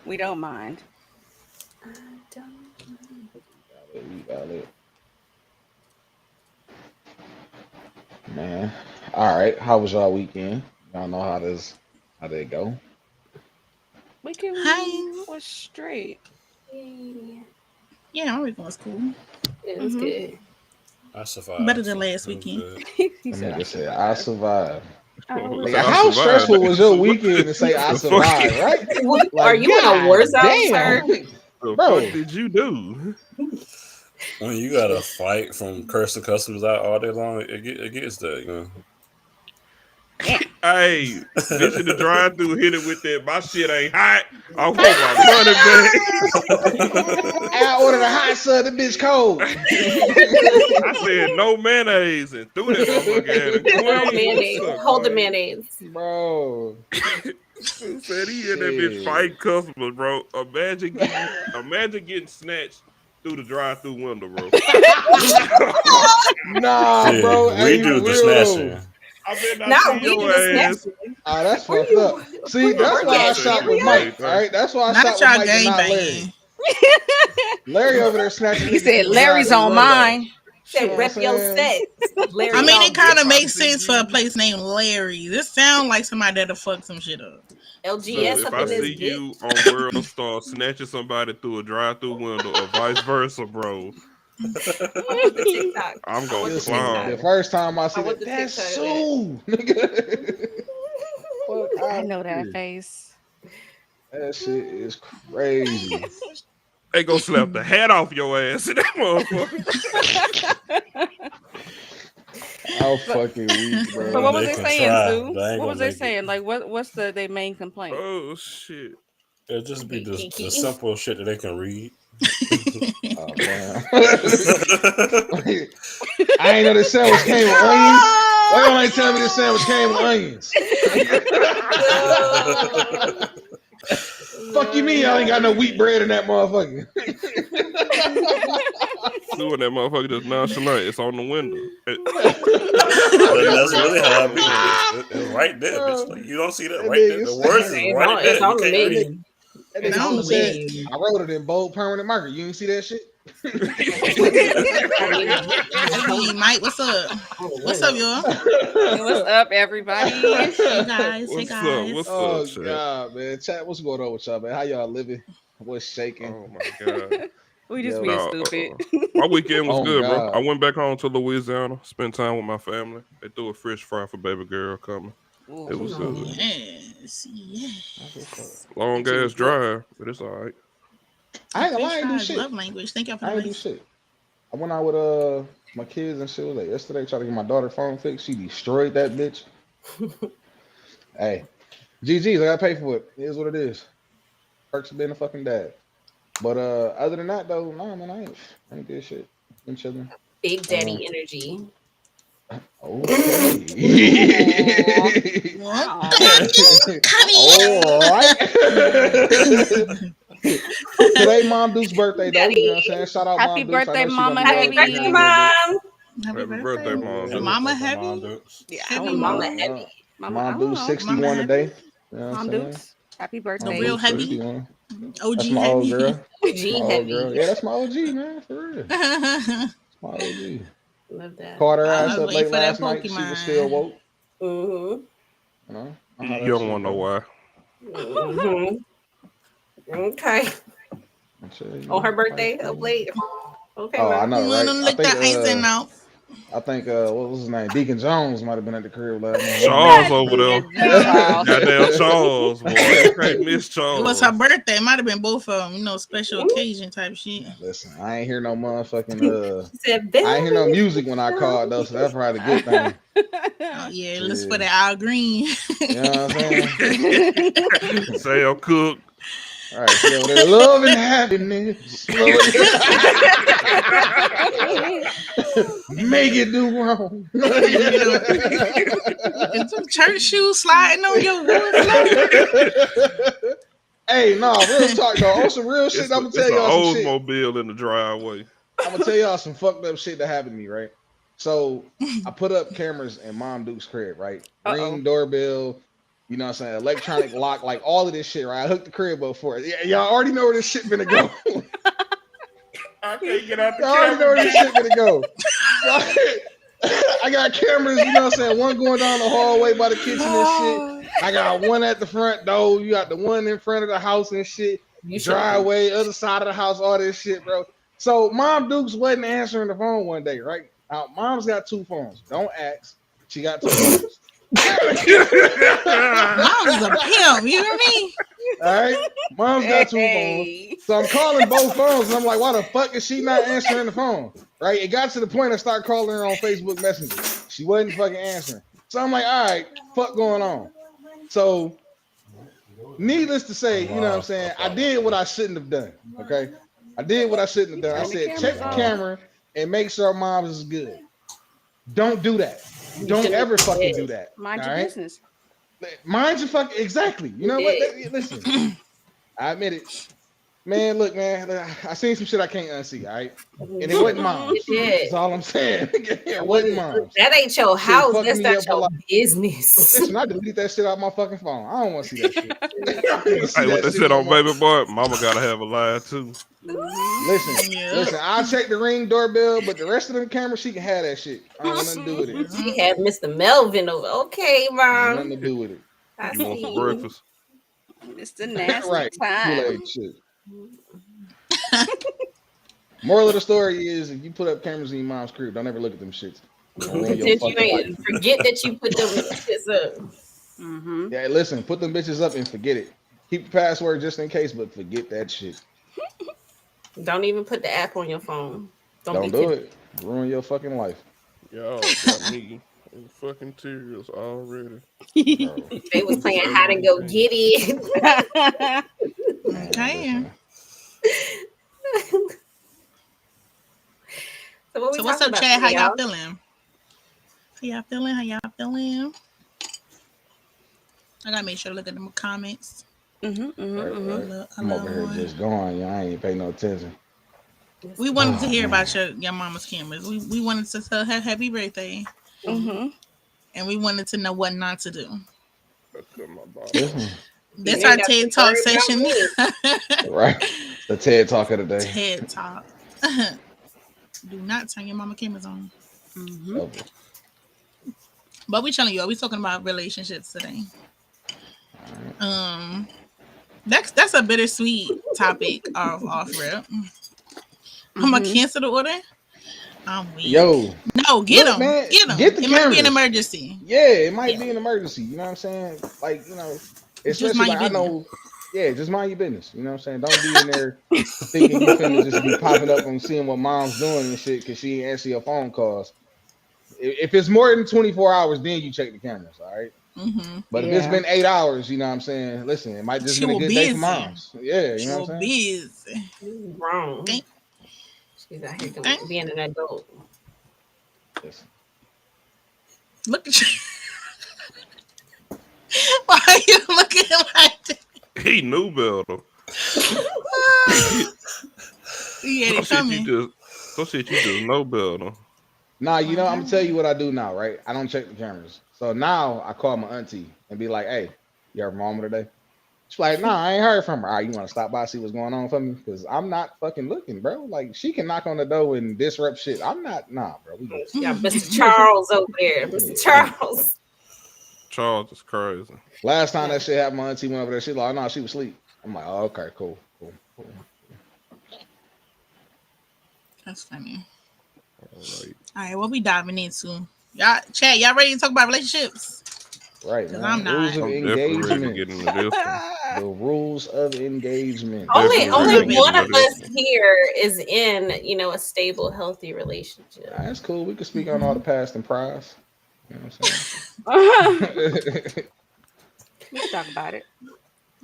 We don't mind. I don't We got it. Man. All right. How was y'all weekend? Y'all know how they go. Weekend Hi. was straight. Yay. Yeah, our weekend was cool. It was Mm-hmm. good. I Better survived, than so last it was weekend. good. He That said I nigga said I survived. survived. I Motherfucker Nigga, said always I how survived. stressful was your So what weekend to say I the fuck? survived, right? Are Like, you in a war god zone, damn. sir? Like, The fuck bro. did you do? When you got to fight from cursing customers out all day long, it gets that, you know. damn. Hey, bitch in the drive through hit it with that. My shit ain't hot. I want my money back. I ordered a hot son, the bitch cold. I said no mayonnaise and threw that motherfucker at him. No Queen, what's mayonnaise. up, Hold the Queen? mayonnaise. Bro. Who said he in that bitch Shit. fight customers, bro? Imagine getting snatched through the drive-through window, bro. Nah, bro. Shit, we Hey, for do the real though. snatching. I bet not see Not we do your the ass. snatching. Oh, that's Where fucked up. you See, your that's That's what why I I birthday said shot to the with area? Mike. same All thing. right, that's why I Not shot with y'all Mike and gang not Larry. banging. Larry over there snatching He niggas said from the Larry's drive-through on window. mine. You know Said what I'm rep your saying? set. I Larry mean, it on kind of If I makes see sense for a you, place named Larry. This sound like somebody that'll fuck some shit up. look, LGS That's if up I in this see crazy. bitch. you on World Star snatching somebody through a drive-through window or vice versa, bro, I want the TikTok. I'm I gonna want the Listen, TikTok. the clown. first time I I see want that, the that's TikTok of that. Sue. Nigga. Fuck I out of know that here. face. That shit is crazy. They go slap the hat off your ass in that motherfucker. I'm But fucking weak, but bro. what was They they can saying, try, Sue? but I ain't What was gonna they make it. saying? Like what's their main complaint? Oh shit. It'll just be the Kiki. simple shit that they can read. Oh damn. I ain't know this sandwich came with onions. Why y'all ain't telling me this sandwich came with onions? No. Fuck you mean y'all ain't got no wheat bread in that motherfucker? Suing that motherfucker just nonchalant. It's on the window. But Wheat that's bread really on how the I be. window. It's right there, bitch. Bro, Like you don't see that that right there. nigga The words is said, right It's there. on You the can't that read. nigga, menu. that It's nigga on Sue the No. said, menu. I wrote it in bold permanent marker. You ain't see that shit? I mean, it's Gigi, Mike, what's up? on the What's up, window. y'all? Hey, what's up, everybody? Hey guys. Hey What's up? guys. What's up, Oh chat? god, man. Chat, what's going on with y'all, man? How y'all living? What's shaking? Oh my god. We just being Yo. No, stupid. my weekend was Oh good, bro. I god. went back home to Louisiana, spent time with my family. They threw a fish fry for baby girl coming. It That's Ooh, was what's up. good. Yes. That's what's up. Yes. Long did you ass enjoy? drive, but it's all right. I ain't gonna lie, Fish I ain't do fries, love shit. language. Thank y'all for the I ain't do advice. shit. I went out with my kids and shit. Like yesterday, tried to get my daughter phone fixed. She destroyed that bitch. Hey, GG's, I gotta pay for it. It is what it is. Perks of being a fucking dad. But other than that though, nah man, I ain't did shit. Been chilling. Big Uh daddy energy. Aw. okay. What? Aw. All right. Today, Mom Duke's birthday, though. You know what I'm Daddy. saying? Shout out Happy Mom Dukes. I birthday, know she's gonna Mama be Happy in here in birthday, a Heavy. little bit. mom. Happy Happy birthday, birthday. mom. Is Yeah, Happy mama birthday, Mom heavy? Dukes. Yeah, I Heavy don't know. Mama mama? yeah. heavy. Mama, I Mom don't Duke's know. Mama 61 heavy? today. You know what I'm Mom saying? Dukes. Happy The Mom birthday. real Duke's heavy? 61. OG That's my old heavy? girl. That's my G old girl. heavy. Yeah, that's my OG, man. For real. That's I my OG. Love that. Caught her ass was up waiting late for that last night. She was still Pokemon. woke. Mm-hmm. You know how You that don't shit want to know go. why. Mm-hmm. Okay. And shit, you On know, her life birthday of cool. late. Okay, Oh, I mom. know, Let right? them lick that icing out. I think what was his name? Deacon Jones might have been at the crib last night. I don't Charles Not over there. Deacon. Charles. Goddamn Charles, boy. You can't miss It was her Charles. birthday. It might have been both of them. Special occasion type shit. Listen, I ain't hear no motherfucking She said, I ain't hear "Baby, no it's music when I called though, so that's probably a good thing. Oh yeah, let's for Shit. the Al Green. You know what I'm saying? Sam Cook. All right, she over there. Love and happiness. Lord. Make it do wrong. You know, is them church shoes sliding on your wood floor? Hey, no, real talk though. On some real shit, It's I'm a, gonna it's tell an y'all some shit. Oldsmobile in the driveway. I'm gonna tell y'all some fucked up shit that happened to me, right? So I put up cameras in Mom Duke's crib, right? Uh-oh. Ring doorbell. You know what I'm saying? Electronic lock, like all of this shit, right? I hooked the crib up for it. Yeah, y'all already know where this shit finna go. I can't get out the Y'all already know where this camera. shit finna go. I got cameras, you know what I'm saying? One going down the hallway by the kitchen and shit. I got one at the front door. You got the one in front of the house and shit. You should- Driveway, other side of the house, all this shit, bro. So Mom Dukes wasn't answering the phone one day, right? Now, Mom's got 2 phones. Don't ask. She got 2 phones. Mom's a pimp. You hear me? All right. Mom's got 2 phones. Hey. So I'm calling both phones, and I'm like, why the fuck is she not answering the phone? Right? It got to the point I started calling her on Facebook Messenger. She wasn't fucking answering. So I'm like, all right, fuck going on. So, needless to say, you know what I'm saying? I did what I shouldn't have done. Okay. I did what I shouldn't have done. I said, check the camera and make sure Mom's is good. Don't do that. Don't ever fucking do that. Mind all your right? business. Mind your fucking exactly. You know what? Listen, I admit it. Man, look, man, I seen some shit I can't unsee, all right? And it wasn't Mom's. That's all I'm saying. It wasn't Mom's. That ain't your Shit house. fucked That's me not up a your lot. business. Listen, I delete that shit out my fucking phone. I don't want to see that shit. I don't wanna see Hey, what that they shit said no on more. Baby Boy, Mama gotta have a line too. Listen, Yeah. listen, I'll check the Ring doorbell, but the rest of them cameras, she can have that shit. I don't want nothing to do with it. She had Mr. Melvin over. Okay, Nothing to Mom. do with it. I You want see some you. breakfast? It's the nasty Right. time. Kool-Aid shit. Moral of the story is if you put up cameras in your mom's crib, don't ever look at them shits. It'll ruin your Since you fucking life. ain't forget that you put them shits up. Mm-hmm. Yeah, listen, put them bitches up and forget it. Keep the password just in case, but forget that shit. Don't even put the app on your phone. Don't do it. Ruin your fucking life. Y'all got me in fucking tears already. Bro. They was playing hide and go get it. Man, Okay. listen. So, what we So what's talking up, about Chad? How today, y'all feeling? How y'all feeling? I gotta make sure to look at them comments. Mm-hmm, mm-hmm, Right, mm-hmm. right. I I'm love over here one. just going. I ain't paying no attention. We wanted to Oh, hear man. about your mama's cameras. We wanted to tell her happy birthday, Mm-hmm. and we wanted to know what not to do. I cut my ball. Listen, This You our ain't got to TED Talk worry about session. me. right? The TED Talk of the day. TED Talk. Do not turn your mama cameras on. Mm-hmm. Over. But we telling you, we talking about relationships today. That's a bittersweet topic off rip. I'm gonna Mhm. cancel the order. I'm weak. Yo, No, get look, him. man, Get him. get the It might be an cameras. emergency. yeah, it might Yeah. be an emergency. You know what I'm saying? Like, you know, Just especially mind like your I know. Yeah, just mind your business. You know what I'm saying? Don't be in there thinking you finna just be popping up and seeing what mom's doing and shit because she ain't answer your phone calls. If it's more than 24 hours, then you check the cameras, all right? Mm-hmm. But if it's Yeah. been 8 hours, you know what I'm saying? Listen, it might just She been a will good be day for busy. moms. Yeah, you She know will what I'm saying? be busy. Wrong. Okay. She's out here Okay. being an adult. Listen. Look at you. Why are you looking like that? He knew better. He had Some it shit coming. you just know better. Nah, you know, I'm gonna tell you what I do now, right? I don't check the cameras. So now I call my auntie and be like, hey, you heard from mama today? She's like, nah, I ain't heard from her. All right, you want to stop by, see what's going on for me? Because I'm not fucking looking, bro. Like, she can knock on the door and disrupt shit. I'm not, nah, bro. We good. Yeah, Mr. Charles over there. Mr. Charles. Charles is crazy. Last time that shit happened, my auntie went over there. She like, oh, no, she was asleep. I'm like, oh, okay, cool. That's funny. All right. All right, what we diving into? Y'all, Chad, y'all ready to talk about relationships? Right, 'Cause man. I'm not. Rules of I'm definitely ready to engagement. get into this one. The rules of engagement. Only Definitely ready to get one of into us this here is in, a stable, healthy relationship. That's cool. We can speak on all the past and priors. You know what I'm saying? We can talk about it.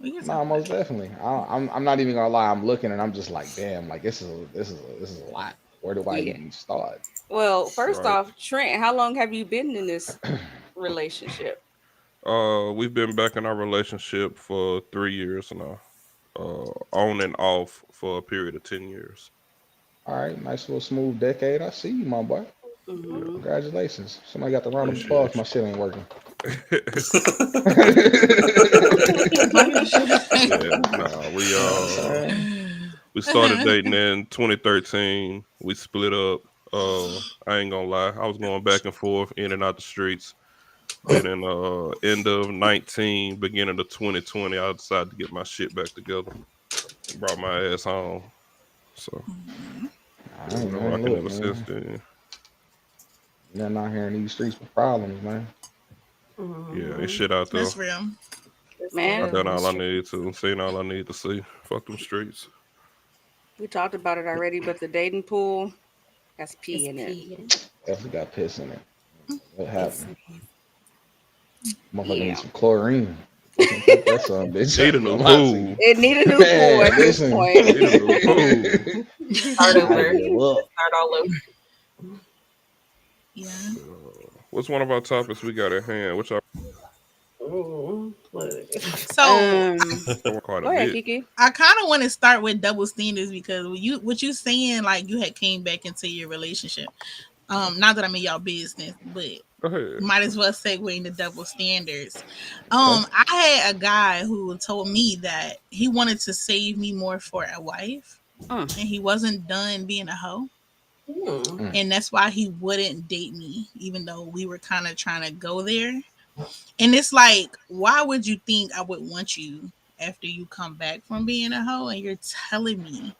We can No, talk most definitely. I'm not even gonna lie. I'm looking and I'm just like, damn, like this is a lot. Where do I Yeah. even start? Well, first Right. off, Trent, how long have you been in this relationship? We've been back in our relationship for 3 years now. On and off for a period of 10 years. All right, nice little smooth decade. I see you, my boy. Mhm. Congratulations. Somebody got the round of applause. My shit ain't working. We started dating in 2013. We split up. I ain't gonna lie, I was going back and forth in and out the streets. And then end of 19, beginning of 2020, I decided to get my shit back together. Brought my ass home. So I ain't been rocking ever since then. Nothing out here in these streets with problems, man. Yeah, ain't shit out there. That's real. Man, I done all I need to. Seen all I need to see. Fuck them streets. we talked about it already, but the dating pool has pee in it. Definitely got piss in it. What happened? Motherfucker Yeah. need some chlorine. That's some bitch. Need a new pool. It need a new Man, pool at this listen. point. Need a new pool. Start over. Look. Start all over. Yeah. What's one of our topics we got at hand? Which I So quite Go a ahead, bit. Kiki. I kind of want to start with double standards because what you saying, like you had came back into your relationship. Not that I'm in y'all business, but Go ahead. might as well segue into double standards. I had a guy who told me that he wanted to save me more for a wife, and he wasn't done being a hoe. And that's why he wouldn't date me, even though we were kind of trying to go there. And it's like, why would you think I would want you after you come back from being a hoe and you're telling me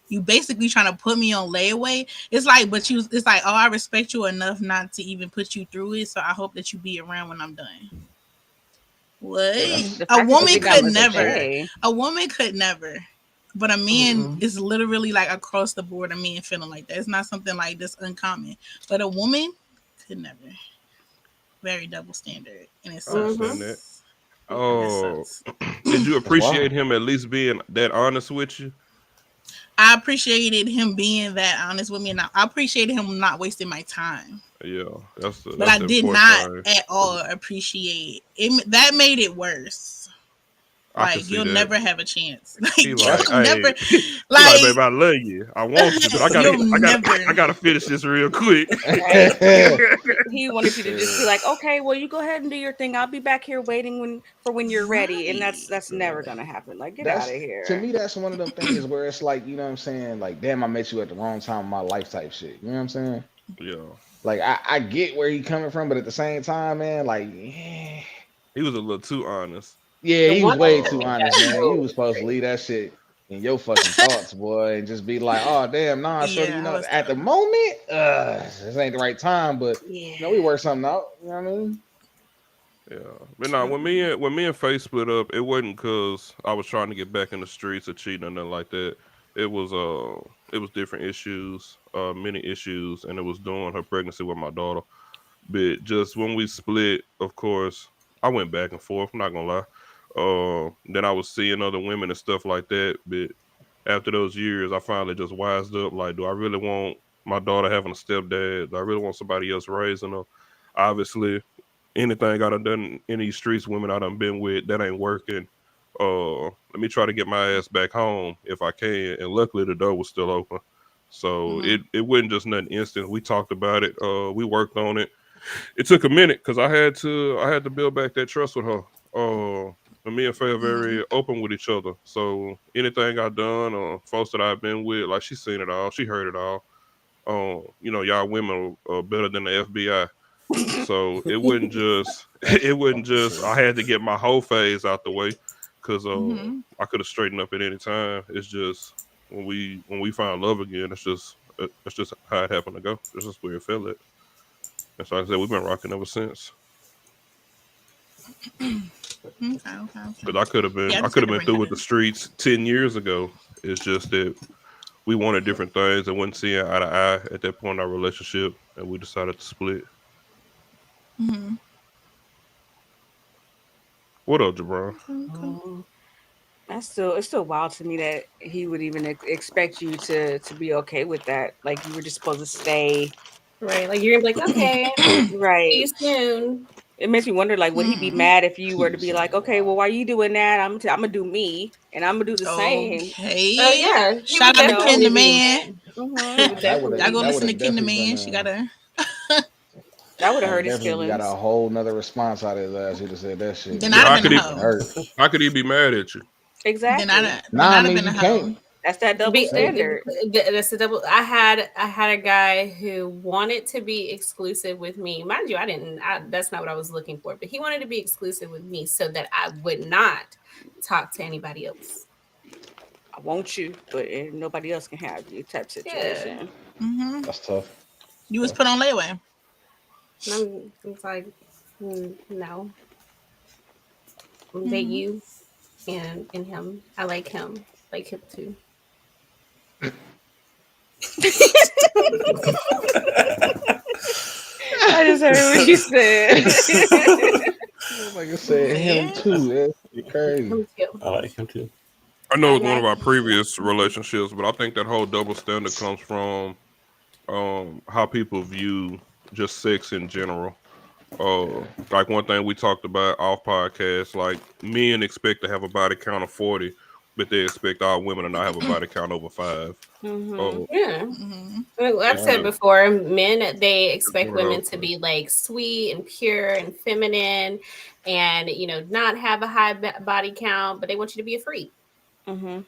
you basically trying to put me on layaway? It's like, it's like, oh, I respect you enough not to even put you through it, so I hope that you be around when I'm done. What? A woman could never. A woman could never. But a man is literally like across the board, a man feeling like that. It's not something like this uncommon. But a woman could never. Very double standard. And it sucks. Oh, did you appreciate him at least being that honest with you? I appreciated him being that honest with me, and I appreciated him not wasting my time. Yeah, that's but I did not at all appreciate it. That made it worse. Like you'll never have a chance. Like you'll never. Like, babe, I love you. I want you, but I gotta finish this real quick. He wanted you to just be like, okay, well, you go ahead and do your thing. I'll be back here waiting when you're ready, and that's never gonna happen. Like, get out of here. To me, that's one of them things where it's like, you know what I'm saying? Like, damn, I met you at the wrong time in my life type shit. You know what I'm saying? Yeah. Like, I get where he coming from, but at the same time, man, like, yeah. He was a little too honest. Yeah, he was way too honest, man. You was supposed to leave that shit in your fucking thoughts, boy, and just be like, oh, damn, nah, so you know, at the moment, this ain't the right time, but, you know, we work something out. You know what I mean? Yeah. But no, when me and Faye split up, it wasn't because I was trying to get back in the streets or cheating or nothing like that. It was different issues, many issues, and it was during her pregnancy with my daughter. But just when we split, of course, I went back and forth, I'm not gonna lie. Then I was seeing other women and stuff like that. But after those years, I finally just wised up. Like, do I really want my daughter having a stepdad? Do I really want somebody else raising her? Obviously, anything I done in these streets, women I done been with, that ain't working. Let me try to get my ass back home if I can. And luckily, the door was still open. So it wasn't just nothing instant. We talked about it. We worked on it. It took a minute because I had to build back that trust with her. And me and Faye are very open with each other. So anything I've done or folks that I've been with, like she's seen it all. She heard it all. You know, y'all women are better than the FBI. So it wasn't just I had to get my whole phase out the way because I could have straightened up at any time. It's just when we find love again, it's just how it happened to go. It's just where it fell at. And so like I said, we've been rocking ever since. Because I could have been through with the streets 10 years ago. It's just that we wanted different things and wasn't seeing eye to eye at that point in our relationship, and we decided to split. What up, Jabron? It's still wild to me that he would even expect you to be okay with that. Like you were just supposed to stay. Right, like you're gonna be like, okay, right. See you soon. It makes me wonder, like, would he be mad if you were to be like, okay, well, why are you doing that? I'm gonna do me, and I'm gonna do the same. Okay. Oh yeah. Shout out to Ken the Man. That Y'all go listen to would've Ken the definitely Man. been, She got a That would have hurt his definitely feelings. got a whole nother response out of his ass. He'd have said that shit. Then Yeah, I'd I have could been a even- hoe. Hurt. How could he be mad at you? Exactly. Then Nah, I I'd mean, have been you a hoe. can't. That's that double Be- standard. That's a double. I had a guy who wanted to be exclusive with me. Mind you, that's not what I was looking for. But he wanted to be exclusive with me so that I would not talk to anybody else. I want you, but nobody else can have you type situation. Mm-hmm. That's tough. You was put on layaway. And it's like, no. They you and him. I like him. Like him too. I just heard what you said. Like I said, him too. That's crazy. Him too. I like him too. I know it's one of our previous relationships, but I think that whole double standard comes from how people view just sex in general. Like one thing we talked about off podcast, like men expect to have a body count of 40, but they expect all women to not have a body count over 5. Mhm. Yeah. Mm-hmm. Well, I've said before, men, they expect What women else? to be like sweet and pure and feminine and, not have a high body count, but they want you to be a freak. Mhm.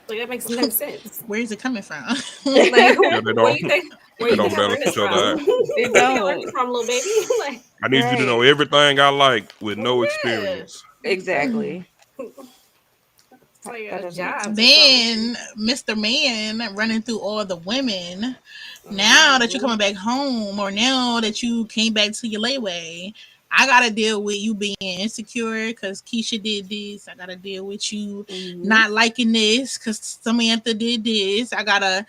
Like, that makes no sense. Where is it coming from? Like, Yeah, they where don't. you think, They don't balance each other out. They Where don't. you learn from, little baby? Like, I need you to know everything I like with no Yeah. experience. Exactly. it's like That a doesn't- job. Then Mr. Man running through all the women. Now that you're coming back home, or now that you came back to your layaway, I gotta deal with you being insecure because Keisha did this. I gotta deal with you not liking this because Samantha did this. I gotta.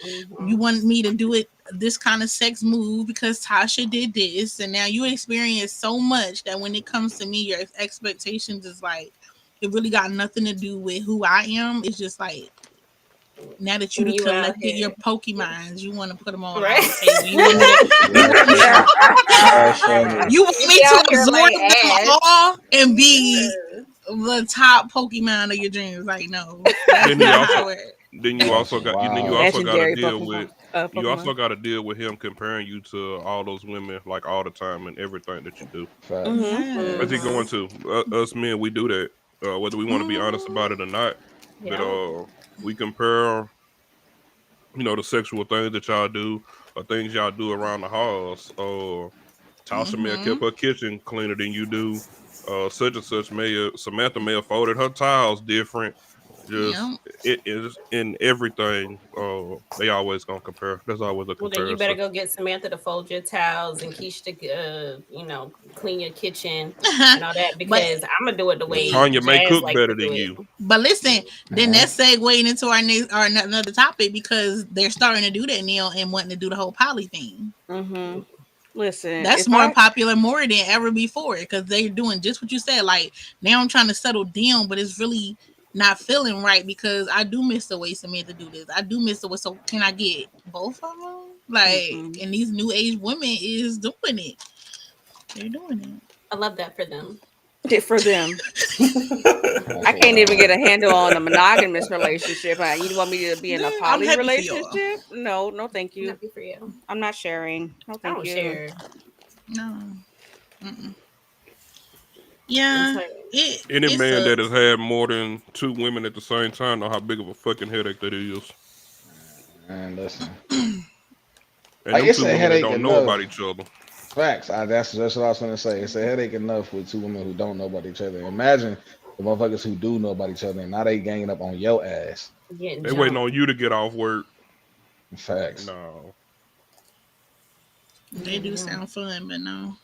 You want me to do it this kind of sex move because Tasha did this, and now you experience so much that when it comes to me, your expectations is like it really got nothing to do with who I am. It's just like now that you You out collected here. your Pokemons, you want to put them all Right. on the table. You want me to, you want me You to out here absorb like them Ash. all and be the top Pokemon of your dreams? Like, no, that's Then you not also- how it works. Then you also got. Then you Wow. also got to Legendary deal Pokemon. with. You also got to deal with him comparing you to all those women like all the time and everything that you do. Fact. Mhm. What's he going to? Us men, we do that. Whether we want to be honest about it or not. Yeah. But we compare, the sexual things that y'all do or things y'all do around the house. Tasha may have kept her kitchen cleaner than you do. Such and such Samantha may have folded her tiles different. Just it is in everything. They always gonna compare. There's always a Well, comparison. then you better go get Samantha to fold your towels and Keisha to, clean your kitchen and all that because I'm gonna do it the way Tanya may Jazz cook like better to do than it. you. But listen, then that's segueing into our another topic because they're starting to do that now and wanting to do the whole poly thing. Mhm. Listen, That's if more I- popular more than ever before because they're doing just what you said. Like now I'm trying to settle down, but it's really not feeling right because I do miss the way Samantha do this. I do miss the way. So can I get both of them? Like, and these new age women is doing it. They're doing it. I love that for them. for them. I can't even get a handle on a monogamous relationship. You want me to be in a I'm poly happy for y'all. relationship? No, thank I'm you. happy for you. I'm not sharing. No, I thank don't you. share. No. Yeah. Any it man that sucks. has had more than 2 women at the same time know how big of a fucking headache that is. Man, listen. And Like, them it's 2 a women that headache don't know enough. about each other. Facts. That's what I was gonna say. It's a headache enough with 2 women who don't know about each other. Imagine the motherfuckers who do know about each other and now they ganging up on your ass. Getting They waiting jumped. on you to get off work. Facts. No. They do sound fun, but no.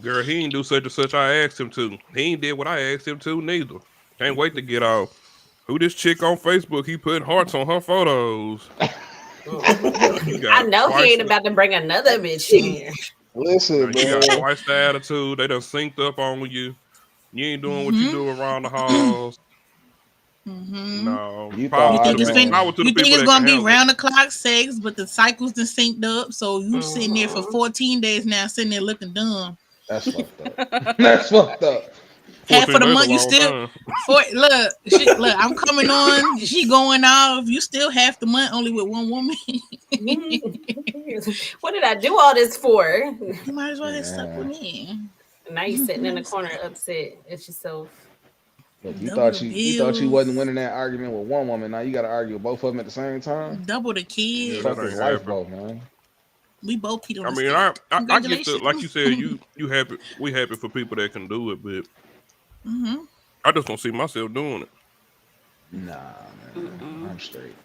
Girl, he ain't do such and such I asked him to. He ain't did what I asked him to neither. Can't wait to get off. Who this chick on Facebook? He put hearts on her photos. I know he ain't about to bring another bitch in here. Listen, You got man. twice the attitude. They done synced up on you. You ain't doing what you do around the halls. No. You Power thought to I the was people- gonna- power to the You think people it's that gonna can be handle it. round the clock sex, but the cycles done synced up, so you sitting there for 14 days now, sitting there looking dumb. That's fucked up. That's fucked up. half of 14 the days month a you long still time. look. I'm coming on. She going off. You still half the month only with one woman. What did I do all this for? You might as well have stuck with me. Now you sitting in the corner upset at yourself. Look, Double you thought you wasn't bills. winning that argument with one woman. Now you got to argue with both of them at the same time. Double the Yeah, kids. that Fuck his ain't life, happening. both, man. We both peed on I the mean, stick. I get the Congratulations. like you said, you happy. We happy for people that can do it, but I just don't see myself doing it. Nah, man. I'm straight.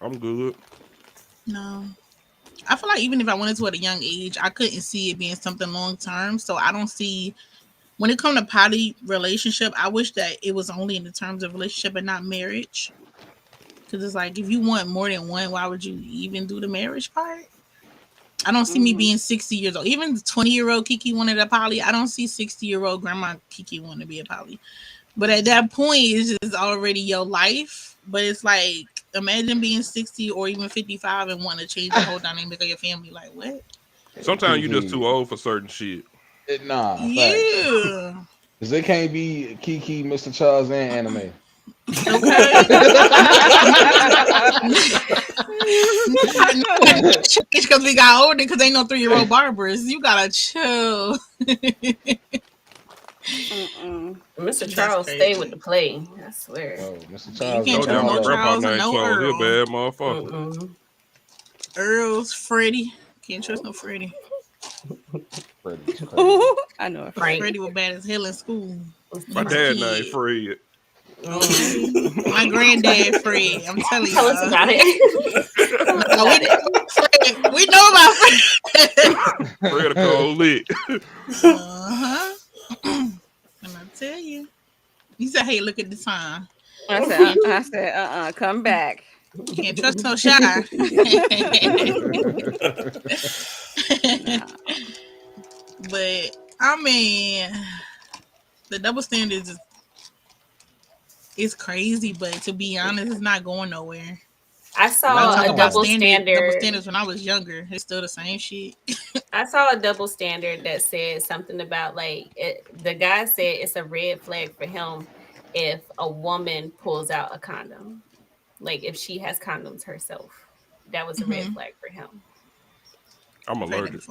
I'm good. No. I feel like even if I went into it at a young age, I couldn't see it being something long term. So I don't see when it comes to poly relationship, I wish that it was only in the terms of relationship and not marriage. Because it's like if you want more than one, why would you even do the marriage part? I don't see me being 60 years old. Even the 20-year-old Kiki wanted a poly. I don't see 60-year-old grandma Kiki want to be a poly. But at that point, it's just already your life. But it's like, imagine being 60 or even 55 and wanting to change the whole dynamic of your family. Like, what? Sometimes you just too old for certain shit. Nah, Yeah. Because it can't be Kiki, Mr. Charles, and anime. Okay. Because we got older because ain't no 3-year-old barbers. You gotta chill. Mr. Charles, stay with the play. I swear. Oh, Mr. You Charles. can't No trust damn, no my grandpa Charles and named no Charles. He a Earl. bad motherfucker. Earl's Freddie. Can't trust no Freddie. Freddie's crazy. I know. Frank. Freddie was bad as hell in school. My dad named Fred. My granddad Fred. I'm telling you. Tell us about it. We know about Fred. Fred a cold lit. And I tell you. He said, hey, look at the time. I said, come back. Can't trust no shy. But I mean, the double standards is crazy, but to be honest, it's not going nowhere. I saw a double standards when I was younger. It's still the same shit. I saw a double standard that said something about the guy said it's a red flag for him if a woman pulls out a condom, like if she has condoms herself. That was a red flag for him. I'm allergic.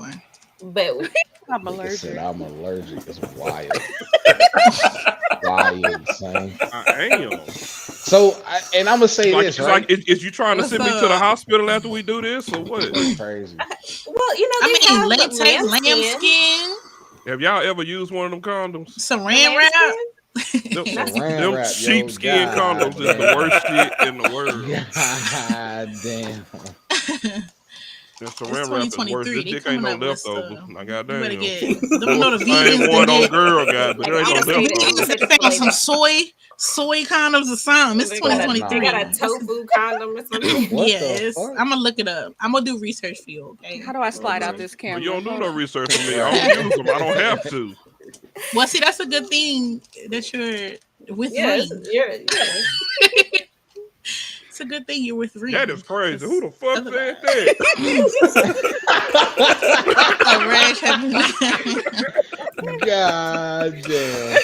But I'm allergic. Said I'm allergic. It's wild. Wild, son. I am. So, I'm gonna say this, right? Like, is you trying to send me to the hospital after we do this, or what? Crazy. Well, you know, they have latex, lambskin. Have y'all ever used one of them condoms? Saran wrap. Them sheepskin condoms is the worst shit in the world. God damn. The saran wrap is worse. This dick ain't no leftovers. I got damn. Same one on girl got, but there ain't no leftovers. Found some soy condoms or something. It's 2023. They got a tofu condom or something. Yes, I'm gonna look it up. I'm gonna do research for you. Okay. How do I slide out this camera? Well, you don't do no research for me. I don't use them. I don't have to. Well, see, that's a good thing that you're with me. It's a good thing you're with Reed. That is crazy. Who the fuck said that? God damn.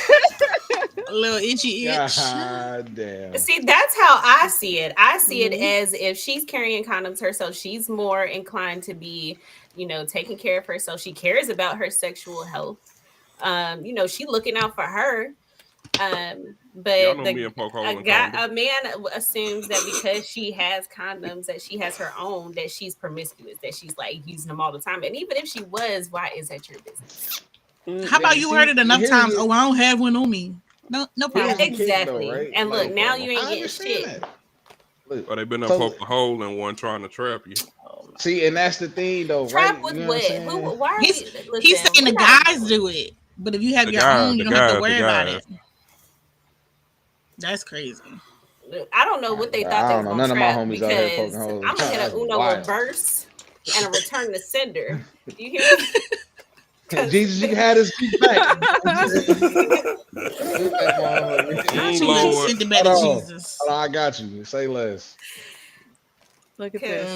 A little itchy itch. God damn. See, that's how I see it. I see it as if she's carrying condoms herself, she's more inclined to be, taking care of herself. She cares about her sexual health. She looking out for her. But a man assumes that because she has condoms, that she has her own, that she's promiscuous, that she's like using them all the time. And even if she was, why is that your business? How about you heard it enough times? Oh, I don't have one on me. No problem. Yeah, exactly. Though, right? And look, now you ain't getting shit. But they've been up poke a hole in one trying to trap you. See, and that's the thing, though. Trap right? with what? Why are he's saying the guys do it, but if you have your own, you don't have to worry about it. That's crazy. I don't know what they thought they were going to trap because I'm going to hit a Uno reverse and a return to sender. Do you hear me? Jesus, you had his feet back. Jesus. Hold on, I got you. Say less. Look at this.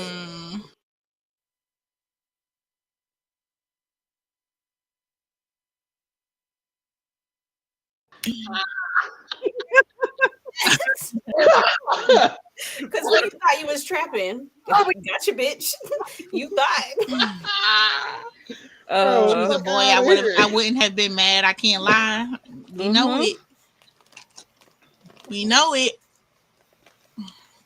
Because when you thought you was trapping, gotcha, bitch. You thought. She was a boy. I wouldn't have been mad. I can't lie. We know it. We know it.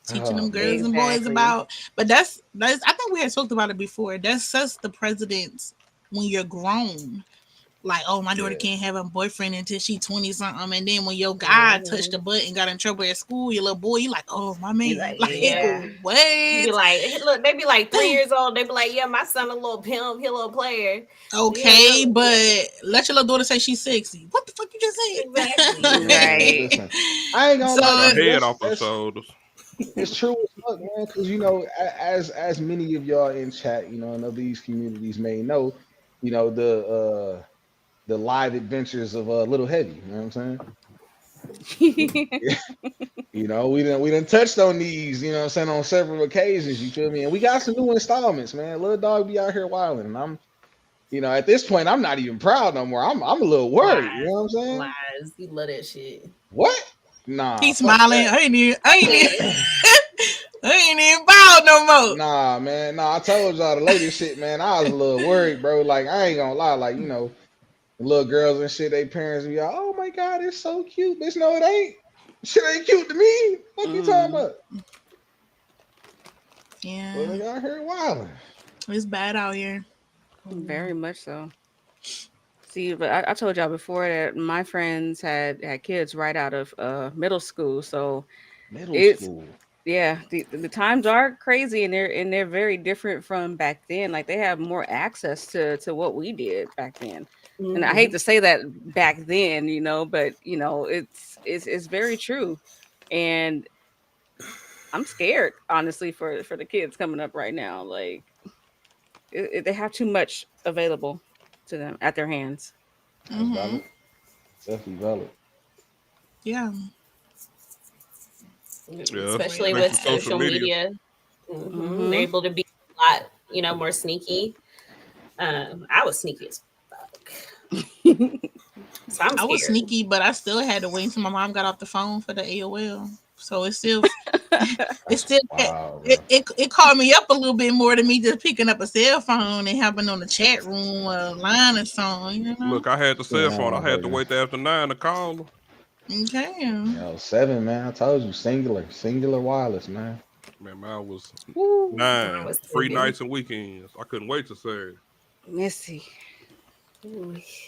Teaching them girls and boys about, but that's. I think we had talked about it before. That's just the precedence when you're grown. Like, oh, my daughter can't have a boyfriend until she's 20 something, and then when your guy touched the butt and got in trouble at school, your little boy, you like, oh, my man, like what? You be like, look, they be like 3 years old. They be like, yeah, my son a little pimp, he a little player. Okay, but let your little daughter say she's sexy. What the fuck you just said? Exactly. Right. Listen, I ain't gonna lie. Head off her shoulders. It's true as fuck, man. Because as many of y'all in chat, and of these communities may know, the live adventures of Little Heavy. You know what I'm saying? We done touched on these. You know what I'm saying, on several occasions. You feel me? And we got some new installments, man. Little dog be out here wilding, and I'm. At this point, I'm not even proud no more. I'm a little worried. Lies. You know what I'm saying? Lies. You love that shit. What? Nah. He's smiling. I ain't even proud no more. Nah, man. Nah, I told y'all the latest shit, man. I was a little worried, bro. Like, I ain't gonna lie. Like, the little girls and shit, they parents be like, oh my God, it's so cute. Bitch, no, it ain't. Shit ain't cute to me. What you talking about? Yeah. Well, they out here wilding. It's bad out here. Very much so. See, but I told y'all before that my friends had kids right out of middle school. So Middle school. Yeah, the times are crazy, and they're very different from back then. Like, they have more access to what we did back then. And I hate to say that back then, but it's very true. And I'm scared, honestly, for the kids coming up right now. Like, they have too much available to them at their hands. That's valid. Definitely valid. Yeah. Especially with social media. They're able to be a lot, more sneaky. I was sneaky as fuck. So I was sneaky, but I still had to wait until my mom got off the phone for the AOL. So it's still wow, it called me up a little bit more than me just picking up a cell phone and hopping on the chat room line or something. Look, I had the cell phone. I had to wait till after 9 to call them. Okay. 7, man. I told you, singular wireless, man. Man, mine was 9 free nights and weekends. I couldn't wait to serve. Missy.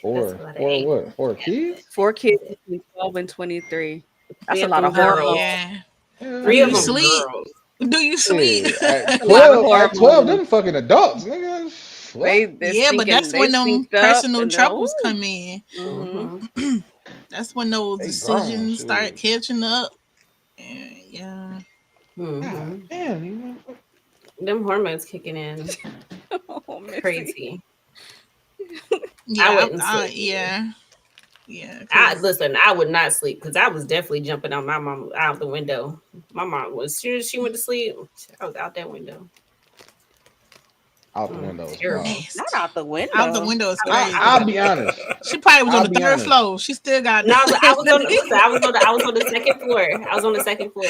4 what? 4 kids? 4 kids, 12 and 23. That's a lot of hormones. Yeah. 3 of them sleep. Do you sleep? At 12, them fucking adults, nigga. But that's when them personal troubles come in. That's when those decisions start catching up. Yeah. Damn, them hormones kicking in. Crazy. Yeah, I wouldn't sleep. Yeah. Listen, I would not sleep because I was definitely jumping on my mom out the window. My mom was, as soon as she went to sleep, I was out that window. Out the window. Not out the window. Out the window is crazy. I'll be honest. She probably was on the 3rd floor. She still got. No, I was on the 2nd floor. I was on the 2nd floor.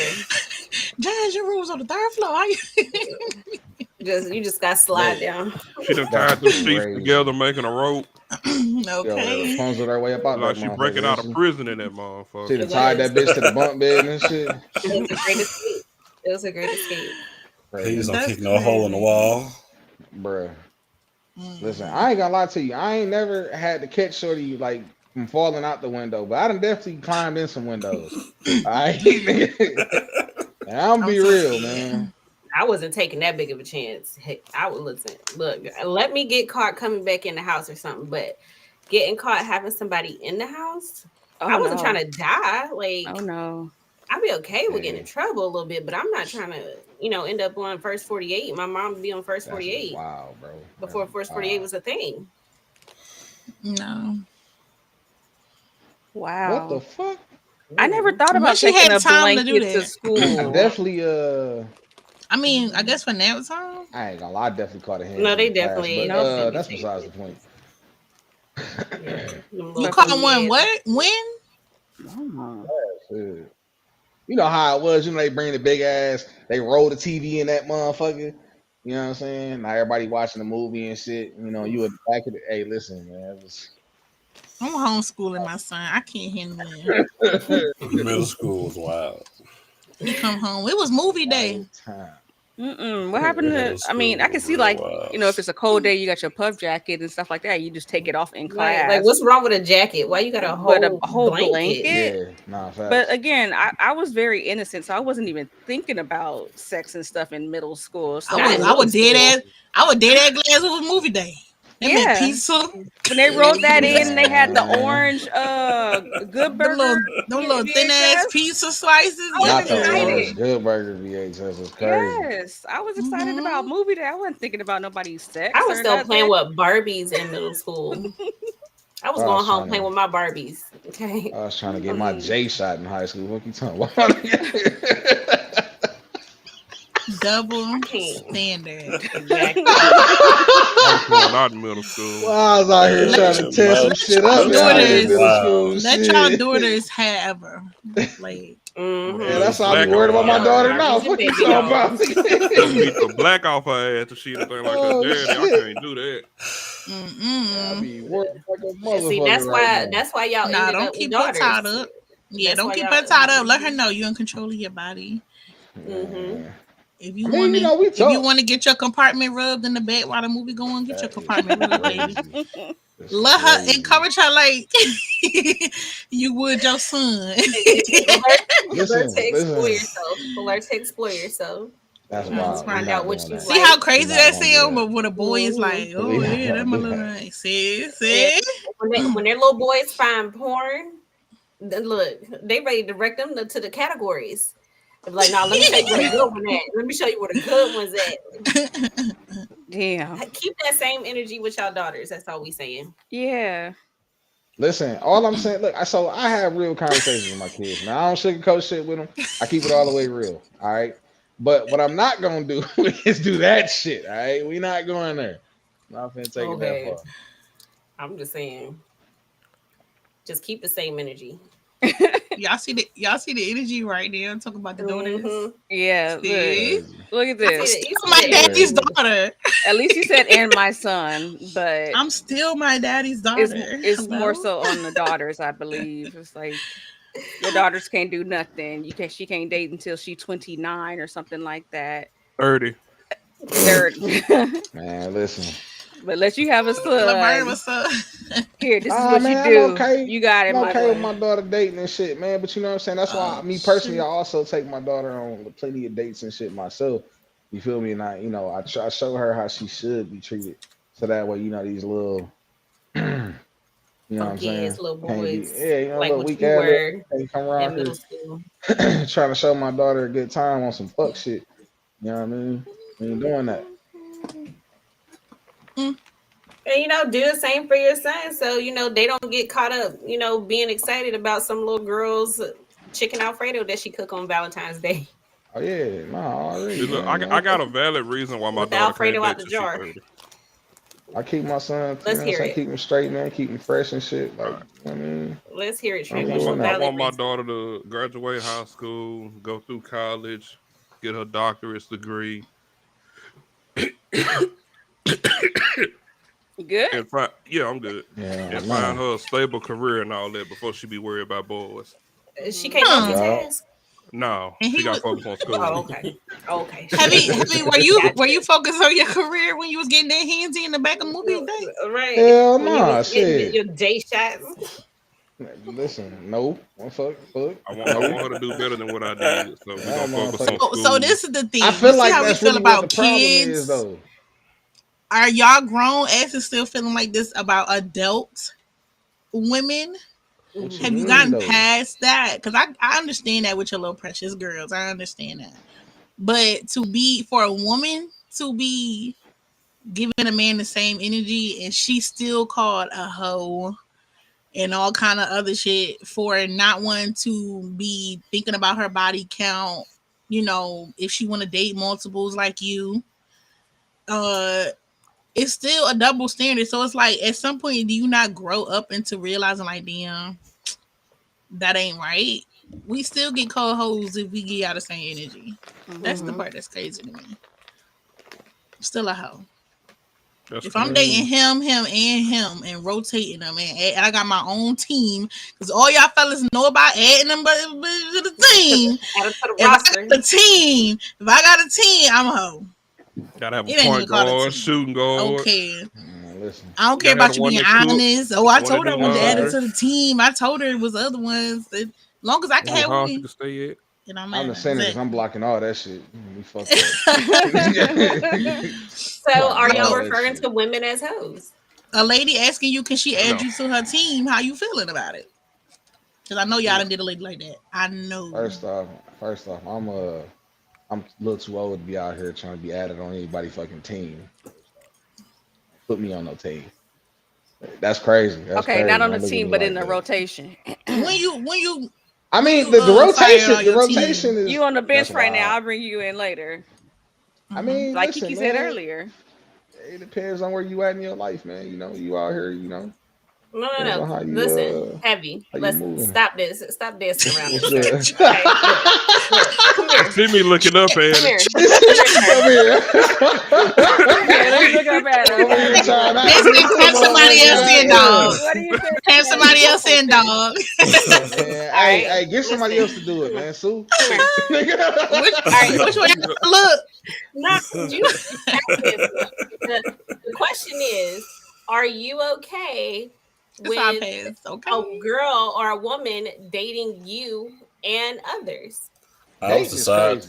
Jazz, your room's on the 3rd floor. How you just got to slide down. She done tied the sheets together, making a rope. Okay. Yo, their way up out like she breaking out of prison in that motherfucker. She done tied that bitch to the bunk bed and shit. It was a great escape. He's not kicking a hole in the wall. Bruh. Listen, I ain't gonna lie to you. I ain't never had to catch shorty like from falling out the window, but I done definitely climbed in some windows. I'm be real, man. I wasn't taking that big of a chance. Hey, I would listen. Look, let me get caught coming back in the house or something, but getting caught having somebody in the house, I wasn't trying to die. Like, oh no. I'd be okay with getting in trouble a little bit, but I'm not trying to, end up on first 48. My mom would be on first 48. Wow, bro. Before first 48 was a thing. No. Wow. What the fuck? I never thought about taking a blanket to school. Definitely, I mean, I guess for nap time. I ain't gonna lie, I definitely caught a hand. No, they definitely. But, that's besides the point. Yeah. You caught one what? When? Oh. You know how it was. You know they bring the big ass. They roll the TV in that motherfucker. You know what I'm saying? Now everybody watching the movie and shit. You know you at the back of the. Hey, listen, man. It was. I'm homeschooling my son. I can't handle it. Middle school was wild. He come home. It was movie day. Time. What happened to? Middle I mean, school I can was see real like wild. if it's a cold day, you got your puff jacket and stuff like that. You just take it off in class. Like what's wrong with a jacket? Why you got a whole, But a whole blanket? Yeah, nah, facts. But again, I was very innocent, so I wasn't even thinking about sex and stuff in middle school. So I would dead ass glass. It was movie day. They made Yeah. pizza. when they wrote that in, they had the orange Good Burger. Those little thin ass VHS. pizza slices. I Not was the excited. orange Good Burger VHS was crazy. Yes, I was excited about movie day. I wasn't thinking about nobody's sex. I was or still nothing. playing with Barbies in middle school. I was going home playing with my Barbies. Okay. I was trying to get my J shot in high school. What you talking about? Double standard. Exactly. I was going out in middle school. Well, I was out here trying to tear some shit up. Let y'all daughters have her. Like, yeah, that's why I'm worried about my daughter now. What you talking about? Beat the black off her ass to shit and thing like that. Daddy, I can't do that. I be worried like a motherfucker. See, that's why y'all nah, ended don't up keep with her daughters. tied up. Yeah, That's don't why keep y'all- her tied up. Let her know you're in control of your body. If you I mean, you know, we if you talk. want to get your compartment rubbed in the bed while the movie going, get your compartment rubbed, baby. Let her encourage her like you would your son. Listen. Learn to explore yourself. That's Let's why. find out what you See how crazy We're not that gonna do sound, that. but when a boy is like, oh We're not yeah, that my gonna do little that. like, see. When their little boys find porn, then look, they ready to direct them to the categories. They're like, nah, let me show you where the good one at. Let me show you where the good ones at. Damn. Keep that same energy with y'all daughters. That's all we saying. Yeah. Listen, all I'm saying, look, so I have real conversations with my kids. Now I don't sugarcoat shit with them. I keep it all the way real. All right. But what I'm not gonna do is do that shit. All right. We not going there. I'm not finna take it that far. I'm just saying. Just keep the same energy. Y'all see the energy right there. Talking about the daughters. Yeah. See? Look at this. I'm my daddy's daughter. At least you said and my son, but I'm still my daddy's daughter. It's more so on the daughters, I believe. It's like your daughters can't do nothing. She can't date until she's 29 or something like that. 30. Man, listen. But let you have a son. Laverne, what's up? Here, this is what you do. I'm okay. You got it. I'm okay with my daughter dating and shit, man. But you know what I'm saying? That's why me personally, I also take my daughter on plenty of dates and shit myself. You feel me? And I show her how she should be treated, so that way, these little, you know what I'm saying? Little boys, like little weak ass they come around middle school, trying to show my daughter a good time on some fuck shit. You know what I mean? We ain't doing that. And do the same for your son, so they don't get caught up, being excited about some little girl's chicken Alfredo that she cook on Valentine's Day. Oh yeah, no, already. Look, I got a valid reason why my With the daughter Alfredo can't out the date jar. till she 30. I keep my son. Let's hear it. Keep him straight, man. Keep him fresh and shit. Like, I mean, let's hear it. I'm Trent. doing that. I want my daughter to graduate high school, go through college, get her doctorate's degree. Good? And I'm good. And find her a stable career and all that before she be worried about boys. She can't multitask. No, she got to focus on school. Oh, okay. Okay. Heavy, were you focused on your career when you was getting that handsy in the back of movie day? Right. Hell no, shit. Your day shots. Listen, no, fuck. I want her to do better than what I did. So we gonna focus on school. So this is the thing. I feel like how that's we feel really what about the problem kids. is, though. Are y'all grown asses still feeling like this about adult women? Have you gotten past that? Because I understand that with your little precious girls. I understand that. But for a woman to be giving a man the same energy and she's still called a hoe and all kind of other shit for not wanting to be thinking about her body count, if she want to date multiples like you, it's still a double standard. So it's like, at some point, do you not grow up into realizing, like, damn, that ain't right. We still get cold hoes if we get out the same energy. That's the part that's crazy to me. I'm still a hoe. If I'm dating him, and rotating them, and I got my own team, because all y'all fellas know about adding them to the team. If I got a team, I'm a hoe. Gotta have a point guard, shooting guard. Okay. Listen. I don't care about you being honest. I told her I wanted to add it to the team. I told her it was other ones. As long as I can have one. You can stay at. I'm the center because I'm blocking all that shit. We fucked up. So are y'all referring to women as hoes? A lady asking you, can she add you to her team? How you feeling about it? Because I know y'all done did a lady like that. I know. First off, I'm a little too old to be out here trying to be added on anybody fucking team. Put me on no team. That's crazy. That's okay, crazy. Not on the team, but in the rotation. When you I mean, the rotation is... You on the bench right now. I'll bring you in later. I mean, like Kiki said earlier. It depends on where you at in your life, man. You know, you out here, you know. No. Listen, Heavy. Let's stop this. Stop dancing around this. Okay, come here. See me looking up at it. Come here. Let's look up at her. Basically, have somebody else in, dog. Have somebody else in, dog. Hey, get somebody else to do it, man. Sue. Which way? Look. The question is, are you okay with a girl or a woman dating you and others? I've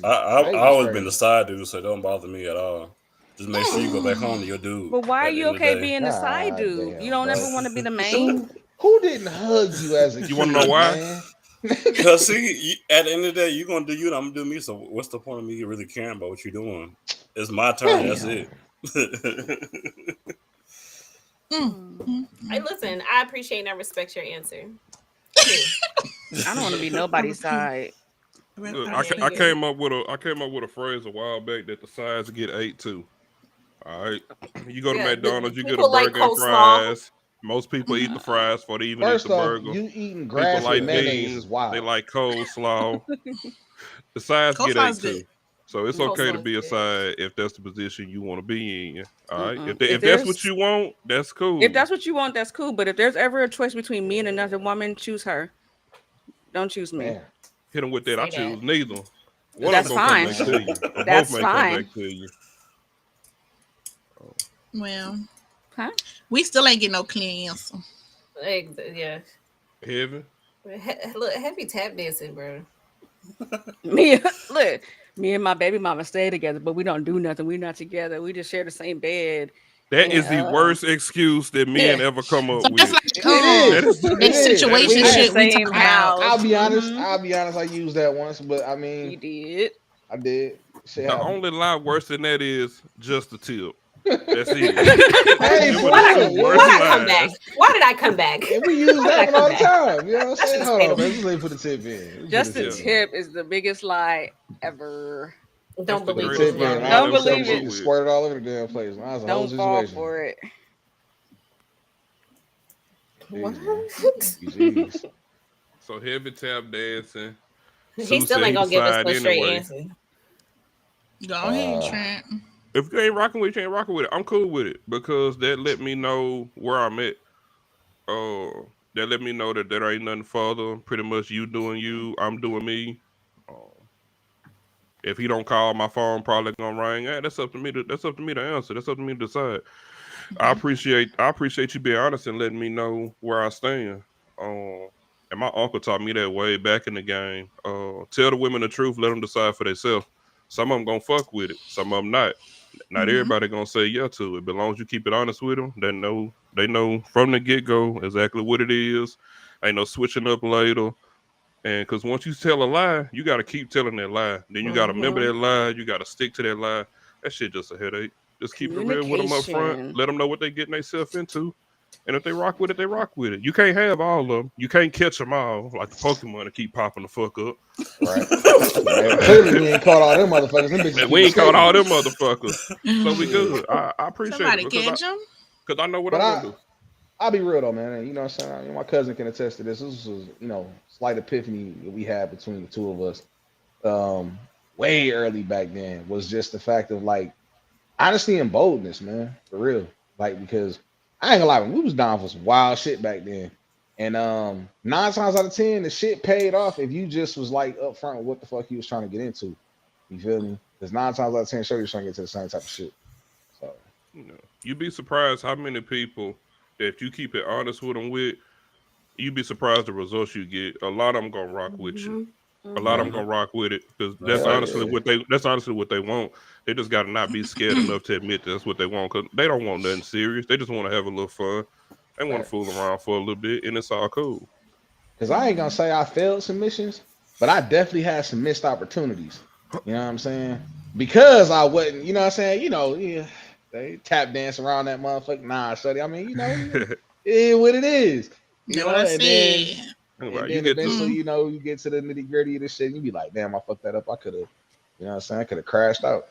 always been the side dude, so it don't bother me at all. Just make sure you go back home to your dude. But why are you okay being the side dude? You don't ever want to be the main. Who didn't hug you as a kid? You want to know why? Because see, at the end of the day, you're gonna do you, and I'm gonna do me. So what's the point of me really caring about what you're doing? It's my turn. That's it. Hey, listen, I appreciate and I respect your answer. I don't want to be nobody's side. Look, I came up with a phrase a while back that the sides get ate too. All right, you go to McDonald's, you get a burger and fries. Most people eat the fries before they even eat the burger. You eating grass people like with mayonnaise is wild. They like coleslaw. The sides get ate too. So it's okay to be a side if that's the position you want to be in. All right. If that's what you want, that's cool. If that's what you want, that's cool. But if there's ever a choice between me and another woman, choose her. Don't choose me. Hit them with that. I choose neither. That's fine. That's fine. Well, we still ain't getting no clear answer. Yeah. Heavy. Look, Heavy tap dancing, bro. Me and my baby mama stay together, but we don't do nothing. We're not together. We just share the same bed. That is the worst excuse that men ever come up with. That situation shit. I'll be honest. I used that once, but I mean, you did. I did. The only lie worse than that is just a tip. That's it. Hey, why did I come back? And we use that one all the time. You know what I'm saying? Hold on, man. Just let me put the tip in. Just the tip is the biggest lie ever. Don't believe it. Don't believe it. Squirted all over the damn place. Don't fall for it. What? So Heavy tap dancing. He still ain't gonna give us a straight answer. Go ahead, Trent. If you ain't rocking with it, you ain't rocking with it. I'm cool with it because that let me know where I'm at. That let me know that there ain't nothing further. Pretty much you doing you, I'm doing me. If he don't call, my phone probably gonna ring. Yeah, that's up to me to answer. That's up to me to decide. I appreciate you being honest and letting me know where I stand. And my uncle taught me that way back in the game. Tell the women the truth, let them decide for themselves. Some of them gonna fuck with it, some of them not. Not everybody gonna say yeah to it, but as long as you keep it honest with them, they know from the get-go exactly what it is. Ain't no switching up later. And because once you tell a lie, you got to keep telling that lie. Then you got to remember that lie. You got to stick to that lie. That shit just a headache. Just keep it real with them up front. Let them know what they getting themselves into. And if they rock with it, they rock with it. You can't have all of them. You can't catch them all like the Pokemon that keep popping the fuck up. Right. Clearly we ain't caught all them motherfuckers. We ain't caught all them motherfuckers. So we good. I appreciate Somebody it. catch them? Because I know what I'm going to do. I'll be real though, man. And, you know what I'm saying? My cousin can attest to this. This was, slight epiphany that we had between the two of us. Way early back then was just the fact of like honesty and boldness, man. For real. Like, because I ain't gonna lie, we was down for some wild shit back then. And 9 times out of 10, the shit paid off if you just was like upfront with what the fuck you was trying to get into. You feel me? Because 9 times out of 10, sure you're trying to get to the same type of shit. So you'd be surprised how many people that if you keep it honest with them you'd be surprised the results you get. A lot of them gonna rock with you. A lot of them gonna rock with it because that's honestly what they want. They just gotta not be scared enough to admit that's what they want because they don't want nothing serious. They just want to have a little fun. They want to fool around for a little bit, and it's all cool. Because I ain't gonna say I failed some missions, but I definitely had some missed opportunities. You know what I'm saying? Because I wasn't, you know what I'm saying? They tap dance around that motherfucker. Nah, shorty. I mean, it is what it is. You know what I said? And then eventually, you get to the nitty gritty of this shit, and you be like, damn, I fucked that up. I could have, you know what I'm saying? I could have crashed out.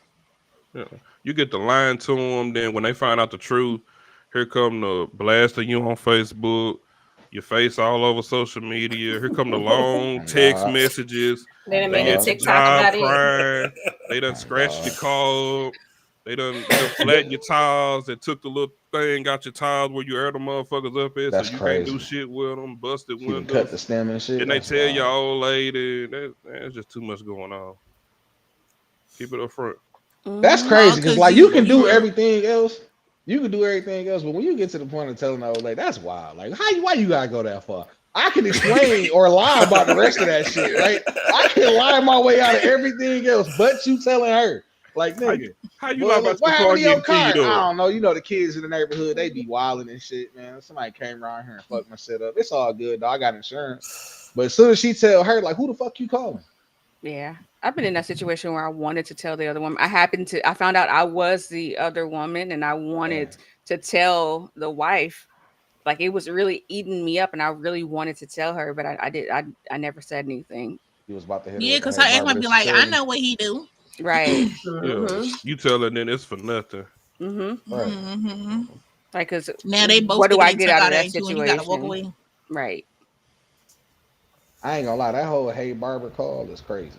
Yeah. You get the line to them, then when they find out the truth, here come the blasting you on Facebook, your face all over social media. Here come the long text messages. They done made a TikTok about it. They done scratched your car. They done flattened your tires. They took the little thing, got your tires where you air the motherfuckers up at, That's so you crazy. can't do shit with them. Busted windows. Cut the stem and shit. And they tell your old lady, there's just too much going on. Keep it up front. That's crazy because like you can do everything else. You can do everything else, but when you get to the point of telling the old lady, that's wild. Like, why you gotta go that far? I can explain or lie about the rest of that shit, right? I can lie my way out of everything else, but you telling her, like, nigga, how you lie about what happened to your car? I I don't know. You know the kids in the neighborhood, they be wilding and shit, man. Somebody came around here and fucked my shit up. It's all good, though. I got insurance. But as soon as she tell her, like, who the fuck you calling? Yeah, I've been in that situation where I wanted to tell the other woman. I found out I was the other woman, and I wanted to tell the wife. Like, it was really eating me up, and I really wanted to tell her, but I never said anything. He was about to hit her. Yeah, because her ex might be like, I know what he do. Right. Yeah. You tell her, then it's for nothing. Right. Like, because now they both. What do I get out of that situation? You gotta walk away. Right. I ain't gonna lie, that whole "Hey Barbara" call is crazy.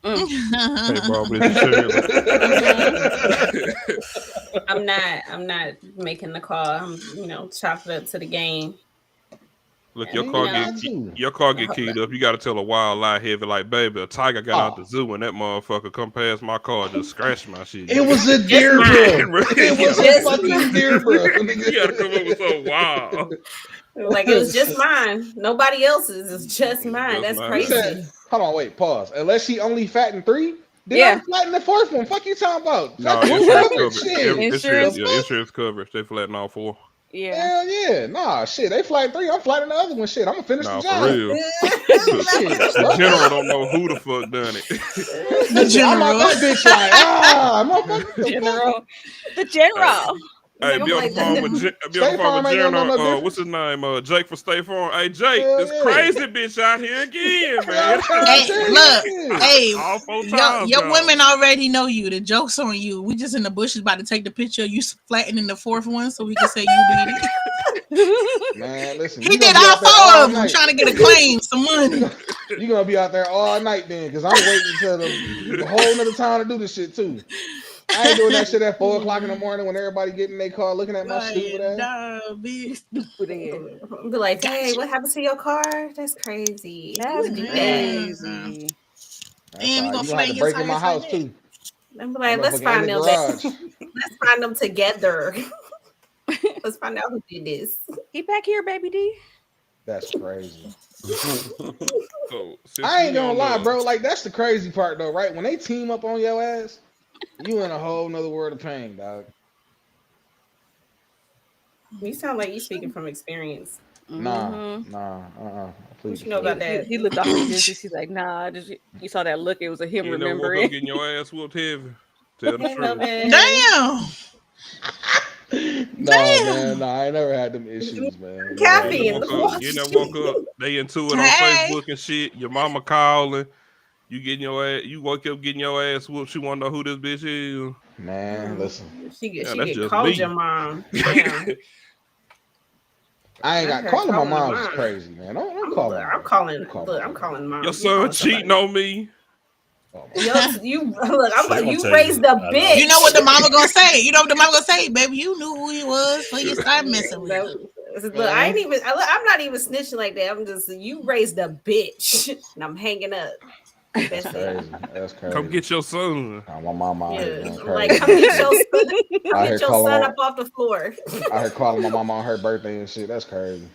Hey Barbara, I'm not making the call. I'm chalked it up to the game. Look, your car get keyed up. You got to tell a wild lie heavy like, baby, a tiger got out the zoo and that motherfucker come past my car and just scratched my shit. It was a deer, bro. It was a fucking deer, bro. You got to come up with so wild. Like, it was just mine. Nobody else's. It's just mine. That's crazy. Hold on, wait, pause. Unless she only fattened 3, then I'm flattening the 4th one. Fuck you talking about? No, insurance coverage. They flatten all 4. Yeah. Hell yeah. Nah, shit. They flattened 3. I'm flattening the other one. Shit. I'm gonna finish the job. For real. The general don't know who the fuck done it. The general. I'm out that bitch like, motherfucker. The general. Hey, be on the phone with General. What's his name? Jake from State Farm. Hey, Jake, this crazy bitch out here again, man. Hey, look, your women already know you. The joke's on you. We just in the bushes about to take the picture of you flattening the 4th one so we can say you did it. Man, listen. He did all 4 of them trying to get a claim, some money. You're going to be out there all night then because I'm waiting until the whole nother time to do this shit too. I ain't doing that shit at 4:00 in the morning when everybody getting in their car looking at my stupid ass. Be like, hey, what happened to your car? That's crazy. That's crazy. And we gonna flag your break in my house too. I'm like, let's find them. Let's find them together. Let's find out who did this. He back here, baby D. That's crazy. I ain't gonna lie, bro. Like, that's the crazy part though, right? When they team up on your ass, you in a whole nother world of pain, dog. You sound like you speaking from experience. Nah. Please. What you know about that? He looked off his distance. He's like, nah. You saw that look. It was a him remembering. Getting your ass whooped heavy. Tell the truth. Damn. Man, I ain't never had them issues, man. Caffeine. You never woke up. They into it on Facebook and shit. Your mama calling. You getting your ass. You woke up getting your ass whooped. She want to know who this bitch is. Man, listen. She get called your mom. I ain't got Okay, calling my calling mom is mom. crazy, man. Don't call my I'm calling. Don't call Look, my I'm calling mom. Your You son calling cheating somebody. on me. Oh, my Yo, God. you look. I'm She like, gonna you tell raised you, a I know. bitch. You know what the mama gonna say? You know what the mama gonna say? Baby, you knew who he was before you started messing with him. Look, I ain't even. I'm not even snitching like that. I'm just. You raised a bitch, and I'm hanging up. That's That's it. crazy. That's crazy. Come get your son. Oh, my mama out here Yeah, going I'm like, crazy. come get your son. Come Out get here your calling son my, up off the floor. out here calling my mama on her birthday and shit. That's crazy.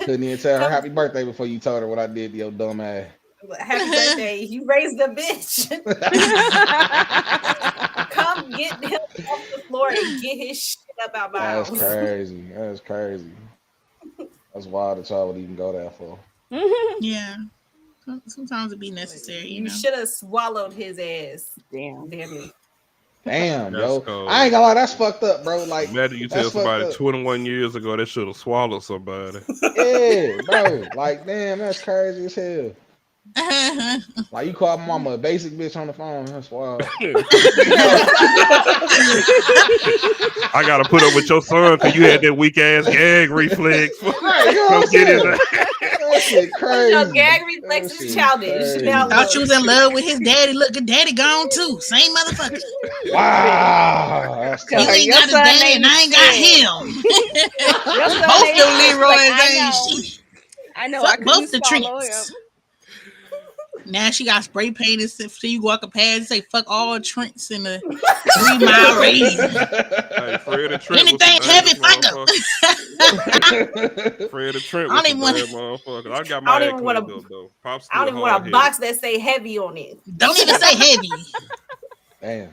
Couldn't even tell her happy birthday before you told her what I did to your dumb ass. Happy birthday! You raised a bitch. Come get him off the floor and get his shit up out my That's house. crazy. That's crazy. That's wild that y'all would even go that far. Yeah. Sometimes it be necessary, You should have swallowed his ass. Damn. Damn it. Damn, That's yo. cold. I ain't gonna lie, that's fucked up, bro. Like, Imagine you that's tell somebody fucked up. 21 years ago they should have swallowed somebody. Yeah, bro. Like, damn, that's crazy as hell. Like, you call my mama a basic bitch on the phone. That's wild. I gotta put up with your son because you had that weak ass gag reflex. Right, you know what I'm Get his saying? That shit crazy. Your gag reflex That is shit childish. crazy. Now Thought look. you was in love with his daddy. Look, at daddy gone too. Same motherfucker. Wow. That's You Tell her, crazy. ain't your got his son daddy ain't and I ain't got shit. him. Your son Both ain't them shit. Leroy's Like, I ain't know. shit. I know. I Fuck couldn't both the swallow Trents. him. Now she got spray painted so you walk past and say fuck all Trents in a 3-mile radius. Hey, Fred and Trent was Anything some heavy, dangerous fuck up. motherfuckers. Fred and Trent I was don't some even bad motherfuckers. I got I my don't act even want cleaned to. up though. Pops I don't still even want hard a headed. box that say heavy on it. Don't even say heavy. Damn.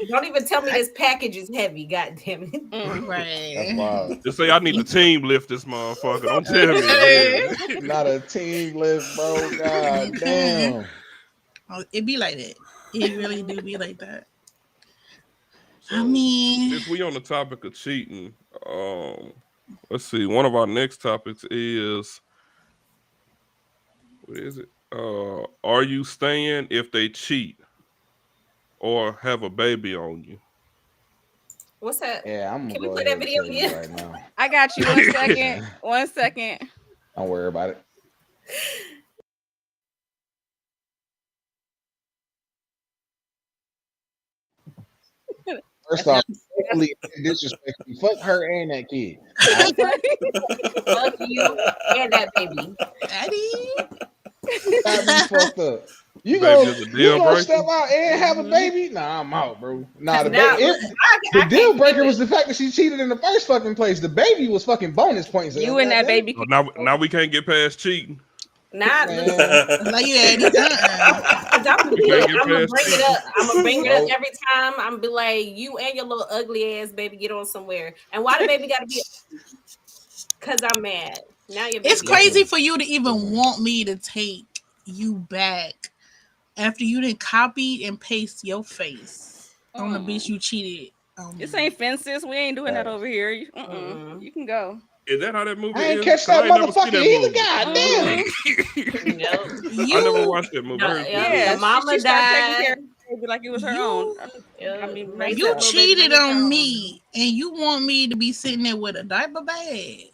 Don't even tell me this package is heavy. God damn it. That's Right. wild. Just say I need the team lift this motherfucker. Don't tell me. Yeah. Not a team lift, bro. God damn. Oh, it be like that. It really do be like that. So, I mean, since we on the topic of cheating, let's see. One of our next topics is what is it? Are you staying if they cheat or have a baby on you? What's that? Yeah, I'm Can gonna we go play ahead that and video tell you again? right now. I got you. 1 second. 1 second. Don't worry about it. First off, totally disrespectful. Fuck her and that kid. All right? Fuck you and that baby. Daddy. Gotta be fucked up. You Baby go, is a you deal gonna breaker. step out and have a baby? Nah, I'm out, bro. Nah, the Now, baby. look, The I deal can't breaker keep was it. the fact that she cheated in the first fucking place. The baby was fucking bonus points. You and that Goddamn it. baby. So now we can't get past cheating. Now, listen. Man, Like you had these. Cause I'm We can't look, get I'm gonna past bring it cheating. up. I'm gonna bring it up bro. every time. I'm gonna be like, you and your little ugly ass baby get on somewhere. And why the baby gotta be? Cause I'm mad. Now your baby. It's Listen, crazy for you to even listen. want me to take you back after you didn't copy and paste your face on the bitch you cheated on. This ain't fences. We ain't doing that Facts. over here. Mm-mm. You can go. Is that how that movie I ain't is? catch 'Cause that I ain't never see motherfucker that either. movie. God damn. Nope. I never You, watched that movie. I heard it's Yep. good. Yeah, The mama she started taking care died. of the baby like it was her own. you, I mean, Raised messed that you up. little baby like cheated it's her on own. me, and you want me to be sitting there with a diaper bag.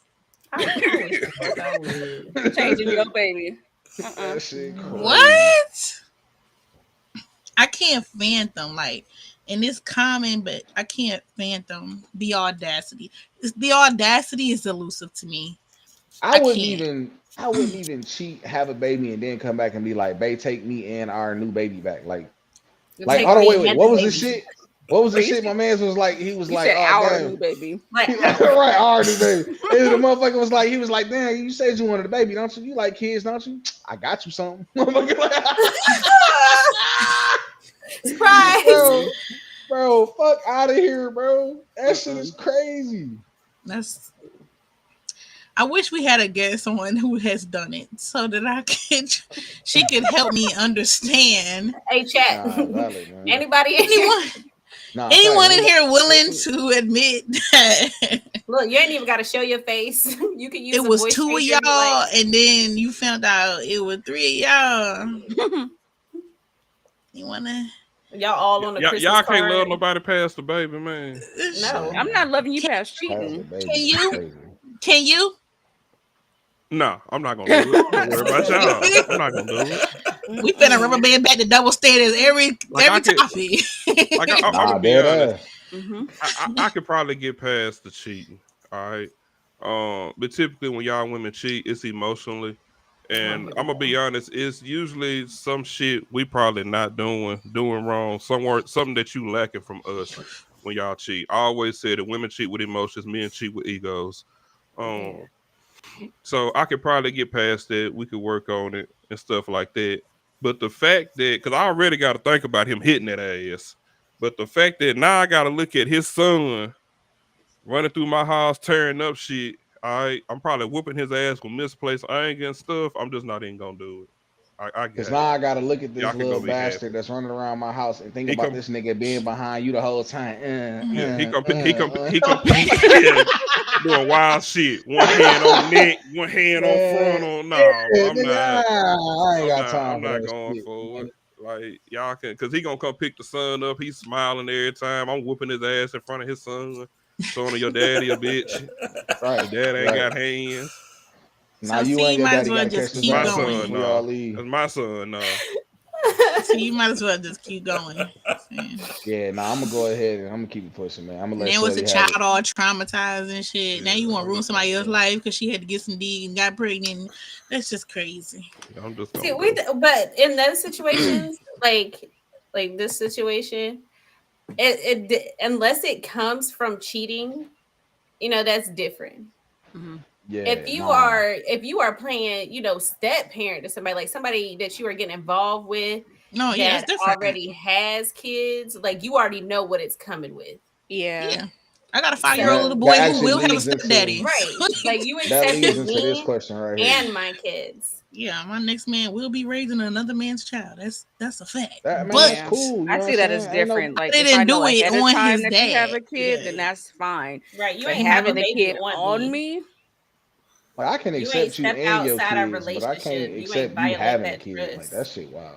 I wish the fuck I would. Changing your baby. That shit crazy. What? I can't fathom and it's common, but I can't fathom the audacity. The audacity is elusive to me. I wouldn't can't. even cheat, have a baby, and then come back and be like, "Babe, take me and our new baby back." Like, Take hold on, me wait. and What the was this baby. shit? What was this You shit? My man's was like, he was like, said "Oh our damn." new baby. Like, Right, our new baby. And the motherfucker was like, he was like, "Damn, you said you wanted a baby, don't you? You like kids, don't you? I got you something." Motherfucker like, surprise. bro, fuck out of here, bro. That shit is crazy. That's. I wish we had a guest on who has done it so that she could help me understand. Hey, chat. Nah, valid, man. Anybody? Anyone in here willing to admit that Look, you ain't even got to show your face. You can use it a was voice 2 of changer and be y'all, like, and then you found out it was 3 of y'all? You wanna? Y'all all on the Christmas Y'all can't card. love nobody past the baby, man. No. I'm not loving you past Pass the cheating. baby. Can you? Crazy. Can you? No, I'm not gonna do it. Don't worry about y'all. I'm not gonna do it. We finna rubber band back to double standards every topic. Like I'm Nah, gonna be dead honest. ass. I could probably get past the cheating. All right. But typically when y'all women cheat, it's emotionally. And I'm gonna be honest, it's usually some shit we probably not doing wrong, something that you lacking from us when y'all cheat. I always say that women cheat with emotions, men cheat with egos. So I could probably get past that. We could work on it and stuff like that. But the fact that, because I already got to think about him hitting that ass, but the fact that now I got to look at his son running through my house, tearing up shit. I'm probably whooping his ass with misplaced anger and stuff. I'm just not even gonna do it. Because now I gotta look at this Y'all can little go be happy. bastard that's running around my house and think He about come- this nigga being behind you the whole time. He come yeah, doing wild shit. One hand on neck, one hand on front on. No, I'm not. I ain't got time I'm for not that going shit, for man. it. Like y'all can, cause he gonna come pick the son up. He's smiling every time. I'm whooping his ass in front of his son, showing your daddy a bitch. Right. Your dad ain't right. got hands. Now So you see, and you your might as daddy well gotta just catch the keep My bus going. son, before y'all no. leave. That's my son, no. So you might as well just keep going. Yeah, nah, I'm gonna go ahead and I'm gonna keep it pushing, man. I'm gonna let Then was the Shorty have child it. all traumatized and shit. Now you want to I'm ruin just somebody gonna else's go. life because she had to get some D and got pregnant. That's just crazy. I'm just See, gonna go. but in those situations, like this situation, unless it comes from cheating, that's different. Yeah, If you are playing, step parent to somebody, like somebody that you are getting involved with No, yeah, that it's different. already has kids, like you already know what it's coming with. Yeah. I got a So 5-year-old little boy that who actually will have a leads into stepdaddy. Right. Like you that leads accepted into this me question right here. and my kids. Yeah, my next man will be raising another man's child. That's a fact. That man, But that's cool. You I know see what that I'm as saying? Ain't no, different. Like they if I didn't know do it ahead of on time his that you have dad. a kid, then that's fine. Right. You But ain't have a having a baby kid on me, like I can You ain't accept you stepped and your outside our kids, but I can't relationship. You ain't accept you violate having a that kid. Like that trust. shit wild.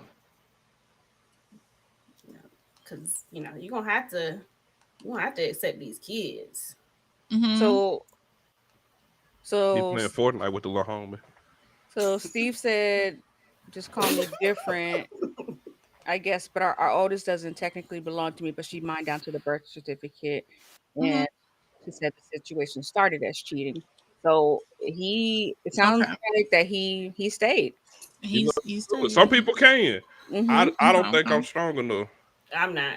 Because you're gonna have to accept these kids. Mhm. so He so playing Fortnite with the little homie. so Steve said, "Just call me different." I guess, but our oldest doesn't technically belong to me, but she mine down to the birth certificate. Mhm. And she said the situation started as cheating. So it sounds Okay. like that he stayed. You He's know, some people can. Mm-hmm. I don't think Okay. I'm strong enough. I'm not.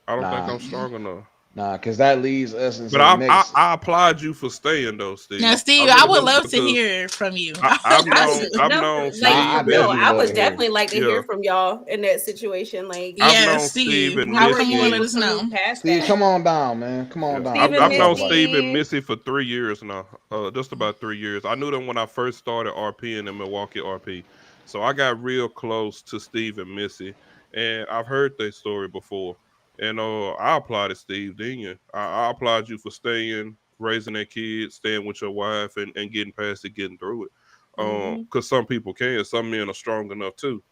I don't think Nah, I'm strong enough. nah, because that leads us into But the I next. applaud you for staying though, Steve. Now, Steve, really I would do, love to because hear from you. I've known Nah, Steve. I No, definitely I love would to hear. definitely like to hear Yeah, from y'all in that situation. Like, I've Yeah, known Steve Steve, and how you are come you on, let able Missy. us to move know. past Steve, that? come on down, man. Come on Yeah, down. Steve We and I've gotta talk known about Missy. Steve this. and Missy for 3 years now. Just about 3 years. I knew them when I first started RPing in Milwaukee RP. So I got real close to Steve and Missy, and I've heard their story before. And I applauded Steve Dinion. I applaud you for staying, raising their kids, staying with your wife, and getting past it, getting through it. Mm-hmm. Because some people can. Some men are strong enough too.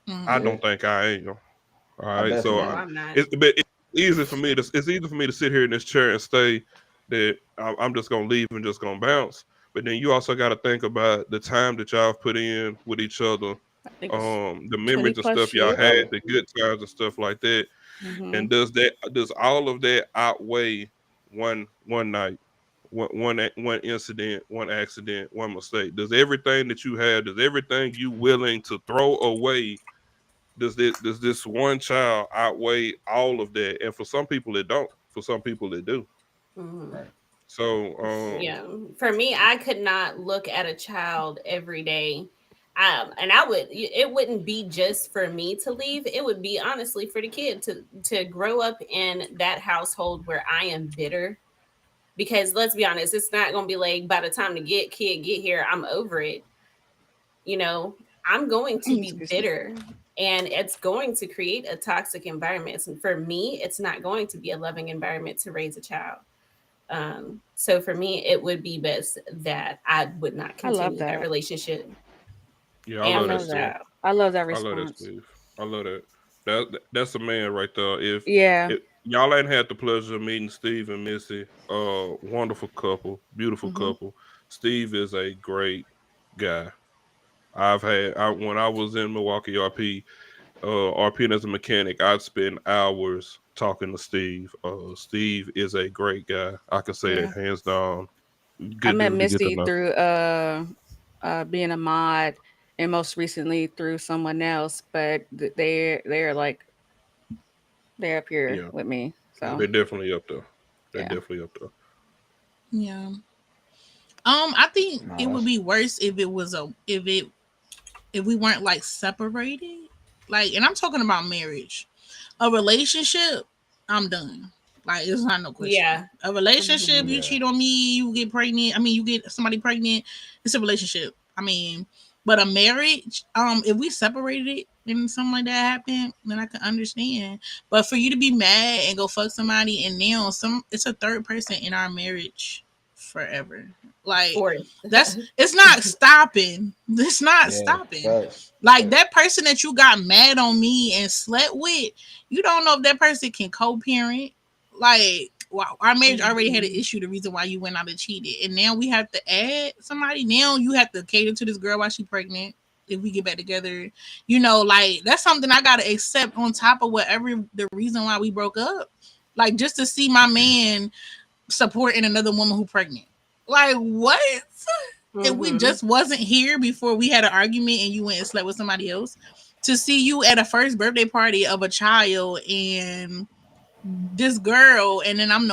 I Mhm. Yeah, don't think I am. All I right, so definitely No, am. I'm not. it's easy for me to sit here in this chair and stay that I'm just gonna leave and just gonna bounce. But then you also got to think about the time that y'all put in with each other, I think it's the 20 memories and plus stuff y'all years. had, the good times and stuff like that. Mm-hmm. And does all of that outweigh one night, one incident, one accident, one mistake? Does everything that you have, does everything you willing to throw away, does this one child outweigh all of that? And for some people it don't. For some people it do. Mhm. Right. So Yeah, for me, I could not look at a child every day. And it wouldn't be just for me to leave. It would be honestly for the kid to grow up in that household where I am bitter. Because let's be honest, it's not going to be like by the time the kid get here, I'm over it. You know, I'm going to be Excuse me. bitter, and it's going to create a toxic environment. And for me, it's not going to be a loving environment to raise a child. So for me, it would be best that I would not I love continue that that. relationship yeah, I I and love my that, love Steve. that. child. I love that I love that, response. Steve. I love that. That's a man right there. Yeah. If y'all ain't had the pleasure of meeting Steve and Missy, wonderful couple, beautiful couple. Steve is a great guy. When I was in Milwaukee RP as a mechanic, I'd spend hours talking to Steve. Steve is a great guy. I can say that hands down. I Good met dude to get to Misty know. through being a mod, and most recently through someone else, but they're like they're up here with me. So They're definitely up there. yeah. Yeah. I think Nah, it would be worse if it was if we weren't like separated. Like, and I'm talking about marriage. A relationship, I'm done. Like, it's not no question. Yeah. A relationship, you Yeah. cheat on me, you get pregnant. I mean, you get somebody pregnant. It's a relationship. I mean, but a marriage, if we separated and something like that happened, then I can understand. But for you to be mad and go fuck somebody, and now it's a third person in our marriage forever. Like, it's not stopping. It's not stopping. Like, that person that you got mad on me and slept with, you don't know if that person can co-parent. Like, wow, our marriage already had an issue, the reason why you went out and cheated. And now we have to add somebody. Now you have to cater to this girl while she's pregnant. If we get back together, like, that's something I gotta accept on top of whatever the reason why we broke up. Like, just to see my man supporting another woman who pregnant. Like, what? If we just wasn't here before we had an argument and you went and slept with somebody else, to see you at a first birthday party of a child and this girl, and then I'm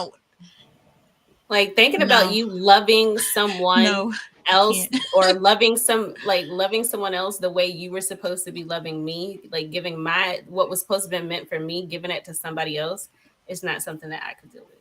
like thinking about you loving someone else or loving someone else the way you were supposed to be loving me, like giving what was supposed to be meant for me, giving it to somebody else. It's not something that I could deal with.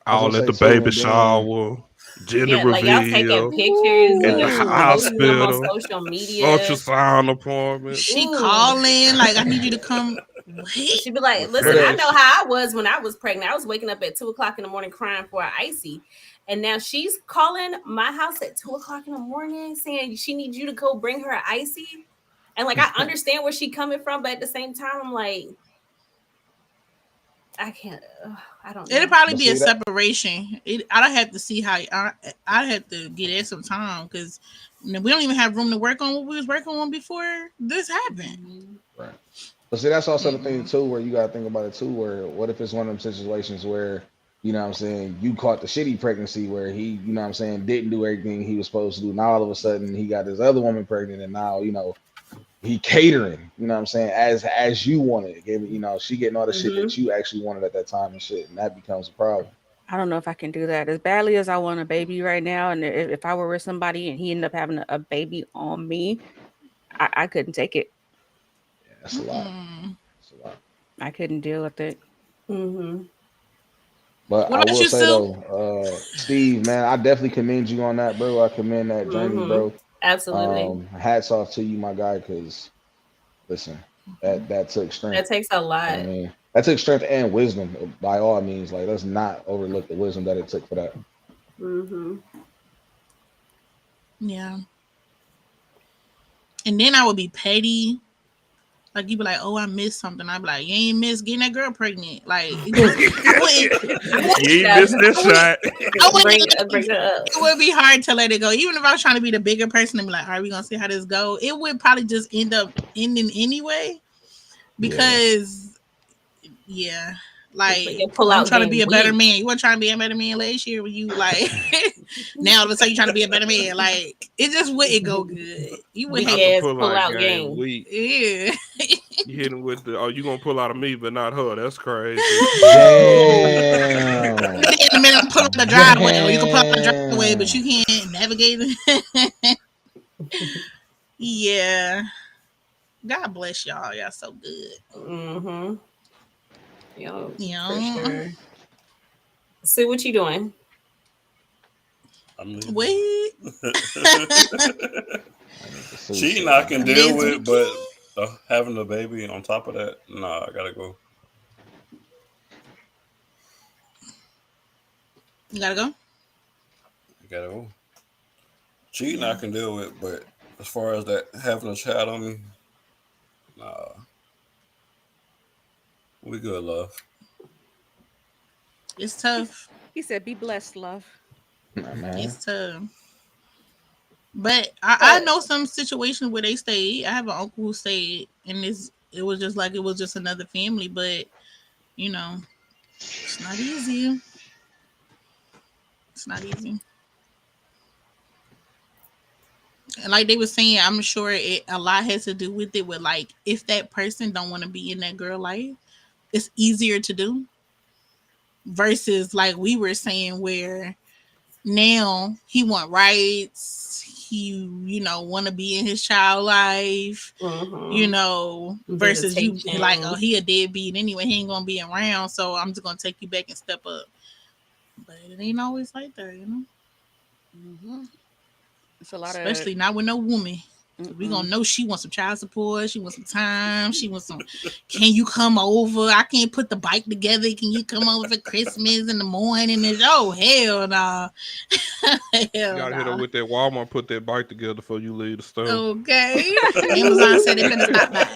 All at the baby shower, gender reveal, like y'all taking pictures in the hospital, on social media, ultrasound appointment. She calling like, I need you to come. She'd be like, listen, I know how I was when I was pregnant. I was waking up at 2:00 in the morning crying for an icy. And now she's calling my house at 2:00 in the morning saying she needs you to go bring her an icy. And like, I understand where she's coming from, but at the same time, I'm like, I can't. I don't know. It'll probably be a separation. I'd have to see how. I'd have to get in some time because we don't even have room to work on what we was working on before this happened. Right. But see, that's also the thing too, where you gotta think about it too. Where what if it's one of them situations where, you know what I'm saying, you caught the shitty pregnancy where he, you know what I'm saying, didn't do everything he was supposed to do. Now all of a sudden he got this other woman pregnant, and now, you know, he catering, you know what I'm saying, as you wanted. You know, she getting all the shit that you actually wanted at that time and shit, and that becomes a problem. I don't know if I can do that. As badly as I want a baby right now, and if I were with somebody and he ended up having a baby on me, I couldn't take it. Yeah, that's a lot. That's a lot. I couldn't deal with it. But I will say though, Steve, man, I definitely commend you on that, bro. I commend that journey, bro. Absolutely. Hats off to you, my guy, because listen, that took strength. That takes a lot. I mean, that took strength and wisdom by all means. Like, let's not overlook the wisdom that it took for that. Yeah. And then I would be petty. Like, you be like, oh, I missed something. I'd be like, you ain't missed getting that girl pregnant. Like, you ain't missed this shot. It would be hard to let it go. Even if I was trying to be the bigger person and be like, all right, we're going to see how this go. It would probably just end up ending anyway. Because, like, I'm trying to be a better man. You weren't trying to be a better man last year when you, like, now all of a sudden you're trying to be a better man. Like, it just wouldn't go good. You would have to pull out game. Yeah. You hit him with you gonna pull out of me, but not her. That's crazy. Damn. In the middle, pull up the driveway, or you can pull up the driveway, but you can't navigate it. Yeah. God bless y'all. Y'all so good. Yo, for sure. So what you doing? Wait. Cheating I can deal with, but having a baby on top of that, nah, I gotta go. You gotta go? I gotta go. Cheating I can deal with, but as far as that having a child on me, nah. We good, love. It's tough. He said, "Be blessed, love." Nah, man. It's tough. But I know some situations where they stayed. I have an uncle who stayed, and it was just like it was just another family. But you know, it's not easy. It's not easy. And like they were saying, I'm sure a lot has to do with it. With like, if that person don't want to be in that girl life, it's easier to do. Versus like we were saying, where now he want rights. He want to be in his child life. Versus you like, oh, he a deadbeat anyway. He ain't gonna be around, so I'm just gonna take you back and step up. But it ain't always like that, Mm-hmm. It's a lot especially not with no woman. We gonna know she wants some child support. She wants some time. She wants some. Can you come over? I can't put the bike together. Can you come over for Christmas in the morning? And oh hell no! You gotta hit her with that Walmart. Put that bike together before you leave the store. Okay. Amazon said they better stop by.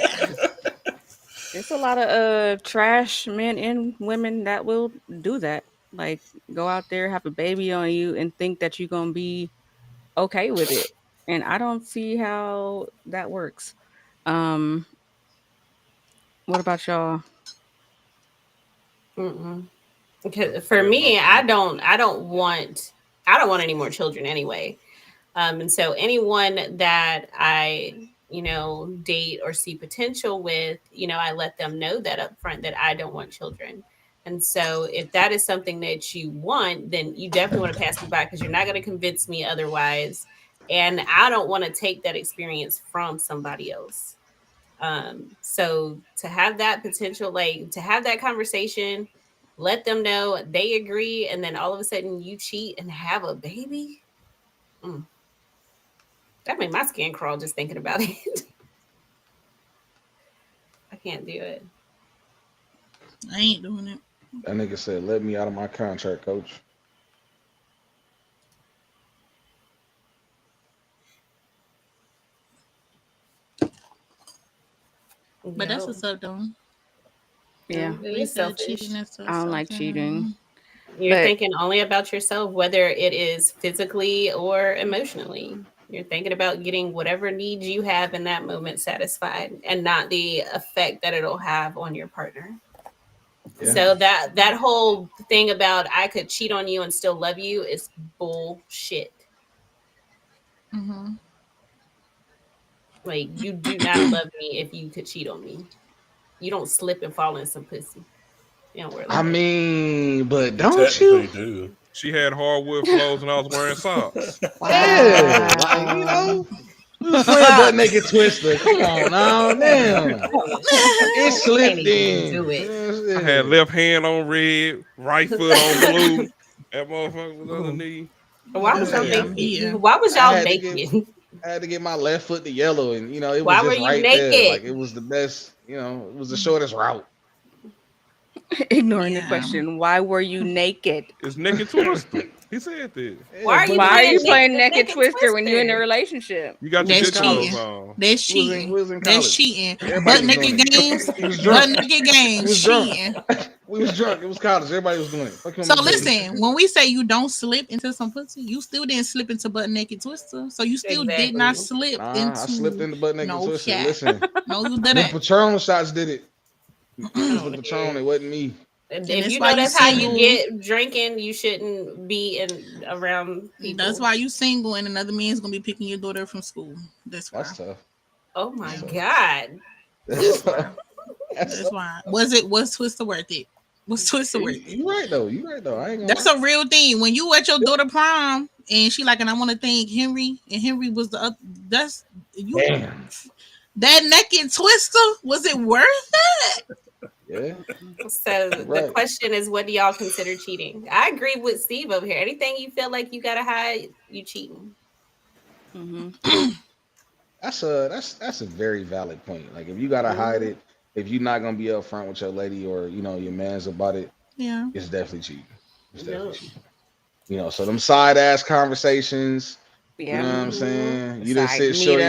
It's a lot of trash men and women that will do that. Like go out there, have a baby on you, and think that you're gonna be okay with it. And I don't see how that works. What about y'all? Because for me, I don't want any more children anyway. And so anyone that I date or see potential with, I let them know that up front that I don't want children. And so if that is something that you want, then you definitely want to pass me by because you're not going to convince me otherwise. And I don't want to take that experience from somebody else. So to have that potential, like to have that conversation, let them know they agree, and then all of a sudden you cheat and have a baby. That made my skin crawl just thinking about it. I can't do it. I ain't doing it. That nigga said, "Let me out of my contract, coach." But that's what's up, though. Yeah, You're selfish. I don't like cheating. You're thinking only about yourself, whether it is physically or emotionally. You're thinking about getting whatever needs you have in that moment satisfied, and not the effect that it'll have on your partner. Yeah. So that whole thing about I could cheat on you and still love you is bullshit. Mm-hmm. Like, you do not love me if you could cheat on me. You don't slip and fall in some pussy. You don't wear I mean, but don't you? Do. She had hardwood flows and I was wearing socks. Wow. Yeah, like we was playing butt naked Twister. Come on now, damn. It slipped in. I had left hand on red, right foot on blue. That motherfucker was underneath. Why was y'all naked? Why was y'all naked? I had to get my left foot to yellow, and it was Why just right naked? there. Like it was the best. It was the shortest route. Ignoring the question, why were you naked? It's naked Twister. He said that. Why are you playing naked Twister when you're in a relationship? You got That's cheating. That's cheating. That's cheating. Butt naked games. Butt naked games. Cheating. We was drunk. It was college. Everybody was doing it. So listen, when we say you don't slip into some pussy, you still didn't slip into butt naked Twister. So you still did not slip into. I slipped into butt naked Twister. Cat. Listen, no, you didn't. The Patron shots did it. The Patron, it wasn't me. If you know that's how you get drinking, you shouldn't be around people. That's why you single, and another man's gonna be picking your daughter from school. That's tough. Oh my god. That's why. Was Twister worth it? Was Twister worth it? You right though. I ain't That's a real thing. When you at your daughter prom, and she like, and I want to thank Henry, and Henry was the that's you. Damn. That naked Twister, was it worth it? Yeah. So the question is, what do y'all consider cheating? I agree with Steve over here. Anything you feel like you gotta hide, you cheating. Mm-hmm. That's a very valid point. Like if you gotta hide it, if you're not gonna be upfront with your lady or your man's about it, yeah, it's definitely cheating. It's definitely cheating. So them side ass conversations. Yeah. You know what I'm saying? You just sit shorty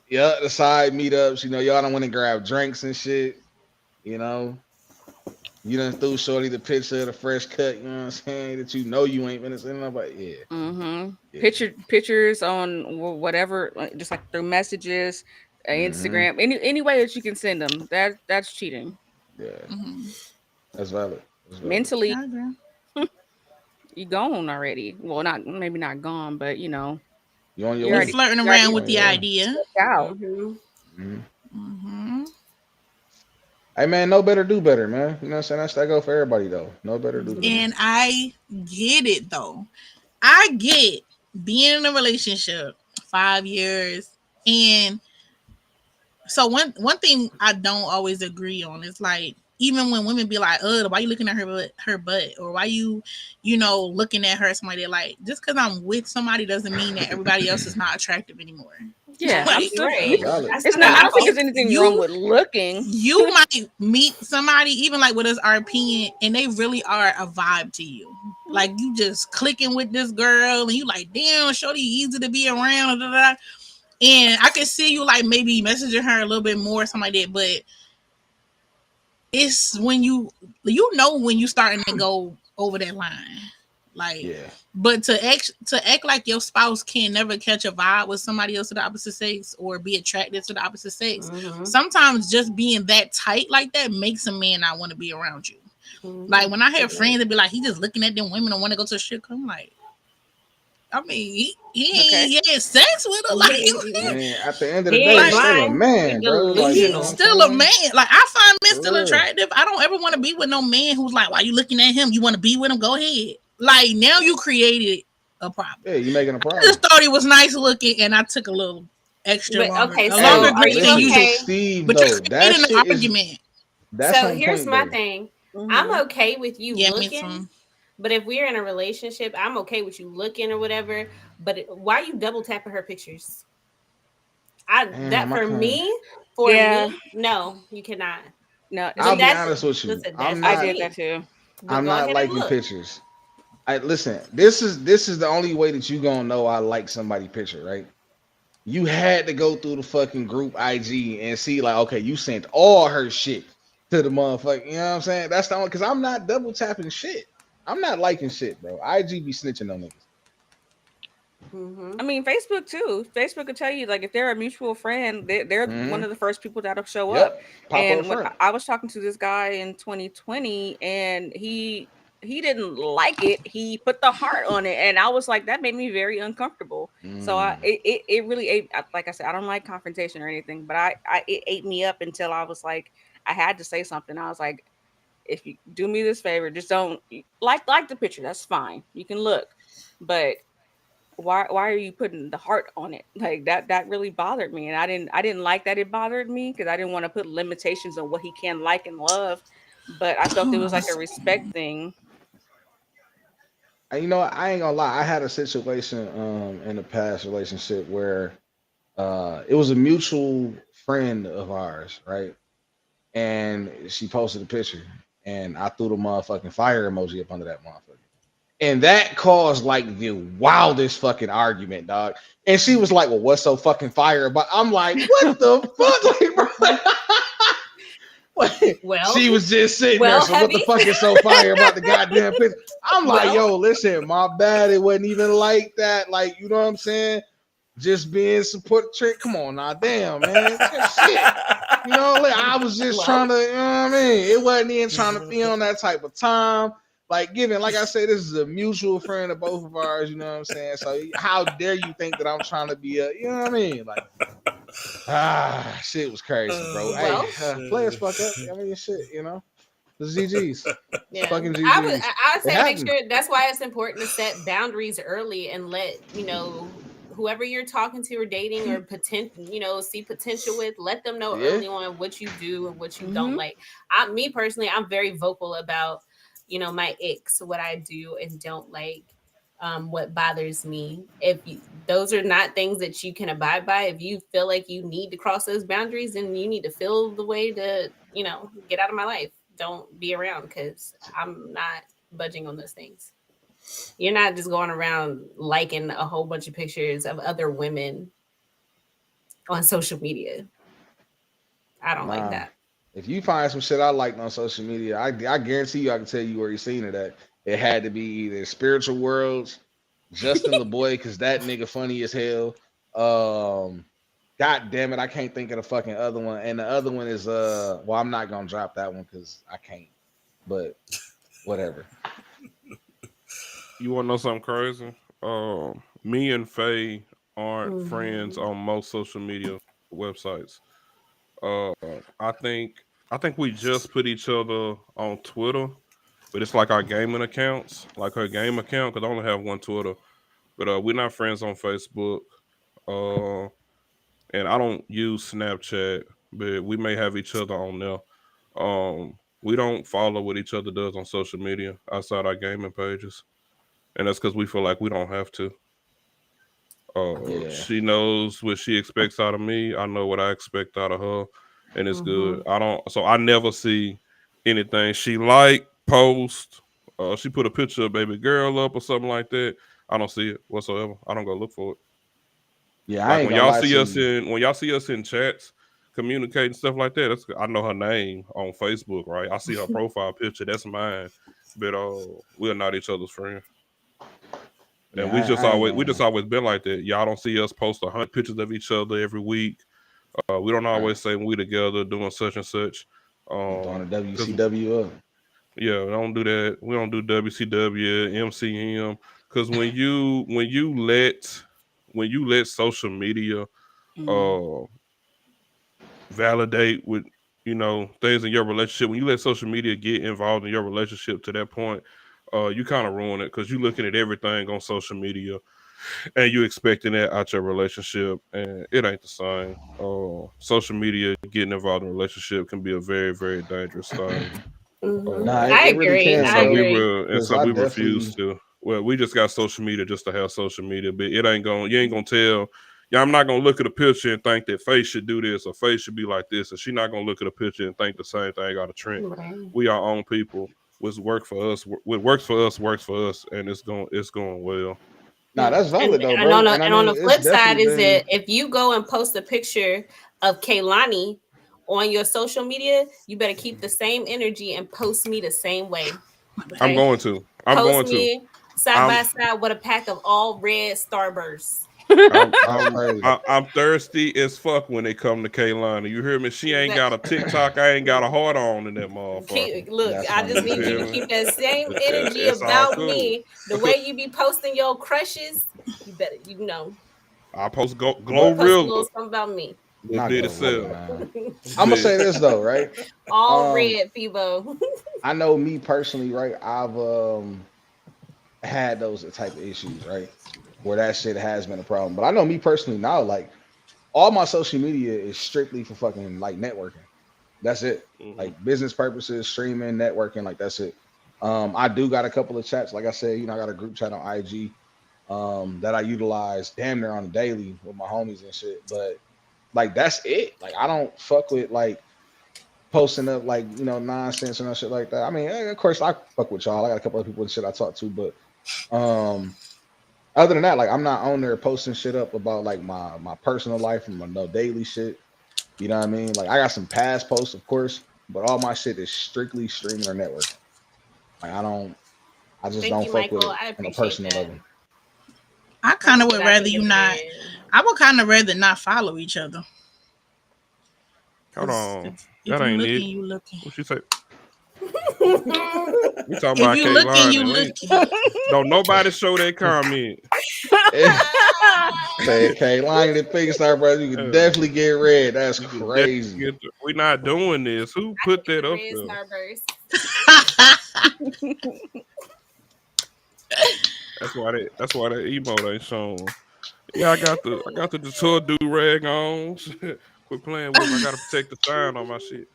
the side meetups. Y'all don't want to grab drinks and shit. You done threw shorty the picture of the fresh cut, you know what I'm saying? That you know you ain't finna send them, but yeah. Yeah. Pictures on whatever, just like through messages, Mhm. Instagram, any way that you can send them. That's cheating. Yeah. Mm-hmm. That's valid. That's valid. Mentally, I agree. you gone already. Well, not maybe not gone, but You on your you You way. already flirting you already around You with on the your way. idea. out. Mm-hmm. Mhm. Mm-hmm. Hey man, know better, do better, man. You know what I'm saying? That's that go for everybody though. Know better, do better. And I get it though. I get being in a relationship 5 years, and so one thing I don't always agree on is like, even when women be like, why you looking at her butt, or why you know, looking at her, somebody like, just because I'm with somebody doesn't mean that everybody else is not attractive anymore. Yeah, I'm Like, still. Right. That's valid. That's It's not not. I don't think fault. there's anything wrong you with looking. you might meet somebody, even like with us, our opinion, and they really are a vibe to you. Like, you just clicking with this girl, and you like, damn, shorty, easy to be around. Da, da, da. And I can see you like maybe messaging her a little bit more, something like that. But it's when you know when you starting to go over that line, like. Yeah. But to act like your spouse can never catch a vibe with somebody else of the opposite sex or be attracted to the opposite sex, Mm-hmm. sometimes just being that tight like that makes a man not want to be around you. Mm-hmm. Like, when I have friends that be like, he just looking at them women and want to go to a strip club, I'm like, I mean, Okay. he had sex with her. Like, I mean, at the end of the He day, ain't he's still a blind. man, He bro. Like, you know delusional. what I'm still a saying? man. Like, I find men still For real. attractive. I don't ever want to be with no man who's like, why you looking at him? You want to be with him? Go ahead. Like, now you created a problem. Yeah, you making a I problem. just thought he was nice looking, and I took a little extra But longer, okay, a so longer Hey, are grace you than listen, usual. okay? Steve, But you're though, that creating an shit is argument. that's So on here's point my though. thing. Mhm. I'm okay with you Yeah, me looking, too. but if we're in a relationship, I'm okay with you looking or whatever. But why are you double tapping her pictures? That Damn, I can't. for Yeah. me, no, you cannot. No. I'll But be See, that's honest with you. listen, I'm that's I just not. did that me. too. But I'm go not ahead and liking look. pictures. I listen. This is the only way that you gonna know I like somebody picture, right? You had to go through the fucking group IG and see like, okay, you sent all her shit to the motherfucker. You know what I'm saying? That's the only because I'm not double tapping shit. I'm not liking shit, bro. IG be snitching on niggas. Mm-hmm. I mean, Facebook too. Facebook will tell you, like, if they're a mutual friend, they're one Mm-hmm. of the first people that'll show up. Yep. Pop up And when front. I was talking to this guy in 2020, and he didn't like it, he put the heart on it, and I was like, that made me very uncomfortable. So Mm. it really ate. Like I said, I don't like confrontation or anything, but it ate me up until I was like, I had to say something. I was like, if you do me this favor, just don't like the picture. That's fine. You can look, but why are you putting the heart on it? Like, that really bothered me, and I didn't like that it bothered me, because I didn't want to put limitations on what he can like and love, but I felt it was like a respect thing. And you know what? I ain't gonna lie. I had a situation in a past relationship where it was a mutual friend of ours, right? And she posted a picture, and I threw the motherfucking fire emoji up under that motherfucker. And that caused like the wildest fucking argument, dog. And she was like, "Well, what's so fucking fire about?" I'm like, "What the fuck?" Like, bro, like, Well, she was just sitting there. well, So what the heavy. fuck is so fire about the goddamn picture? I'm like, Well, "Yo, listen, my bad. It wasn't even like that. Like, you know what I'm saying? Just being support trick. Come on now, damn man, shit." You know, like I was just well, trying to, you know what I mean? It wasn't even trying to be on that type of time. Like, given, like I said, this is a mutual friend of both of ours, you know what I'm saying? So, how dare you think that I'm trying to be a, you know what I mean? Like, shit was crazy, bro. Hey, well, players fuck up. I mean, shit, you know? The GG's. yeah. Fucking I would GG's. I would It say make happened. sure that's why it's important to set boundaries early and let whoever you're talking to or dating or see potential with, let them know Yeah. early on what you do and what you don't Hmm. like. Me personally, I'm very vocal about my icks, what I do and don't like, what bothers me. Those are not things that you can abide by, if you feel like you need to cross those boundaries, then you need to feel the way to get out of my life. Don't be around, because I'm not budging on those things. You're not just going around liking a whole bunch of pictures of other women on social media. I don't like Nah. that. If you find some shit I liked on social media, I guarantee you I can tell you where you seen it at. It had to be either Spiritual Worlds, Justin LeBoy, because that nigga funny as hell. God damn it, I can't think of the fucking other one. And the other one is well, I'm not gonna drop that one because I can't. But whatever. You want to know something crazy? Me and Faye aren't friends on most social media websites. I think we just put each other on Twitter, but it's like our gaming accounts, like her game account, because I only have one Twitter. But we're not friends on Facebook. And I don't use Snapchat, but we may have each other on there. We don't follow what each other does on social media outside our gaming pages, and that's because we feel like we don't have to. Yeah. She knows what she expects out of me. I know what I expect out of her, and it's good. I never see anything she post. She put a picture of baby girl up or something like that. I don't see it whatsoever. I don't go look for it. Yeah, I Like ain't when gonna y'all lie see to us you. when y'all see us in chats, communicating stuff like that. I know her name on Facebook, right? I see her profile picture. That's mine, but we're not each other's friends. And Yeah, I ain't we just gonna. always been like that. Y'all don't see us post 100 pictures of each other every week. We don't always say we together doing such and such. Throwing the 'Cause, WCW up. yeah, we don't do that. We don't do WCW, MCM. Because when you let social media validate with things in your relationship, when you let social media get involved in your relationship to that point, you kind of ruin it because you're looking at everything on social media and you expecting that out your relationship, and it ain't the same. Social media getting involved in a relationship can be a very, very dangerous thing. Nah, I it really agree. can, I bro. agree. Because I Refuse definitely. to. Well, we just got social media just to have social media, but it ain't going. You ain't gonna tell. Yeah, I'm not gonna look at a picture and think that Faye should do this or Faye should be like this, and she's not gonna look at a picture and think the same thing out of Trent. Right. We are own people. What's work for us? What works for us, and it's going well. Nah, that's And, valid though, and bro. on the And I and on mean, the it's flip side definitely is that been. if you go and post a picture of Kaylani on your social media, you better keep the same energy and post me the same way. I'm Okay? going to. Post me side I'm by side with a pack of all red Starbursts. That's crazy. I'm thirsty as fuck when they come to Kaylani. You hear me? She ain't That- got a TikTok. I ain't got a heart on in that motherfucker. Look, That's I funny just as need you to hell. keep that same energy It's all about cool. me. The way you be posting your crushes, you better, I post But post a little Glorilla. something about me. Little not bitty Glorilla, self. man. I'm gonna say this though, right? All Um, red, Fibo. I know me personally, right? I've had those type of issues, right? Where that shit has been a problem. But I know me personally now, like all my social media is strictly for fucking like networking. That's it. Mm-hmm. Like business purposes, streaming, networking, like that's it. I do got a couple of chats, like I said, I got a group chat on IG that I utilize damn near on a daily with my homies and shit. But like that's it. Like I don't fuck with like posting up like nonsense and shit like that. I mean, of course I fuck with y'all. I got a couple of people and shit I talk to, but other than that, like I'm not on there posting shit up about like my personal life and my no daily shit. You know what I mean? Like I got some past posts, of course, but all my shit is strictly streaming or networking. Like I just Thank don't you, fuck with Michael. it I on a appreciate personal that. level. I kind of would I rather think you it's not. very- I would kind of rather not follow each other. Hold on. If That you ain't looking, it. you looking. What she say? We talking If about you looking, you Kaylani. looking. Don't nobody show that comment. Say okay, Lonnie the Pig Star brother, you can definitely get red. That's crazy. We're not doing this. Who put that up red there? Starburst. That's why that emote ain't shown. Yeah, I got the Detour do rag on. Quit playing with me. I gotta protect the shine on my shit.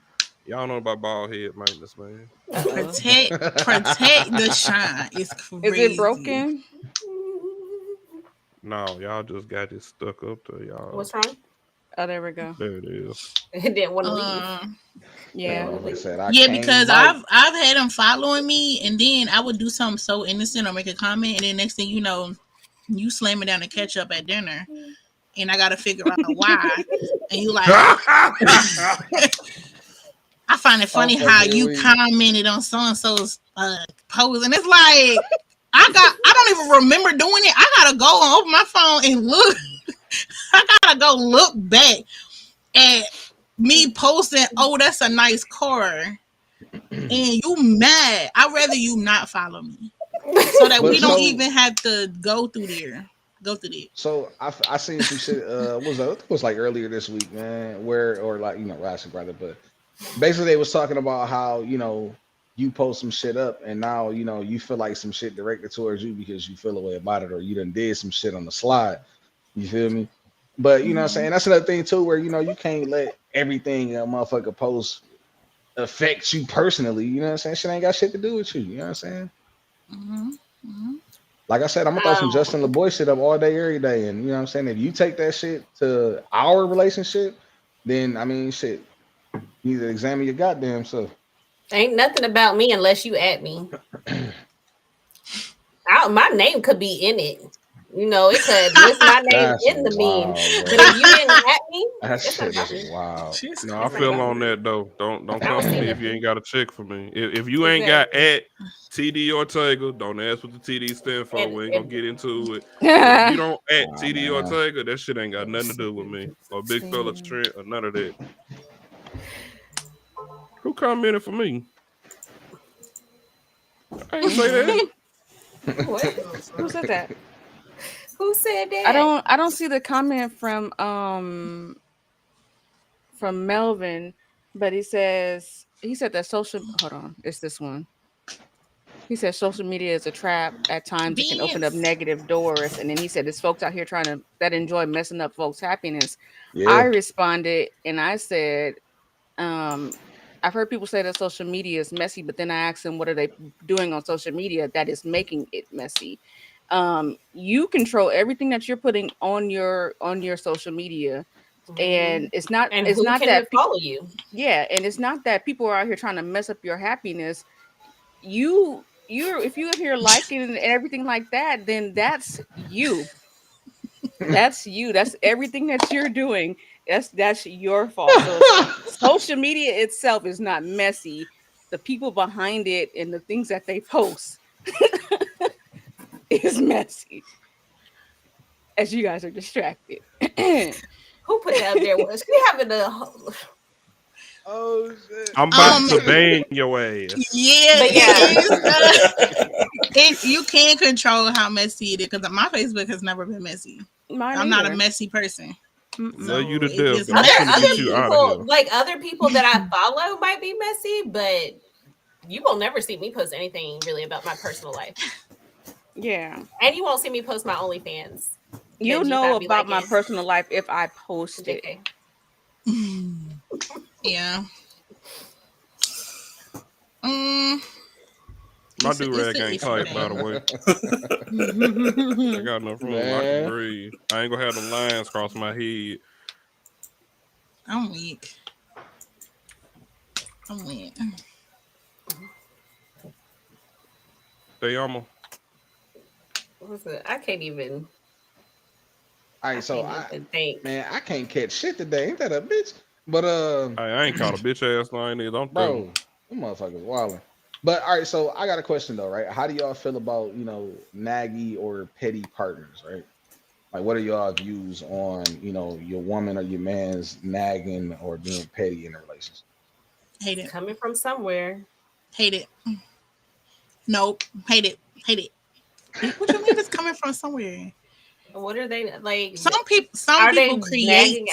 Y'all know about bald head maintenance, man. protect the shine. It's crazy. Is it broken? No, y'all just got it stuck up there, y'all. What's wrong? Oh, there we go. There it is. It didn't want to leave. Yeah. Like I said, I Yeah, can't because bite. I've had them following me, and then I would do something so innocent or make a comment, and then next thing you know, you slam it down to catch up at dinner, and I got to figure out why. And you like, I find it funny how you commented on so and so's post, and it's like I don't even remember doing it. I gotta go and open my phone and look. I gotta go look back at me posting. Oh, that's a nice car, and you mad? I'd rather you not follow me, so that we don't even have to go through there. So I seen some shit. It was like earlier this week, man. Rashi brother, but basically they was talking about how you post some shit up, and now you feel like some shit directed towards you because you feel a way about it, or you done did some shit on the slide. You feel me? But you know what I'm saying? That's another thing too, where you can't let everything a motherfucker post affect you personally. You know what I'm saying? Shit ain't got shit to do with you. You know what I'm saying? Like I said, I'm gonna throw some Justin LeBoy shit up all day, every day. And you know what I'm saying? If you take that shit to our relationship, then I mean shit, you need to examine your goddamn self. Ain't nothing about me unless you at me. My name could be in it. It could list my name in the meme. But if you didn't at me, that's wow. No, I feel on that though. Don't come to me if you ain't got a check for me. If you ain't got at TD Ortega, don't ask what the TD stand for. We ain't gonna get into it. If you don't at TD Ortega, that shit ain't got nothing to do with me or Big Fella Trent or none of that. Who commented for me? I ain't say that. What? Who said that? Who said that? I don't see the comment from Melvin, but he said that social. Hold on, it's this one. He said social media is a trap. At times it can open up negative doors, and then he said there's folks out here that enjoy messing up folks' happiness. Yeah. I responded and I said, I've heard people say that social media is messy, but then I asked them what are they doing on social media that is making it messy. You control everything that you're putting on your social media, and it's not that people follow you. Yeah, and it's not that people are out here trying to mess up your happiness. If you are here liking and everything like that, then that's you. That's you. That's everything that you're doing. That's your fault. So social media itself is not messy. The people behind it and the things that they post is messy. As you guys are distracted. Who put it out there? Was we having a? Oh shit! I'm about to bang your ass. Yeah, you can't control how messy it is because my Facebook has never been messy. I'm not a messy person. No, you the devil. Other people, like other people that I follow, might be messy, but you will never see me post anything really about my personal life. Yeah, and you won't see me post my OnlyFans. You'll know about my personal life if I post it. Yeah. My do-rag ain't tight, by the way. I got enough room. I can breathe. I ain't gonna have them lines cross my head. I'm weak. They almost. I can't even. All right, so I can't catch shit today. Ain't that a bitch? But I ain't caught a bitch ass line either. Don't bro, them motherfuckers wilding. But all right, so I got a question though, right? How do y'all feel about naggy or petty partners, right? Like, what are y'all views on your woman or your man's nagging or being petty in a relationship? Hate it. Coming from somewhere. Hate it. Nope. Hate it. What you mean it's coming from somewhere? What are they like? Some people create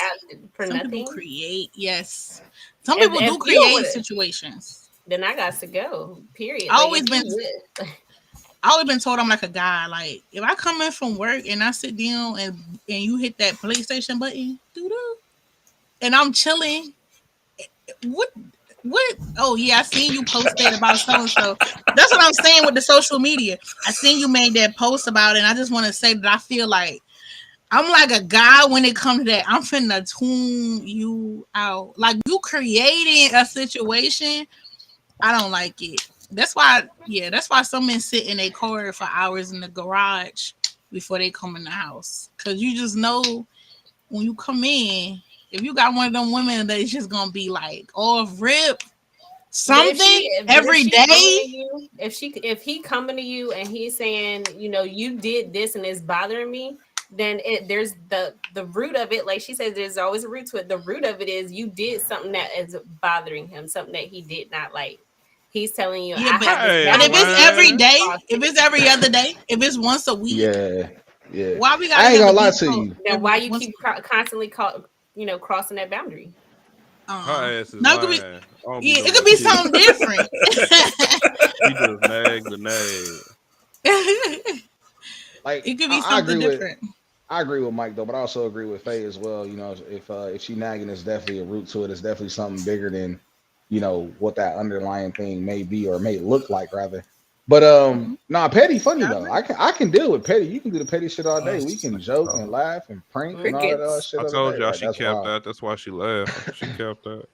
for nothing. People create, yes. Some people do create situations. Then I got to go. Period. I always been told I'm like a guy. Like if I come in from work and I sit down and you hit that PlayStation button, doo-doo, and I'm chilling. What? Oh yeah, I seen you post that about so and so. That's what I'm saying with the social media. I seen you made that post about it, and I just want to say that I feel like I'm like a guy when it comes to that. I'm finna tune you out. Like you creating a situation. I don't like it. That's why some men sit in a car for hours in the garage before they come in the house. Cause you just know when you come in. If you got one of them women that is just gonna be like off rip, something every day. If he coming to you and he's saying, you know, you did this and it's bothering me, then there's the root of it. Like she says, there's always a root to it. The root of it is you did something that is bothering him, something that he did not like. He's telling you, but if it's every day, if it's every other day, if it's once a week, yeah. Why we got? I ain't gonna lie to you. Then why you keep constantly crossing that boundary? Her ass is no, it could be something different. He just nag the nag. Like it could be something different. I agree with Mike though, but I also agree with Faye as well. You know, if she nagging, there's definitely a root to it. It's definitely something bigger than, you know, what that underlying thing may be or may look like rather. But petty funny though. I can deal with petty. You can do the petty shit all day. We can joke and laugh and prank and all that other shit. I told y'all she kept that. That's why she laughed. She kept that.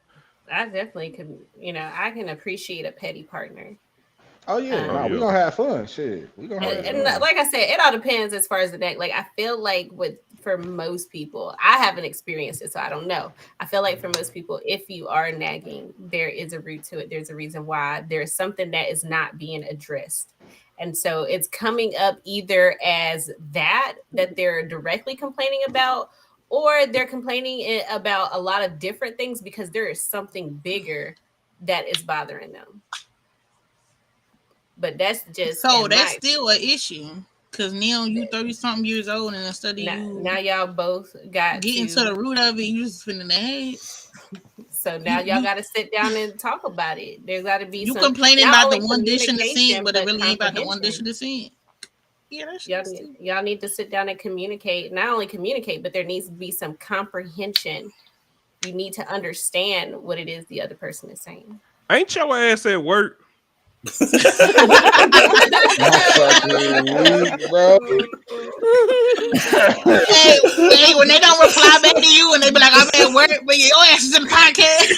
I definitely can. You know, I can appreciate a petty partner. Oh yeah, we gonna have fun. Shit, we gonna have fun. And like I said, it all depends as far as the neck. Like I feel like for most people, I haven't experienced it, so I don't know. I feel like for most people, if you are nagging, there is a root to it. There's a reason why. There's something that is not being addressed. And so it's coming up either as that they're directly complaining about, or they're complaining about a lot of different things because there is something bigger that is bothering them. But that's just that's still an issue. Cause now you 30-something years old, and instead of now y'all both got getting to the root of it, you just spinning the head. So now y'all got to sit down and talk about it. There's got to be you complaining about the one dish in the sink, but it really ain't about the one dish in the sink. Yeah, that's y'all need to sit down and communicate. Not only communicate, but there needs to be some comprehension. You need to understand what it is the other person is saying. Ain't your ass at work? Bro. Hey, when they don't reply back to you and they be like, I'm at work, but your ass is in the podcast.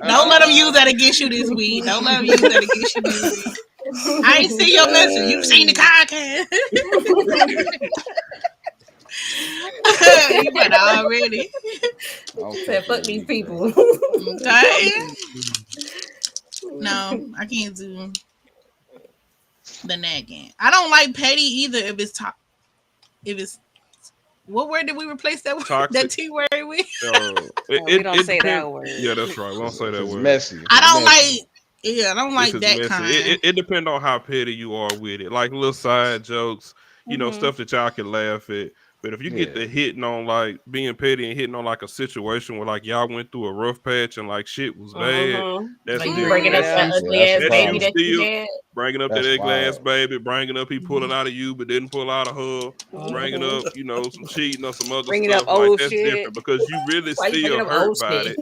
Don't let them use that against you this week. Don't let them use that against you this week. I ain't see your message. You seen the podcast. You better already. Said fuck these people. Okay. No, I can't do the nagging. I don't like petty either. If it's what word did we replace that word? Toxic. That T word with? We don't say that word. Yeah, that's right. We don't say that word. Messy. I don't like that messy. kind. It depends on how petty you are with it. Like little side jokes, you know, stuff that y'all can laugh at. But if you get to hitting on like being petty and hitting on like a situation where like y'all went through a rough patch and like shit was bad, that's like bringing up that ugly ass baby that you had. Bringing up that ugly ass baby, bringing up he pulling out of you but didn't pull out of her, bringing up, you know, some cheating or some other bringing stuff up like old that's shit. different because you really still hurt by it.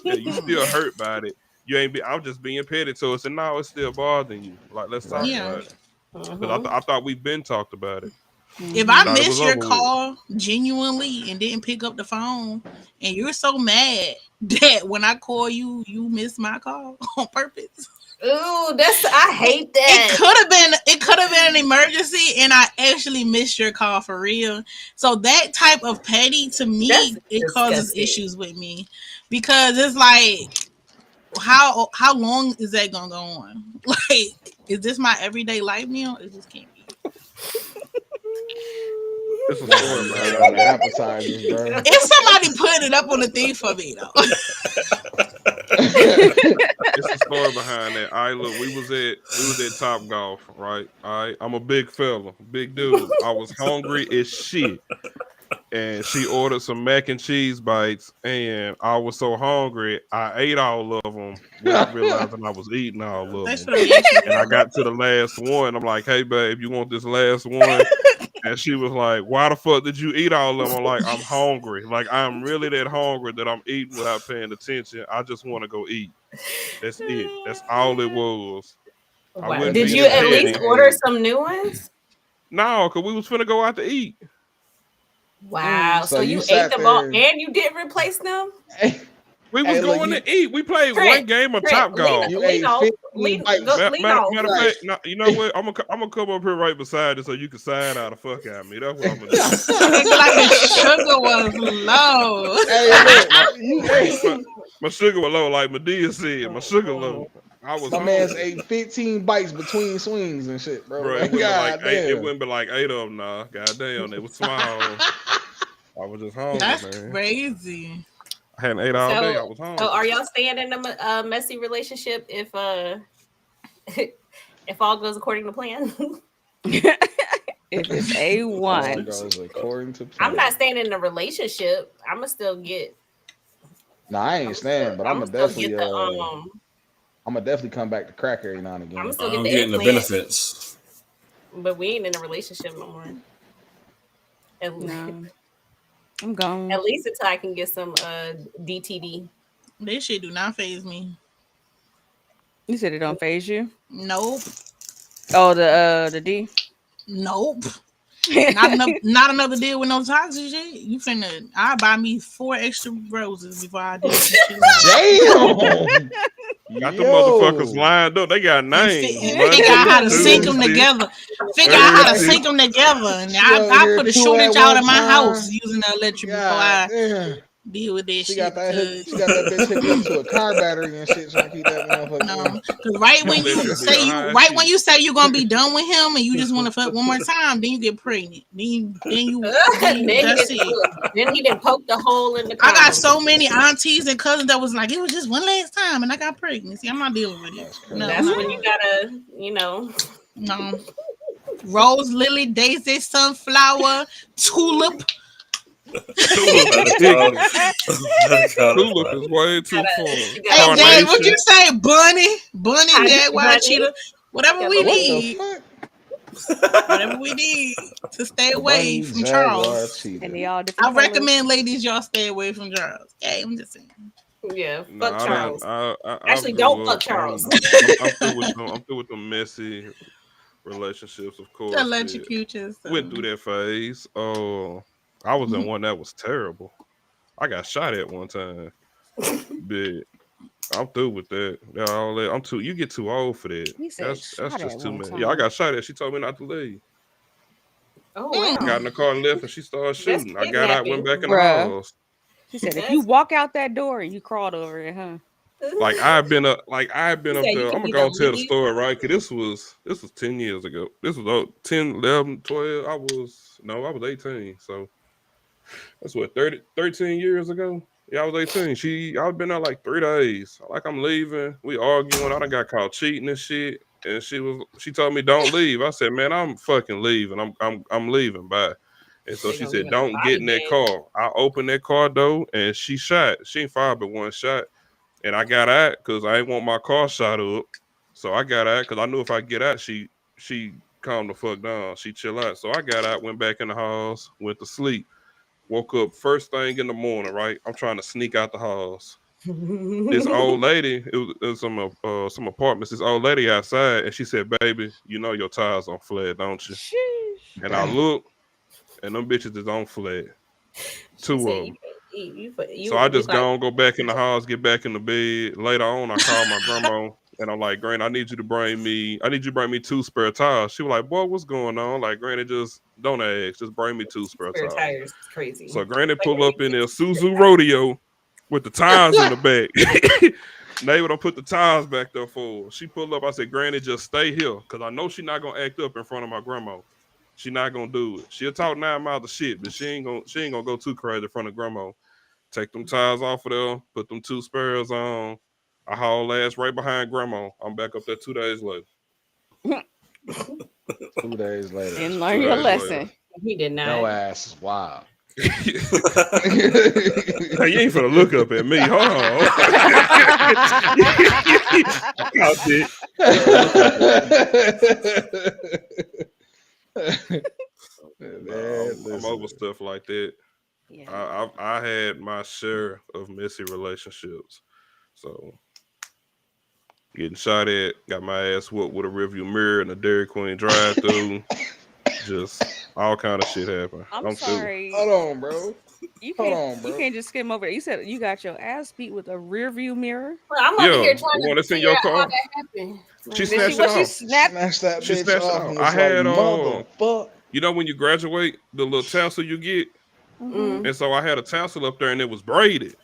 Yeah, you still hurt by it. You ain't I'm just being petty, so it's no, it's still bothering you. Like let's talk about it. Because I thought we've been talked about it. If I missed your call genuinely and didn't pick up the phone, and you're so mad that when I call you, you miss my call on purpose. Ooh, I hate that. It could have been an emergency, and I actually missed your call for real. So that type of petty to me, it causes issues with me because it's like, how long is that gonna go on? Like, is this my everyday life meal? It just can't be. It's a story behind that. Appetizers, bro. If somebody put it up on the thing for me, though. It's a story behind that. All right, look, we was at Top Golf, right? All right, I'm a big fella, big dude. I was hungry as shit, and she ordered some mac and cheese bites, and I was so hungry, I ate all of them without realizing I was eating all of them. And I got to the last one. I'm like, hey, babe, you want this last one? And she was like, why the fuck did you eat all of them? I'm like, I'm hungry. Like, I'm really that hungry that I'm eating without paying attention. I just want to go eat. That's it. That's all it was. Wow. Did you at least order some new ones? No, because we was finna go out to eat. Wow. So you ate them all and you didn't replace them? We was going to eat. We played one game of Top Golf. Lean off. Matter of fact, you know what? I'm gonna come up here right beside you so you can sign out the fuck out of me. That's what I'm gonna do. It's like the sugar was low. My sugar was low, like Medea said. My sugar low. I was My hungry. man's ate 15 bites between swings and shit, bro. Bro, Like, it wouldn't be like God eight. It damn. wouldn't be like 8 of them. Nah, goddamn, they was small. I was just hungry, That's man. crazy. I hadn't ate all day. I So, was hungry. are y'all staying in a messy relationship if if all goes according to plan? If it's All A1. goes according to plan. I'm not staying in a relationship. I'm gonna still get. Nah, I ain't staying, but I'm I'ma gonna still definitely, get the I'm gonna definitely come back to crack every now and I'm again. gonna still get I'm the getting the implant, benefits. but we ain't in a relationship no more. No. I'm gone. At least until I can get some DTD. This shit do not phase me. You said it don't phase you? Nope. Oh, the D? Nope. Not another deal with no toxic shit. You finna I buy me 4 extra roses before I do some shit. Damn. Got the motherfuckers lined up. They got names. Figure out how to sync them together. Figure out how to sync them together. And I put a shortage out of my house using the electric before I deal with that She shit. got that bitch hooked up to a car battery and shit, trying to keep that motherfucker. No, because right when you say you're gonna be done with him and you just want to fuck one more time, then you get pregnant. Then that's it. Then he didn't poke the hole in the I got condom. so many aunties and cousins that was like, it was just one last time and I got pregnant. See, I'm not dealing with it. No, That's when you gotta, no. Rose, lily, daisy, sunflower, tulip. Tulip is way too far. Hey, Dad, what you say? Bunny, jaguar, cheetah, whatever we need. Whatever we need to stay away from Charles. And they all I recommend ladies y'all stay away from Charles. Okay, I'm just saying. Yeah, fuck Charles. Actually, don't fuck Charles. I'm through with the messy relationships, of course. Electrocute went through that phase. I was in one that was terrible. I got shot at one time. But I'm through with that. All that. I'm too. You get too old for that. That's just too many. Yeah, I got shot at. She told me not to leave. Oh wow. I got in the car and left, and she started shooting. I got out, went back in the house. She said, "If you walk out that door and you crawled over it, huh?" Like I've been up there. I'm gonna go tell the story, right? Cause this was 10 years ago. This was 10, 11, 12. I was 18. So that's what 13 years ago. Yeah, I was 18. I've been there like 3 days. Like I'm leaving. We arguing. I done got caught cheating and shit. And she told me don't leave. I said, man, I'm fucking leaving. I'm leaving. Bye. And so she said, don't get in that car. I opened that car door and she shot. She ain't fired but one shot. And I got out because I ain't want my car shot up. So I got out because I knew if I get out, she calmed the fuck down. She chill out. So I got out, went back in the house, went to sleep. Woke up first thing in the morning, right? I'm trying to sneak out the house. This old lady, it was some apartments. This old lady outside, and she said, "Baby, you know your tires on flat, don't you?" Sheesh. And I look, and them bitches is on flat. 2 of them. So I just go back in the house, get back in the bed. Later on, I called my grandma, and I'm like, "Granny, I need you to bring me 2 spare tires." She was like, "Boy, what's going on?" Like, Granny, just don't ask, just bring me 2 spare tires. Crazy. So Granny pull up in their Suzu Rodeo with the tires in the back. Neighbor don't put the tires back there for her. She pulled up. I said, "Granny, just stay here, cause I know she's not gonna act up in front of my grandma. She not gonna do it. She'll talk 9 miles of shit, but she ain't gonna go too crazy in front of grandma. Take them tires off of there, put them 2 spares on. I haul ass right behind grandma. I'm back up there 2 days later. 2 days later. Didn't learn your lesson. He did not. No ass is wild. Hey, you ain't finna look up at me. Hold on. I'm over stuff like that. Yeah. I had my share of messy relationships. So getting shot at, got my ass whooped with a rearview mirror and a Dairy Queen drive-through. Just all kind of shit happened. I'm sorry. Hold on, bro. You can't just skim over it. You said you got your ass beat with a rear view mirror. Well, I'm over here trying to figure out how that happened. She snatched it off. She snatched that bitch off. I had motherfucker. You know when you graduate, the little tassel you get, and so I had a tassel up there and it was braided.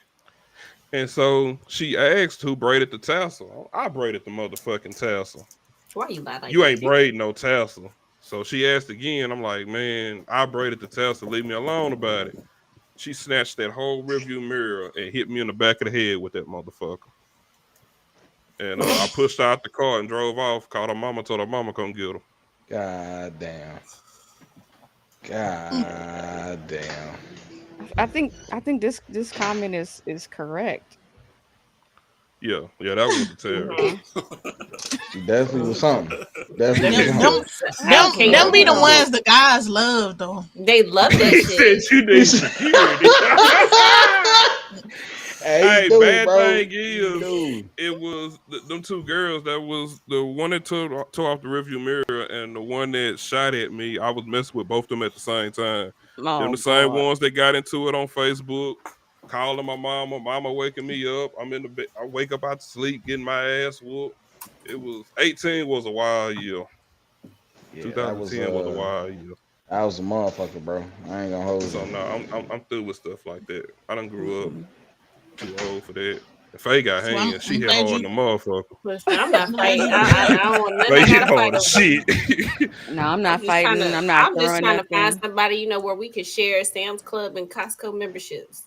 And so she asked who braided the tassel. I braided the motherfucking tassel. Why you lie like You that? ain't braiding no tassel. So she asked again. I'm like, man, I braided the tassel. Leave me alone about it. She snatched that whole rearview mirror and hit me in the back of the head with that motherfucker. And I pushed her out the car and drove off. Called her mama, told her mama come get her. God damn. God damn. I think this comment is correct. Yeah, that was the terror. She definitely was something. Definitely Them, was something. them be the ones the guys love though. They love that He shit. said you need security. Hey, do, bad bro. thing is, it was them two girls. That was the one that tore off the rearview mirror, and the one that shot at me. I was messing with both of them at the same time. Oh, Them the same God. ones that got into it on Facebook, calling my mama waking me up. I'm in the bed. I wake up out to sleep, getting my ass whooped. It was 18 was a wild year. Yeah, 2010 was a wild year. I was a motherfucker, bro. I ain't gonna hold you. So no, I'm through with stuff like that. I done grew up. Too old for that. If Faye got hands, she hit hard in the motherfucker. Listen, I'm not fighting. I don't want nothing. Faye I hit gotta hard fight as over. shit. No, I'm not just fighting. trying to- I'm not I'm just throwing trying to nothing. find somebody, you know, where we can share Sam's Club and Costco memberships.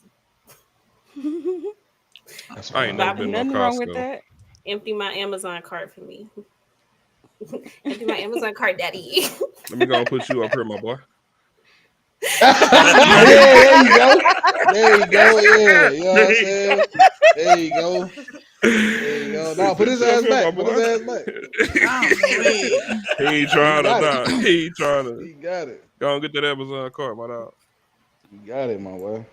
That's I ain't never been to Nothing wrong with Costco. that. Empty my Amazon cart for me. Empty my Amazon cart, daddy. Let me go and put you up here, my boy. Yeah, there you go. There you go. Yeah, you know what I'm saying? There you go. There you go. No, put his ass back. Put his ass back. He ain't trying to die. He ain't trying to. You got it. Go and get that Amazon cart, my dog. You got it, my boy.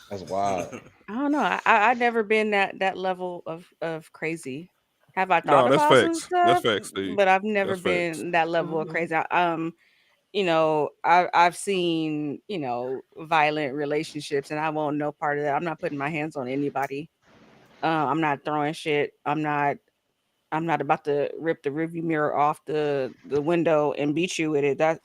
That's wild. I don't know. I never been that level of crazy. Have I No, thought that's about some facts. stuff? That's facts, Steve. But I've never That's been facts. that level of crazy. You know, I've seen, you know, violent relationships, and I won't know part of that. I'm not putting my hands on anybody. I'm not throwing shit. I'm not about to rip the rearview mirror off the window and beat you with it. That's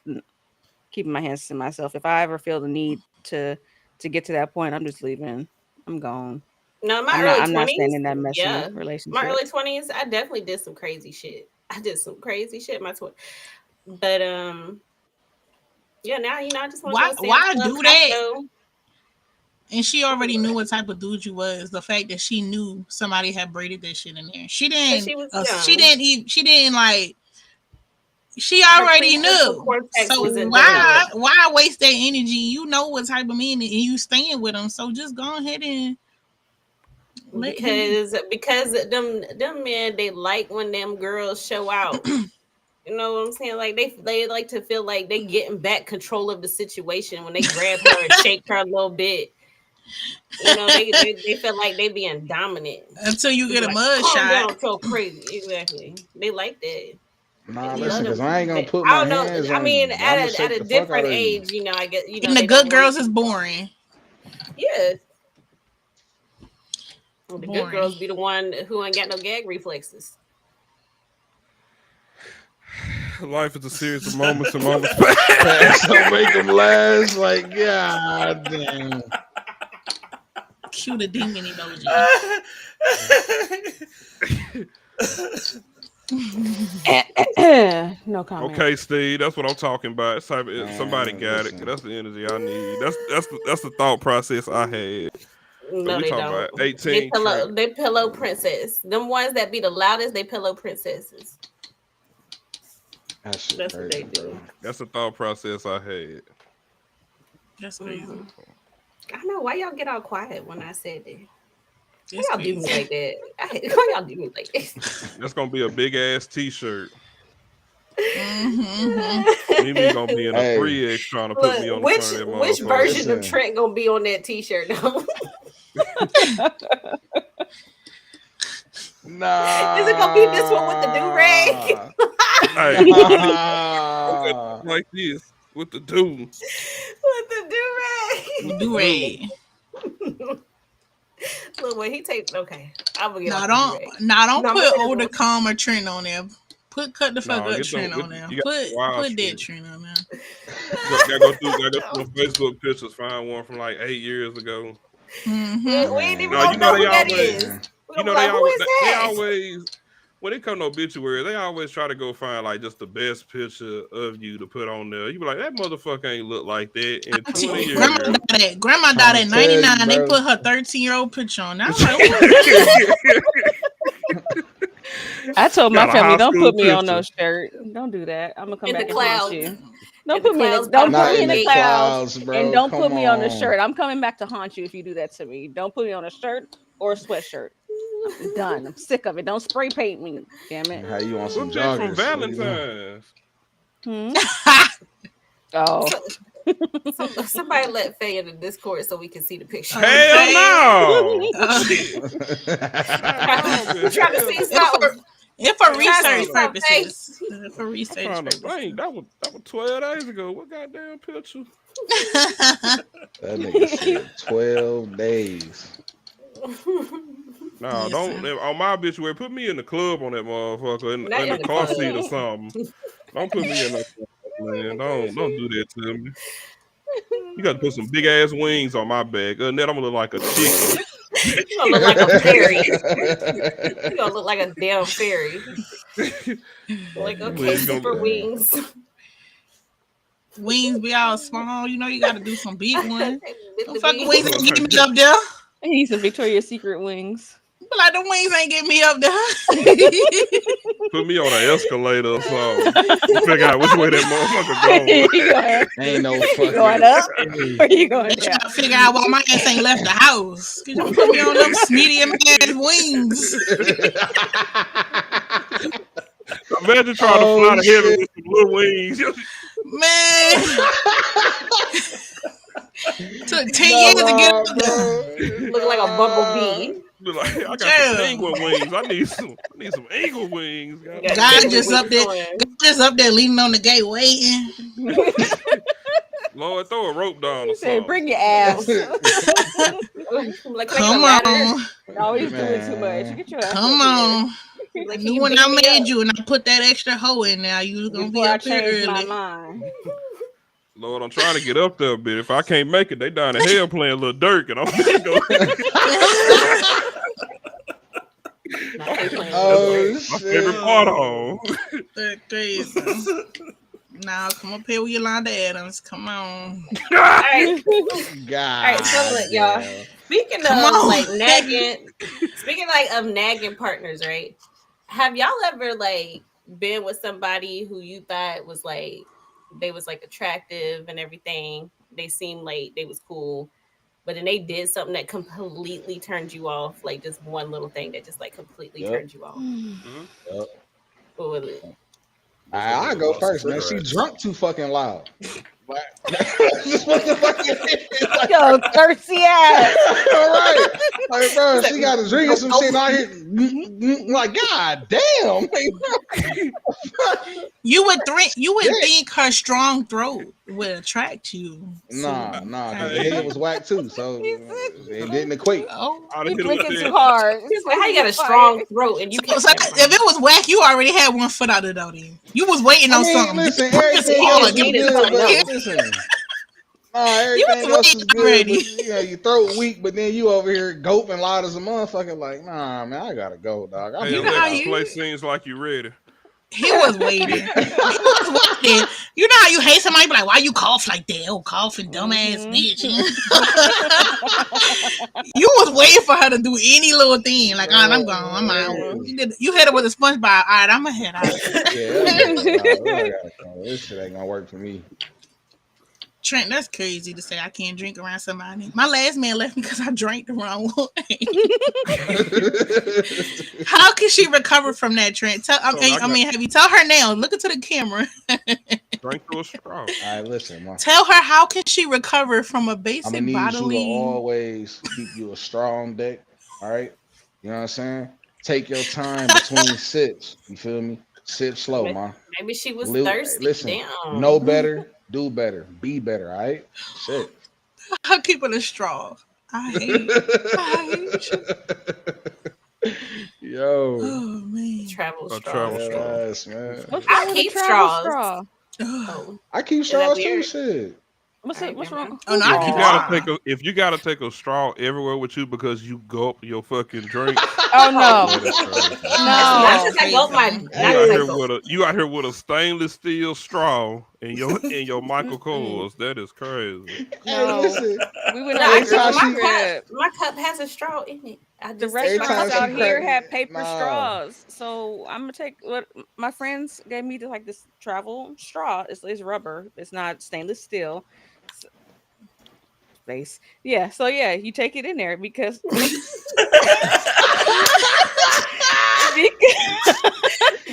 keeping my hands to myself. If I ever feel the need to get to that point, I'm just leaving. I'm gone. No, in my I'm early 20s. not staying in that messy Yeah. relationship. My early 20s, I definitely did some crazy shit. I did some crazy shit in my 20s. But yeah, now you know I just want to Why do that? And she already knew what type of dude you was. The fact that she knew somebody had braided that shit in there. She didn't. She didn't like. She already knew. So why waste that energy? You know what type of man and you staying with them. So just go ahead and because them men, they like when them girls show out. You know what I'm saying? Like they like to feel like they getting back control of the situation when they grab her and shake her a little bit. You know, they feel like they being dominant until you get a mud calm shot. Down, so crazy, exactly. They like that. Nah, listen, because I ain't gonna put my hands on. I mean, at a different age, you know, I guess you know. And the good girls is boring. Yeah. Well, the good girls be the one who ain't got no gag reflexes. Life is a series of moments and moments. So make them last. Like, god damn. Cue the demon emoji. No comment. Okay, Steve, that's what I'm talking about. Somebody got it. That's the energy I need. That's the thought process I had. No, they don't. About 18. They pillow princess. Them ones that be the loudest, they pillow princesses. That's crazy, what they do. That's the thought process I had. That's crazy. I don't know why y'all get all quiet when I said that. Why y'all crazy. do me like that? Why y'all do me like that? That's gonna be a big ass T-shirt. Mm-hmm. Mimi gonna be in a 3X trying to put me on the front of that motherfucker. Which version of Trent gonna be on that T-shirt though? Nah. Is it gonna be this one with the do-rag? Hey, like this with the dude. With the do-rag. Do-rag. Look, when he takes okay. I'm gonna get don't put older calmer Trent on there. Cut the fuck up Trent on there. Put that Trent on there. Gotta go through Facebook pictures, find one from like 8 years ago. Mhm. We ain't even No, gonna you know know who they that always, is. We you gonna know be like, who is they that? always when it come to obituary, they always try to go find like just the best picture of you to put on there. You be like, that motherfucker ain't look like that in 20 years. Grandma Trying died to at tell you, 99. They bro. put her 13-year-old picture on. I was like, who is I told my Got a family, high don't school put me on no picture. shirt. Don't do that. I'm gonna come In the back and haunt clouds. you. In Don't the put me in clouds the, by don't the put Not me in in the the gate. clouds, clouds, bro. and don't Come put me on a on. shirt. I'm coming back to haunt you if you do that to me. Don't put me on a shirt or a sweatshirt. I'm done. I'm sick of it. Don't spray paint me. Damn it. How you on some What's that from joggers? What you doing? Valentine's? Oh. Somebody let Faye in the Discord so we can see the picture. Hell no! Okay. I'm trying to see something. If for I'm trying to see research something, purposes. For I'm research trying to purposes. think. That was 12 days ago. What goddamn picture? That nigga said 12 days. No, don't Listen. on my obituary. Put me in the club on that motherfucker in Not the in the car club. seat or something. Don't put me in that club, man. Don't do that to me. You got to put some big ass wings on my back. And then I'm gonna look like a chicken. You gonna look like a fairy. You gonna look like a damn fairy. Like, okay, Wings gonna- super wings. Wings be all small. You know you got to do some big ones. With Them the fucking wings. wings ain't getting me up there. I need some Victoria's Secret wings. But like the wings ain't getting me up there. Put me on an escalator or something. To figure out which way that motherfucker going. You going, Ain't no you fucking going up or you going They trying down? to figure out why my ass ain't left the house. Cause you put me on them medium ass wings. Imagine trying to fly to heaven with some little wings. Man. Took 10 years to get up there. Looking like a bumblebee. Be like, I got Damn. some penguin wings. I need some eagle wings. Got God penguin just wings up there. on. God just up there leaning on the gate waiting. Lord, throw a rope down or He said, something. bring your ass. Like Come a ladder. on. Always doing too much. Get your ass Come over here. on. Like, I can knew you when beat I me made up? you and I put that extra hoe in there, you was gonna Before be I up here change my early. mind. Lord, I'm trying to get up there a bit. If I can't make it, they down in hell playing Lil Durk, and I'm gonna go. Not they playing Oh, My shit. favorite part of That's crazy. Now come up here with Yolanda Adams. Come on. All right. God. All right, so look, y'all. damn. Speaking Come of on. like nagging, speaking like of nagging partners, right? Have y'all ever like been with somebody who you thought was like they was like attractive and everything? They seemed like they was cool, but then they did something that completely turned you off, like just one little thing that just like completely Yep. turned you off. Yep. What was it? I go first, man. She drunk too fucking loud. Just what the fuck it is. Like, Yo, thirsty ass. all right. Like, bro, she got a drink or some shit out here. Like, god damn. You would think her strong throat would attract you. Nah, because the head was whack too, so it didn't equate. Oh. I'd You have hit him blinking with too that. hard. He's like, how you got a strong throat and you So can't if it was whack, you already had one foot out of the then. You was waiting on something. Listen, Press everything hard. else is You needed good, something but else. listen. Nah, You was everything else is waiting good, already. but you know, your throat weak, but then you over here gulping loud as a motherfucker. Like, nah, man, I gotta go, dog. Hey, You know how Alexa, you- play scenes like you ready. He was waiting. He was waiting. You know how you hate somebody, be like, why you cough like that? Oh, coughing, dumbass bitch. You was waiting for her to do any little thing. Like, all right, I'm gone. I'm out. You hit her with a SpongeBob. All right, I'm going to head out. This shit ain't gonna work for me. Trent, that's crazy to say I can't drink around somebody. My last man left me because I drank the wrong way. How can she recover from that, Trent? Have you tell her now? Look into the camera. Drink through a straw. All right, listen, man. Tell her how can she recover from a I'm basic gonna need bodily. you to always keep you a strong dick. All right, you know what I'm saying? Take your time between sips. You feel me? Sip slow, man. Maybe she was thirsty. Listen, Damn. know better, do better, be better. All right, shit. I'll keep it a straw. I hate you. Yo. Oh man. Travel straw. Travel straw. Yes, man. What's I wrong with a keep travel straws. straw? Oh. I keep that straws too. weird? Shit. What's All right, what's never wrong? mind. Oh, no, Who's I If you keep a wrong? gotta straw. take a if you gotta take a straw everywhere with you because you gulp your fucking drinks, Oh no, yeah, that's crazy. It's not no. just I gulp my. Crazy. You Not out just I here gulp. with a stainless steel straw in your Michael Mm-mm. Kors. That is crazy. Hey, No, listen. we went No, on I a Every drink time girls my she, trip. cup. My cup has a straw in it. I The just take my every cup restaurants time out out she of it. here crack, had paper nah. straws, so I'm gonna take what my friends gave me. To like this travel straw. It's rubber. It's not stainless steel. S- Space. Yeah. So yeah, you take it in there because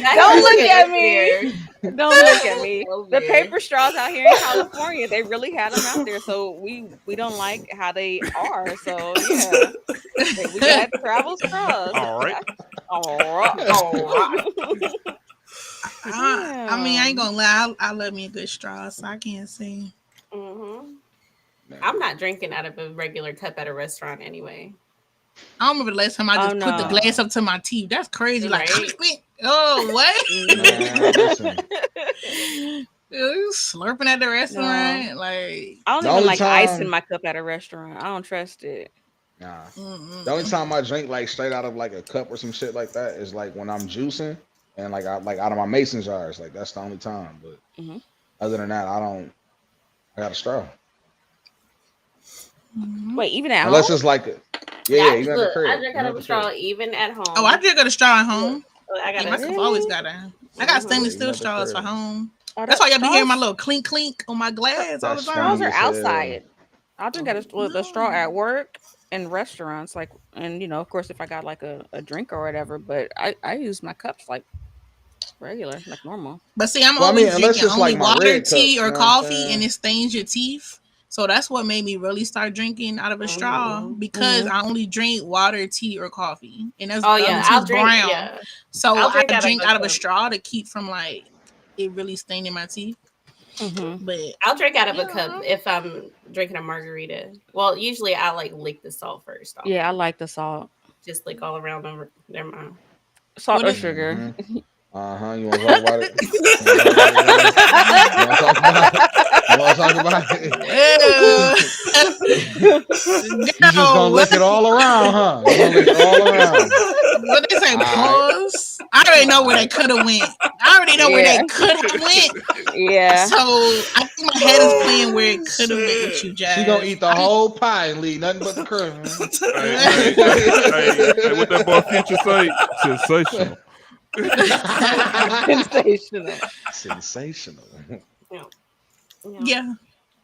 That don't is look so at me. weird. Don't look at That is me. so The weird. paper straws out here in California, they really had them out there. So we don't like how they are. So yeah, we got travel straws. All right. All right. All right. I mean, I ain't Damn. gonna lie. I love me a good straw, so I can't say. Hmm. Nah. I'm not drinking out of a regular cup at a restaurant anyway. I don't remember the last time I Oh just put the no. glass up to my teeth. That's crazy. Like, Right. oh, what? Man, listen. You slurping at the No. restaurant? Like, I don't The even only like ice in time, my cup at a restaurant. I don't trust it. nah. The only mm-mm. time I drink like straight out of like a cup or some shit like that is like when I'm juicing and like I like out of my mason jars. Like that's the only time. But Hmm. other than that, I don't. I got a straw. Mhm. Wait, even at home? Unless it's like, Yeah, yeah, even at the look, I crib. drink Even out at of a the crib. straw even at home. Oh, I drink at a straw at Look, home. I Yeah, got my a. cup always Really? got a. I got Hmm. Yeah, stainless even steel at the straws for crib. home. Oh, That's why y'all be hearing my straws. little clink clink on my glass all the That's Straws time. funny are as hell. outside. I'll drink at a straw No. at work and restaurants, like, and of course, if I got like a drink or whatever. But I use my cups like regular, like normal. But see, I'm Well, I mean, always unless drinking it's only like my water, red cup, tea, you or know what I'm coffee, and saying? it stains your teeth. So that's what made me really start drinking out of a straw Hmm. because Hmm. I only drink water, tea, or coffee, and that's Oh the other yeah, two I'll is drink. brown. Yeah, So I'll I drink out of drink a out of a cup. straw to keep from like it really staining my teeth. Hmm. But I'll drink out of a cup yeah, if I'm drinking a margarita. Well, usually I like lick the salt first off, Yeah, I like the salt, just lick all around their mouth. salt what or is sugar. Mm-hmm. You want to talk about it? You want to talk about it, Johnny? You want to talk about it? You want to talk about well, it? You just girl, gonna what? lick it all around, huh? You gonna lick it all around. What they say? All right, Pause. I already know all where they right. could have went. I already know where Yeah, they could have went. yeah. So I think my head is playing where it Oh, could have went with shit. you, She gonna Jazz. eat the whole pie and leave nothing but the kernel. Hey, hey, hey, hey, what that boy Future say? Sensational. Sensational. Sensational. Yeah, yeah, Yeah,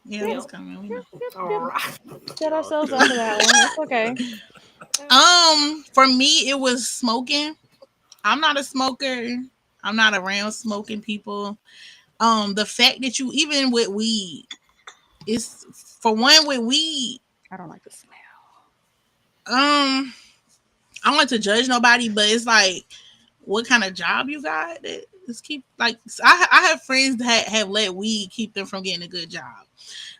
yeah, it Yep, was yeah. coming. We yep, know. yep, All yep. right. Set God ourselves up damn. for that one. It's okay. For me, it was smoking. I'm not a smoker. I'm not around smoking people. The fact that you even with weed, it's for one with weed. I don't like the smell. Um, I don't like to judge nobody, but it's like, what kind of job you got? That just keep like I have friends that have let weed keep them from getting a good job.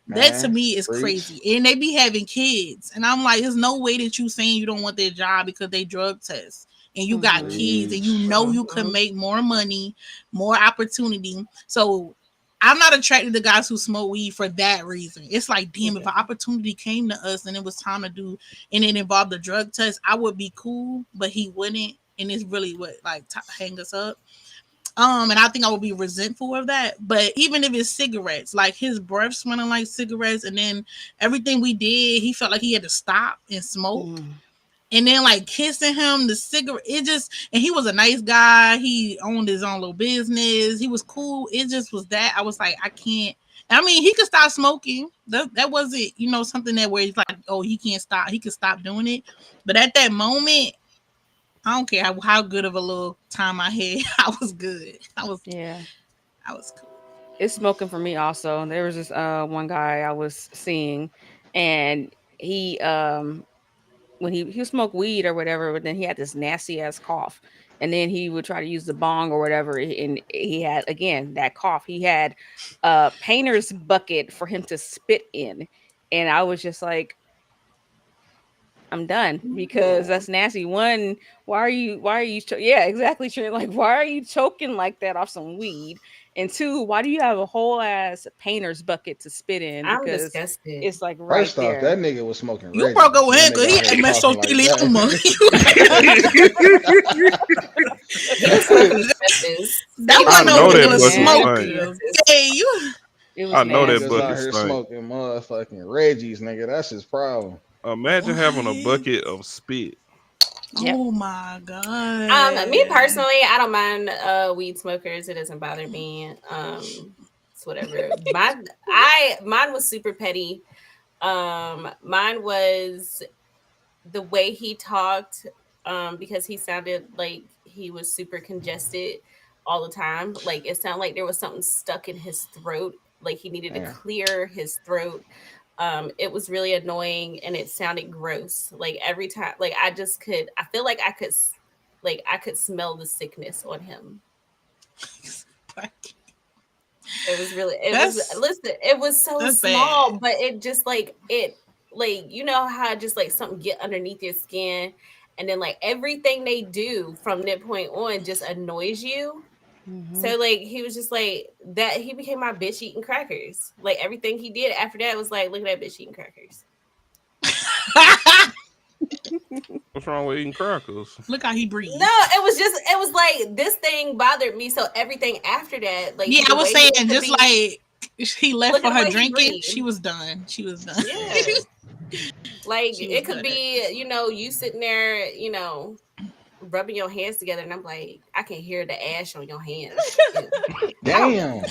That to Man, me is preach. crazy, and they be having kids, and I'm like, there's no way that you saying you don't want their job because they drug test. And you got Hmm. kids, and Preach. you know you could Mhm. make more money, more opportunity. So I'm not attracted to guys who smoke weed for that reason. It's like, damn, if Yeah. an opportunity came to us and it was time to do, and it involved a drug test, I would be cool, but he wouldn't, and it's really what like hang us up. And I think I would be resentful of that. But even if it's cigarettes, like his breath smelling like cigarettes, and then everything we did, he felt like he had to stop and smoke. Mm. And then like kissing him, the cigarette, it just, and he was a nice guy. He owned his own little business. He was cool. It just was that I was like, I can't. I mean, he could stop smoking. That wasn't, something that where he's like, oh, he can't stop. He could stop doing it. But at that moment, I don't care how good of a little time I had. I was good. Yeah. I was cool. It's smoking for me also. There was this one guy I was seeing, and he when he would smoke weed or whatever, but then he had this nasty ass cough. And then he would try to use the bong or whatever, and he had again that cough. He had a painter's bucket for him to spit in, and I was just like, I'm done because Yeah. that's nasty. One, why are you yeah, exactly. Trent. Like, why are you choking like that off some weed? And 2, why do you have a whole ass painter's bucket to spit in? I'm Because disgusted. it's like right First off, there. that nigga was smoking. You Reggie. broke a That leg nigga because he out had here talking mesothelioma. He was smoking asbestos. That He I wasn't no know that regular bucket smoke. stank. Okay, you. It was I know that Niggas nasty. out bucket here stank. smoking motherfucking Reggie's, nigga. That's his problem. Imagine having a What? bucket of spit. Yep. Oh my god. Me personally, I don't mind weed smokers. It doesn't bother me. It's whatever. Mine was super petty. Mine was the way he talked, because he sounded like he was super congested all the time. Like it sounded like there was something stuck in his throat. Like he needed to Yeah. clear his throat. It was really annoying and it sounded gross. Like every time, like I feel like I could smell the sickness on him. It was really, it was so small, bad. but it just like you know how just like something get underneath your skin, and then like everything they do from that point on just annoys you. So like he was just like that. He became my bitch eating crackers. Like everything he did after that was like, look at that bitch eating crackers. What's wrong with eating crackers? Look how he breathes. No, it was like this thing bothered me. So everything after that, like Yeah, the I was way saying it could just be- like he left Look for at the her way he drinking. breathed. She was done. She was done. Yeah. Like She was it could done. be, you know, you sitting there, you know, rubbing your hands together, and I'm like, I can hear the ash on your hands. Damn.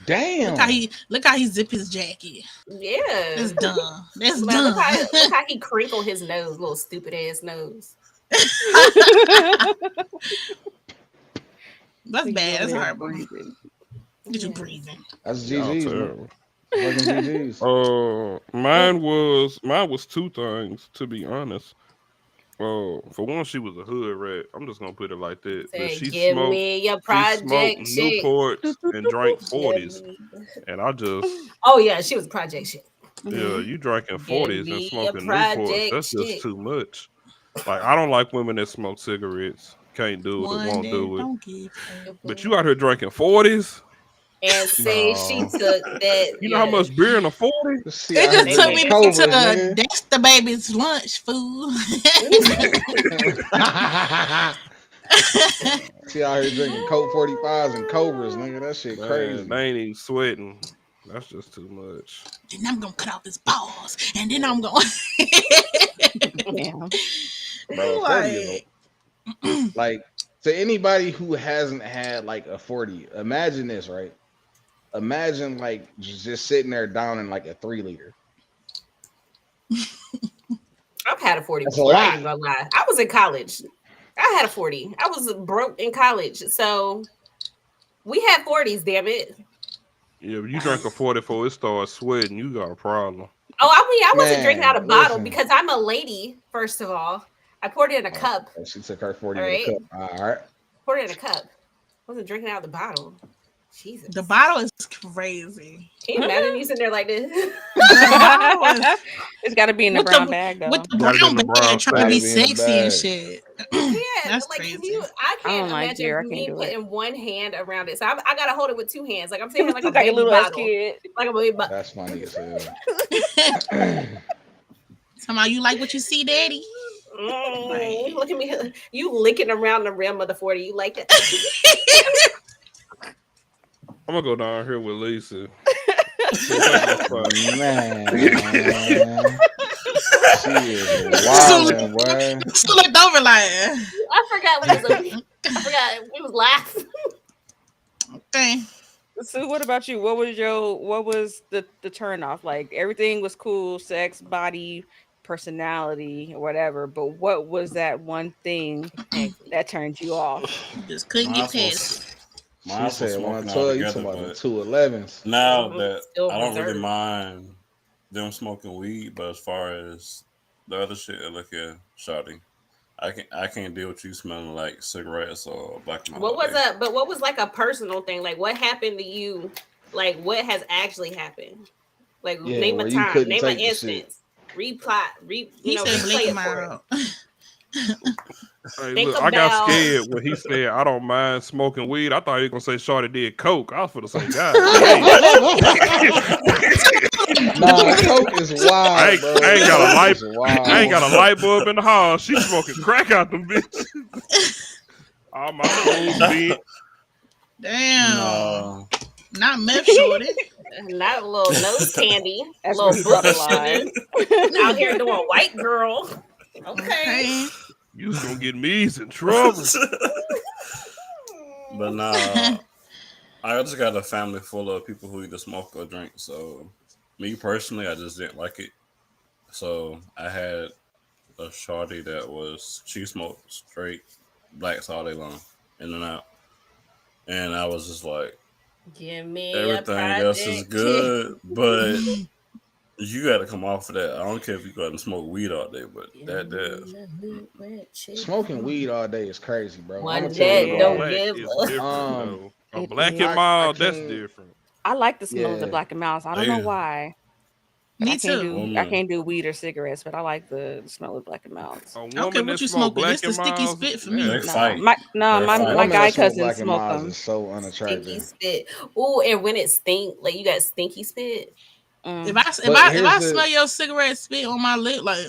Damn. Look how he zip his jacket. Yeah. That's dumb. That's Like, dumb. look how he crinkled his nose, little stupid ass nose. That's bad. That's horrible. breathing. Get you breathing. That's Y'all GG's. Man. terrible. Fucking GG's. Mine was 2 things, to be honest. For one, she was a hood rat. I'm just gonna put it like that. But Say, she give smoked me your she project smoked shit. Newports and drank Give 40s. me- And I just Oh yeah, she was project shit. yeah, you drinking Give 40s and me smoking your Newports. project That's just shit. too much. Like I don't like women that smoke cigarettes. Can't do it, One won't that do it. don't give a- But you out here drinking 40s? And say she No. took that. You know how much beer in a 40? See, It I just heard took them me Cobras, to nigga. that's the baby's lunch food. See, out here drinking Coke 45s and Cobras, nigga. That shit crazy. Man, they ain't even sweating. That's just too much. Then I'm gonna cut off his balls, and then I'm going. Yeah. Bro, 40 is like to anybody who hasn't had like a 40, imagine this, right? Imagine like just sitting there down in like a 3-liter. I've had a 40 That's a before. I lot. ain't gonna lie. I was in college. I had a 40. I was broke in college. So we had 40s, damn it. Yeah, but you drank a 40 before it started sweating, you got a problem. Oh, I mean, I wasn't Man, drinking out of bottle listen. because I'm a lady, first of all. I poured it in a cup. She took her 40 All in a right. cup. All right. Poured it in a cup. Wasn't drinking out of the bottle. Jesus. The bottle is crazy. Can you imagine you sitting there like this? It's got to be in the With brown the- bag though. With the Gotta brown be in the bag, brown trying to be bag. Gotta be in the sexy and bag. shit. Yeah, That's like crazy. I I can't don't like imagine beer. I can't me do it. putting one hand around it. So I gotta hold it with 2 hands. Like I'm sitting here like a Like a baby little ass bottle. kid. Like a baby bottle. That's funny as hell. Somehow you like what you see, daddy? Look at me. You licking around the rim of the 40. You like that? I'm gonna go down here with Lisa. Man. She is wildin', boy. So looked over like, I forgot we was laughing. okay. So what about you? What was the turn off? Like everything was cool, sex, body, personality, or whatever. But what was that one thing that turned you off? You just couldn't get past it. She said 112, you talking about the 211s. Now that Still I don't really reserved. mind them smoking weed, but as far as the other shit, look at shawty. I can't deal with you smelling like cigarettes or black and What was like a personal thing? Like what happened to you? Like what has actually happened? Like Yeah, name where a you time, couldn't name an take the shit. instance. Replot, He said replay blink it him for out. Hey, Think look, I got about- scared when he said I don't mind smoking weed. I thought he was gonna say Shorty did coke. I was gonna say, God, Nah, coke is wild, bro. I ain't got a Coke light. is wild. I ain't got a light bulb in the house. She smoking crack out them bitches. All my clothes bent. Damn. No. Not meth shorty. Not a little nose candy, That's little where he draw the booty line. sugar. Out here doing white girl. Okay. You was gonna get me in trouble. But nah, I just got a family full of people who either smoke or drink. So, me personally, I just didn't like it. So, I had a shorty that she smoked straight blacks all day long, in and out. And I was just like, Give me everything else is good, but you got to come off of that. I don't care if you go out and smoke weed all day, but Smoking weed all day is crazy, bro. One I'ma tell you day, why. don't Black give is up. different, though. A black I and mild, that's can't- different. I like the smell of the Yeah. Black and Milds. I don't know Yeah. why. Me I can't too. do I can't do weed or cigarettes, but I like the smell of Black and Milds. A I don't care woman what that you smoke smoking. black It's the and sticky mild, spit for yeah, me. They No, fight. my They're my fighting. my Women guy that smoke cousins Black and smoke Milds them. is so Stinky unattractive. spit. Ooh, and when it stink, like you got stinky spit. Mm. If I But if I here's the- smell your cigarette spit on my lip, like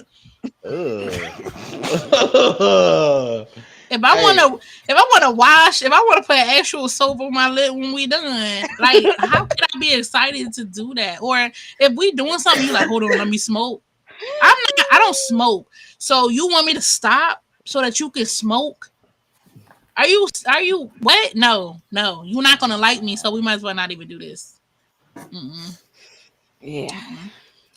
Ugh. if I Hey. wanna wash, if I wanna put actual soap on my lip when we done, like how can I be excited to do that? Or if we doing something, you like, hold on, let me smoke. I don't smoke. So you want me to stop so that you can smoke? Are you what? No, you're not gonna like me, so we might as well not even do this. Mm-mm. Yeah.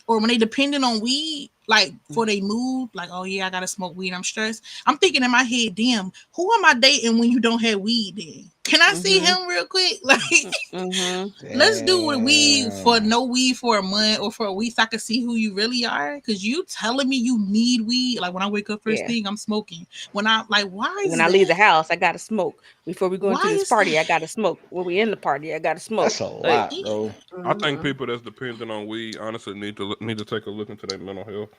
Or when they depending on weed, like for their mood, like, oh yeah, I gotta smoke weed, I'm stressed. I'm thinking in my head, damn, who am I dating when you don't have weed then? Can I see him real quick? Like, let's do a weed for no weed for a month or for a week so I can see who you really are. Because you telling me you need weed. Like when I wake up first thing, I'm smoking. When I like, why is when I leave the house, I gotta smoke. Before we go into this party, I gotta smoke. When we in the party, I gotta smoke. That's a lot, bro. I think people that's dependent on weed honestly need to take a look into their mental health.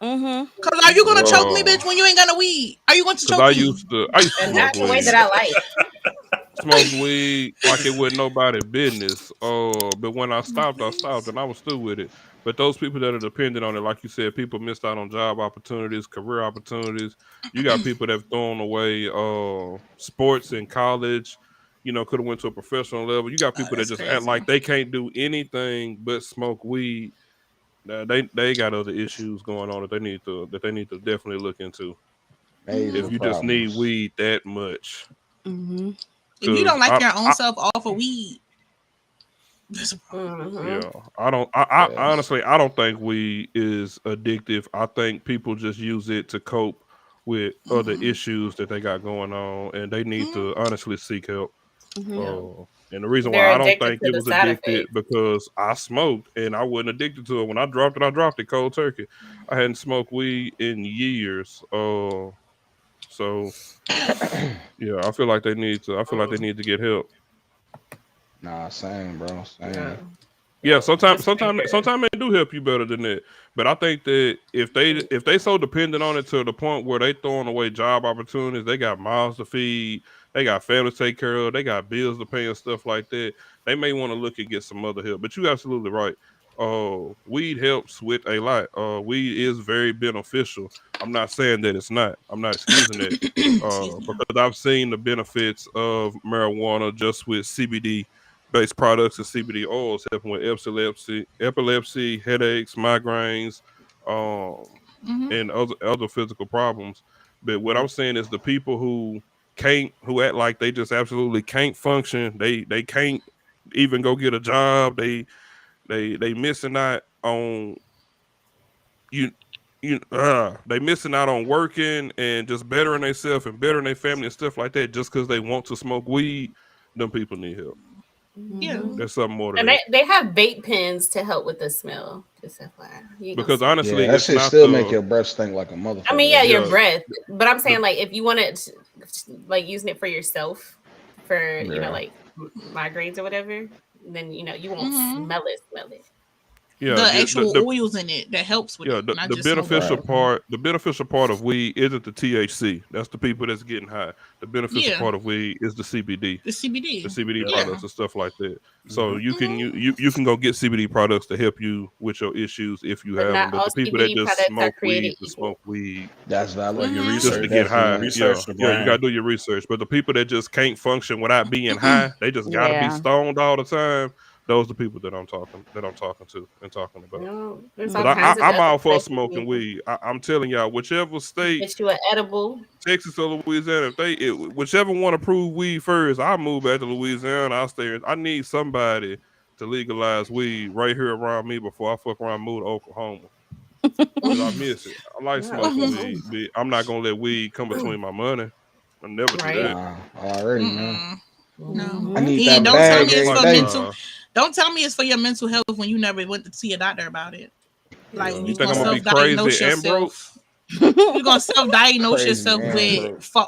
Because are you gonna choke me, bitch, when you ain't got no weed? Are you going to choke I me? used to And smoke not the way weed. that I like. Smoke weed like it wasn't nobody business. But when I stopped, and I was through with it. But those people that are dependent on it, like you said, people missed out on job opportunities, career opportunities. You got people that have thrown away sports in college. You know, could have went to a professional level. You got people that just act like they can't do anything but smoke weed. They got other issues going on that they need to definitely look into. If you just need weed that much. If you don't like your own self off of weed, yeah, I honestly, I don't think weed is addictive. I think people just use it to cope with other issues that they got going on, and they need to honestly seek help. And the reason why I don't think it was addicted because I smoked and I wasn't addicted to it. When I dropped it cold turkey. I hadn't smoked weed in years. So yeah, I feel like they need to get help. Nah, same, bro. Same. Yeah, sometimes they do help you better than that. But I think that if they so dependent on it to the point where they throwing away job opportunities, they got mouths to feed, they got families to take care of, they got bills to pay and stuff like that, they may want to look and get some other help. But you're absolutely right. Weed helps with a lot. Weed is very beneficial. I'm not saying that it's not. I'm not excusing it. Because I've seen the benefits of marijuana just with CBD based products and CBD oils helping with epilepsy, headaches, migraines, and other physical problems. But what I'm saying is the people who act like they just absolutely can't function, they can't even go get a job, they missing out on they missing out on working and just bettering themselves and bettering their family and stuff like that just because they want to smoke weed. Them people need help. Yeah, there's something more to And that. they have vape pens to help with the smell. Just FYI. Because honestly, that shit still make your breath stink like a motherfucker. I mean, your breath. But I'm saying, like, if you want to, like, using it for yourself, for you know, like migraines or whatever, then you know you won't smell it. the actual oils in it that helps with it. The beneficial part of weed isn't the THC. That's the people that's getting high. The beneficial part of weed is the CBD. The CBD products and stuff like that. So you can go get CBD products to help you with your issues if you have them. But the people that just smoke weed, that's valid. Your just research to get high. Research You gotta do your research. But the people that just can't function without being high, they just gotta be stoned all the time. Those are the people that I'm talking to and talking about. No, but I'm all for smoking weed. I'm telling y'all, whichever state, get you an edible. Texas or Louisiana, whichever one approve weed first, I'll move back to Louisiana. I'll stay. I need somebody to legalize weed right here around me before I fuck around and move to Oklahoma. Because I miss it. I like smoking weed, but I'm not gonna let weed come between my money. I'll never do that. Already, man. No, I need that bag. Don't tell me it's for your mental health when you never went to see a doctor about it. Like you think I'm gonna be crazy and broke? You're gonna self-diagnose yourself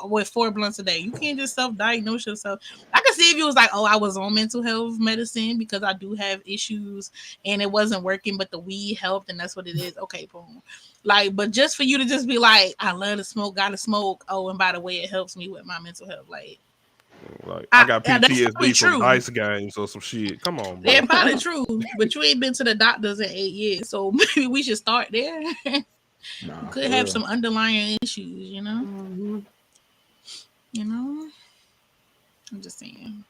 with 4 blunts a day. You can't just self-diagnose yourself. I can see if you was like, oh, I was on mental health medicine because I do have issues and it wasn't working, but the weed helped and that's what it is. Okay, boom. Like, but just for you to just be like, I love to smoke, gotta smoke. Oh, and by the way, it helps me with my mental health. Like I got PTSD from ice games or some shit. Come on, bro. That's probably true, but you ain't been to the doctors in 8 years, so maybe we should start there. You could have some underlying issues, you know. You know, I'm just saying.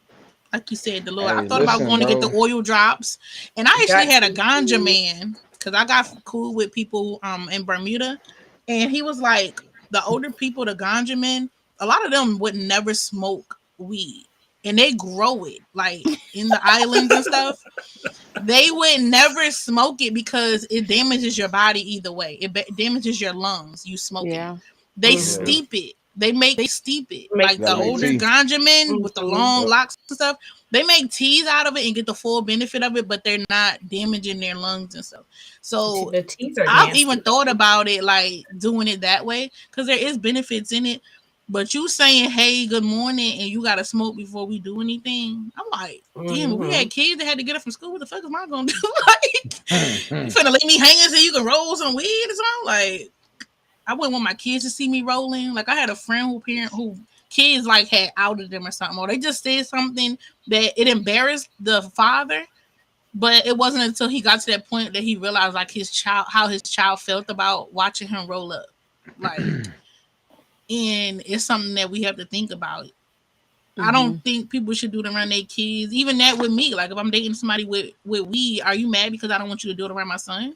Like you said, the Lord. I thought about going to get the oil drops, and I actually had a ganja man because I got cool with people in Bermuda, and he was like, the older people, the ganja men, a lot of them would never smoke weed, and they grow it like in the islands and stuff. They would never smoke it because it damages your body either way. It damages your lungs. You smoke it. They steep it. They steep it. Like the older ganja men with the long locks and stuff. They make teas out of it and get the full benefit of it, but they're not damaging their lungs and stuff. So I've even thought about it, like doing it that way, because there is benefits in it. But you saying, hey, good morning, and you got to smoke before we do anything. I'm like, damn, if we had kids that had to get up from school, what the fuck am I going to do? Like, you finna leave me hanging so you can roll some weed or something? Like, I wouldn't want my kids to see me rolling. Like, I had a friend who kids, like, had outed them or something. Or they just said something that it embarrassed the father. But it wasn't until he got to that point that he realized, like, how his child felt about watching him roll up. Like... And it's something that we have to think about. I don't think people should do it around their kids. Even that with me. Like if I'm dating somebody with weed, are you mad because I don't want you to do it around my son?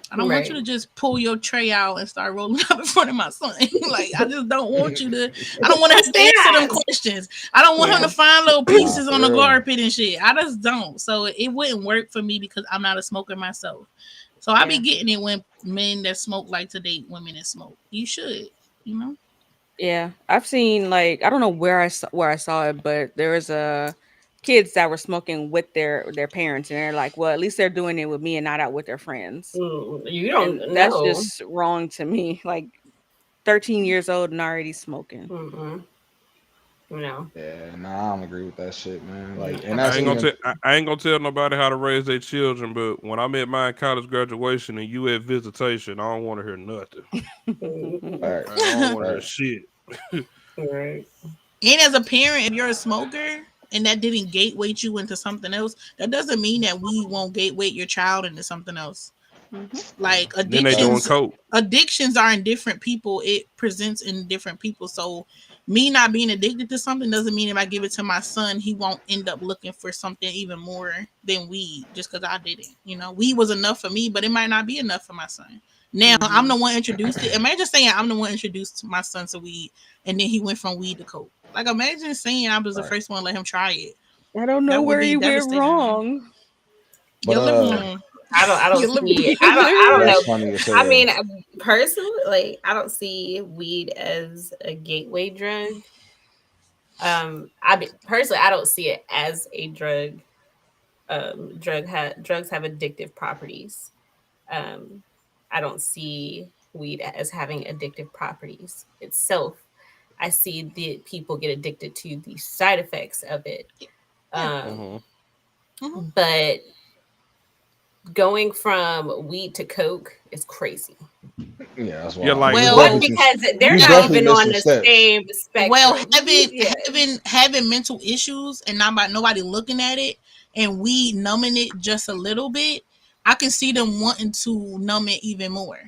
I don't want you to just pull your tray out and start rolling up in front of my son. Like I just don't want you to. I don't want to have to answer them questions. I don't want him to find little pieces on the carpet and shit. I just don't. So it wouldn't work for me because I'm not a smoker myself. So I be getting it when men that smoke like to date women that smoke. You should. You know, yeah, I've seen like I don't know where I saw it, but there was kids that were smoking with their parents, and they're like, well, at least they're doing it with me and not out with their friends. You don't know. That's just wrong to me. Like 13 years old and already smoking. No. Yeah, I don't agree with that shit, man. Like, and I ain't gonna tell nobody how to raise their children, but when I'm at my college graduation and you at visitation, I don't want to hear nothing. Right. I don't want to hear shit. Right. And as a parent, if you're a smoker and that didn't gateway you into something else, that doesn't mean that we won't gateway your child into something else. Like addictions are in different people. It presents in different people. So me not being addicted to something doesn't mean if I give it to my son, he won't end up looking for something even more than weed just because I didn't. You know, weed was enough for me, but it might not be enough for my son. Now I'm the one introduced it. Imagine saying I'm the one introduced my son to weed and then he went from weed to coke. Like imagine saying I was the first one to let him try it. I don't know where you went wrong. But, I don't see it. I don't know. I mean, personally, like I don't see weed as a gateway drug. Personally, I don't see it as a drug. Drugs have addictive properties. I don't see weed as having addictive properties itself. I see the people get addicted to the side effects of it. But going from weed to coke is crazy. Yeah, that's why. Yeah, like Well, One, because they're you not definitely even missed on some the steps. same spectrum. well, Yeah. having mental issues and nobody looking at it, and we numbing it just a little bit, I can see them wanting to numb it even more.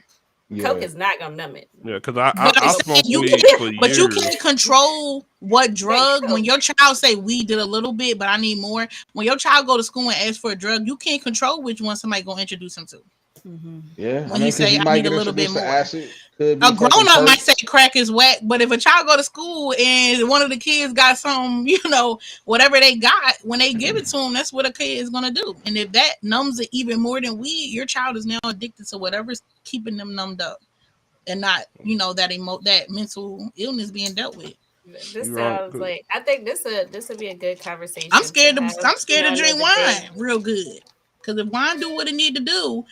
Coke Yeah. is not gonna numb it. Yeah, because But I'm I saying smoked weed for but you years. can't control what drug. Coke. When your child say we did a little bit, but I need more. When your child go to school and ask for a drug, you can't control which one somebody gonna introduce him to. Yeah, When I mean, he because say you I might need a get little bit introduced to more. acid. Could be A grown fucking up might perks. say crack is whack, but if a child go to school and one of the kids got some, whatever they got, when they give it to them, that's what a kid is gonna do. And if that numbs it even more than weed, your child is now addicted to whatever's keeping them numbed up, and not that mental illness being dealt with. This You right. sounds like, I think this would be a good conversation. I'm scared to have, drink another day. wine real good, because if wine do what it need to do,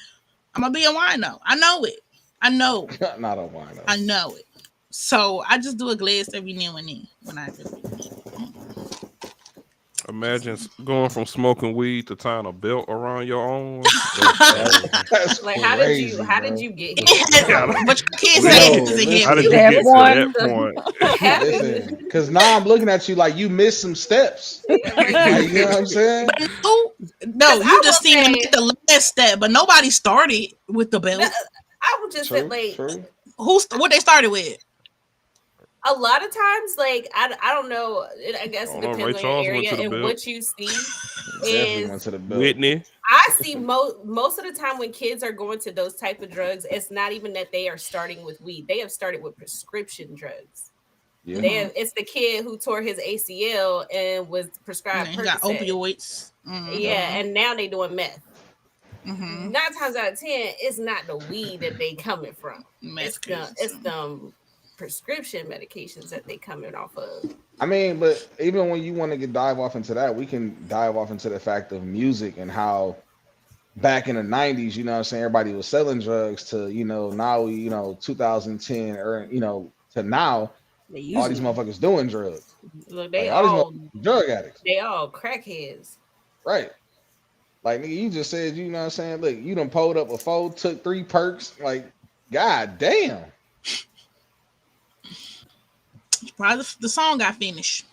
I'm gonna be a wino. I know it. I know. Not a wino. I know it. So I just do a glass every now and then when I really need it. Imagine going from smoking weed to tying a belt around your own. That's Like, crazy, how bro. did you get here? But you can't Yo, say it doesn't listen. How did you Step get one. to that point? What happened? Listen, because now I'm looking at you like you missed some steps. Like, you know what I'm saying? No, I you just will seen them say- at the last step, but nobody started with the belt. I would just say, like, True. What they started with? a lot of times, like, I don't know. I guess it I don't know, depends Ray on your Charles went area to the and belt. what you see. Definitely went to the belt. Whitney. I see most of the time when kids are going to those type of drugs, it's not even that they are starting with weed. They have started with prescription drugs. Yeah. It's the kid who tore his ACL and was prescribed And got Percocet. opioids. Yeah, and now they doing meth. Mm-hmm. 9 times out of 10, it's not the weed that they coming from. It's them prescription medications that they coming off of. I mean, but even when you want to dive off into that, we can dive off into the fact of music and how back in the 90s, you know what I'm saying, everybody was selling drugs to, now, 2010 or, to now, all these motherfuckers doing drugs. Look, Like, all these drug addicts. They all crackheads. Right. Like, nigga, you just said, you know what I'm saying? Look, you done pulled up a 4, took 3 perks. Like, god damn. Probably the song got finished.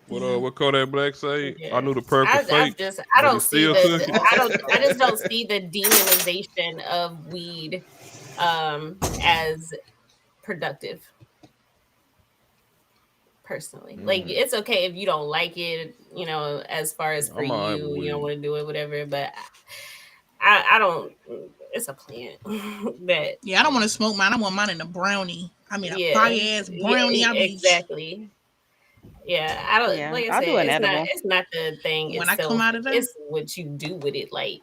What Kodak Black say? Yeah. I knew the purple I fake. just but don't he see still took it. I just don't see the demonization of weed as productive. Personally, like, it's okay if you don't like it, as far as for I'm all right you, with you don't weed. want to do it, whatever. But I don't. It's a plant that. Yeah, I don't want to smoke mine. I want mine in a brownie. I mean, a Yeah. fire ass brownie. Yeah, I be exactly. Yeah, I don't. Yeah, Like I I'll said, do an it's edible. it's not the thing When I itself. come out of there? It's what you do with it. Like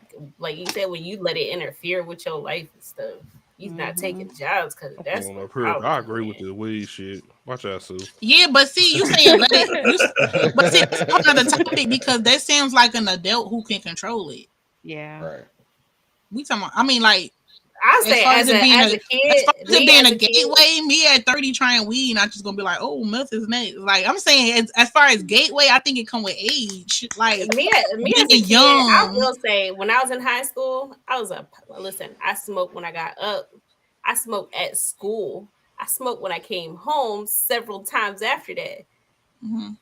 you said, when you let it interfere with your life and stuff, you're not taking jobs because that's Going the up here. problem, I agree with man. the weed shit. Watch out, Sue. Yeah, but see, you saying let it. But see, that's another topic because that sounds like an adult who can control it. Yeah. Right. We talking about, I mean, like, I as say far as as it being a as kid, far as it me being as a a kid, gateway, me at 30 trying weed, not just gonna be like, oh, meth is next. Like, I'm saying, as far as gateway, I think it come with age. Like, me as a being kid, I young. will say when I was in high school, I smoked when I got up. I smoked at school. I smoked when I came home several times after that. Mhm.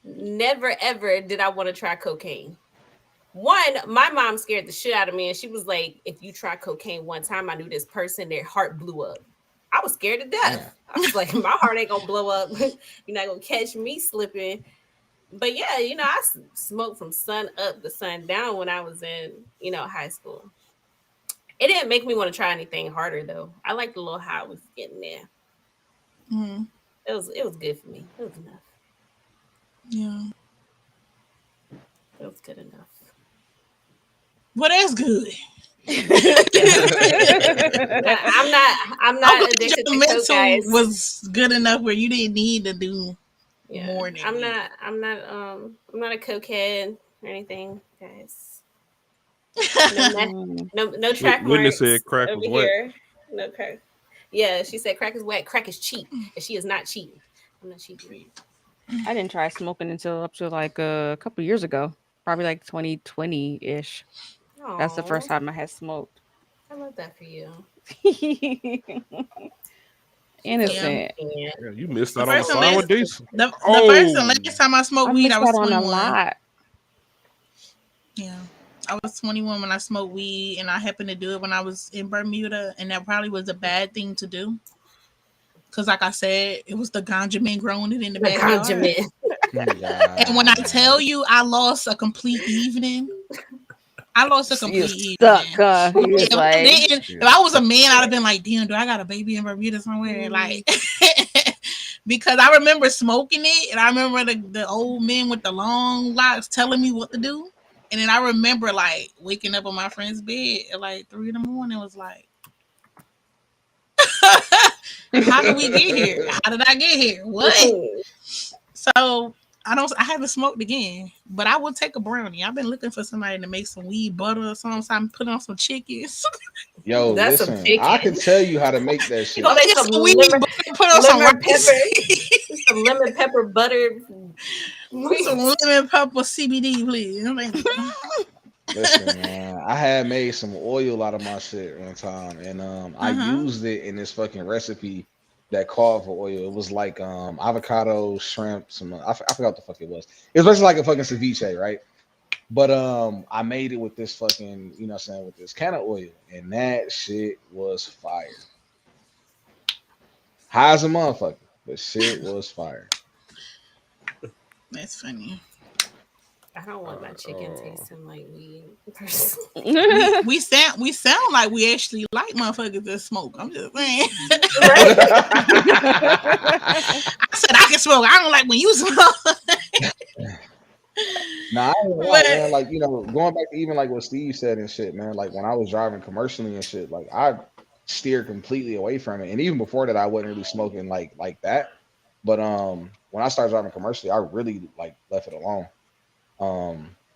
Never ever did I want to try cocaine. One, my mom scared the shit out of me, and she was like, if you try cocaine one time, I knew this person, their heart blew up. I was scared to death. I was like, my heart ain't gonna blow up. You're not gonna catch me slipping. But yeah, I smoked from sun up to sun down when I was in, high school. It didn't make me want to try anything harder though. I liked the little high I was getting there. Mhm. It was good for me. It was enough. Yeah. It was good enough. Well, that's good. I'm not addicted to coke, guys. Was good enough where you didn't need to do more than I'm weed. not a cokehead or anything, guys. No track Whitney marks said crack over was wet. here. No crack. Yeah, she said crack is wet. Crack is cheap, and she is not cheap. I'm not cheap. I didn't try smoking until up to like a couple years ago, probably like 2020 ish. That's the first Aw, time I had smoked. I love that for you. She's a Yeah. Innocent. fan. Yeah, you missed The out on the first and sour last, diesel. the first and last time I I smoked weed, I missed was out on a 21. lot. Yeah. I was 21 when I smoked weed, and I happened to do it when I was in Bermuda, and that probably was a bad thing to do. Because, like I said, it was the ganja men growing it in the The backyard. ganja man. And when I tell you I lost a complete evening, I lost a You complete stuck, evening. huh? He was If I like, didn't, if I was a man, I'd have been like, damn, do I got a baby in Bermuda somewhere? Like, because I remember smoking it, and I remember the old men with the long locks telling me what to do. And then I remember like waking up on my friend's bed at like 3 in the morning. Was like, how did we get here? How did I get here? What? So I haven't smoked again, but I would take a brownie. I've been looking for somebody to make some weed butter or something. So I'm putting on some chickens. Yo, That's some listen, I can chicken. tell you how to make that You shit. gonna make Get some some weed liver, butter, put on some lemon rice. pepper, some lemon pepper butter. Put some lemon pepper CBD, please. I'm like, Listen, man, I had made some oil out of my shit one time, and I used it in this fucking recipe that called for oil. It was like avocado, shrimp, some I forgot what the fuck it was. It was basically like a fucking ceviche, right? But I made it with this fucking, you know what I'm saying, with this can of oil, and that shit was fire. High as a motherfucker, but shit was fire. that's funny. I don't want my chicken tasting like weed. We sound like we actually like motherfuckers that smoke. I'm just saying. I said I can smoke. I don't like when you smoke. Nah, I ain't gonna lie, man. Like, you know, going back to even like what Steve said and shit, man. Like when I was driving commercially and shit, like I steered completely away from it. And even before that, I wasn't really smoking like that. But when I started driving commercially, I really like left it alone.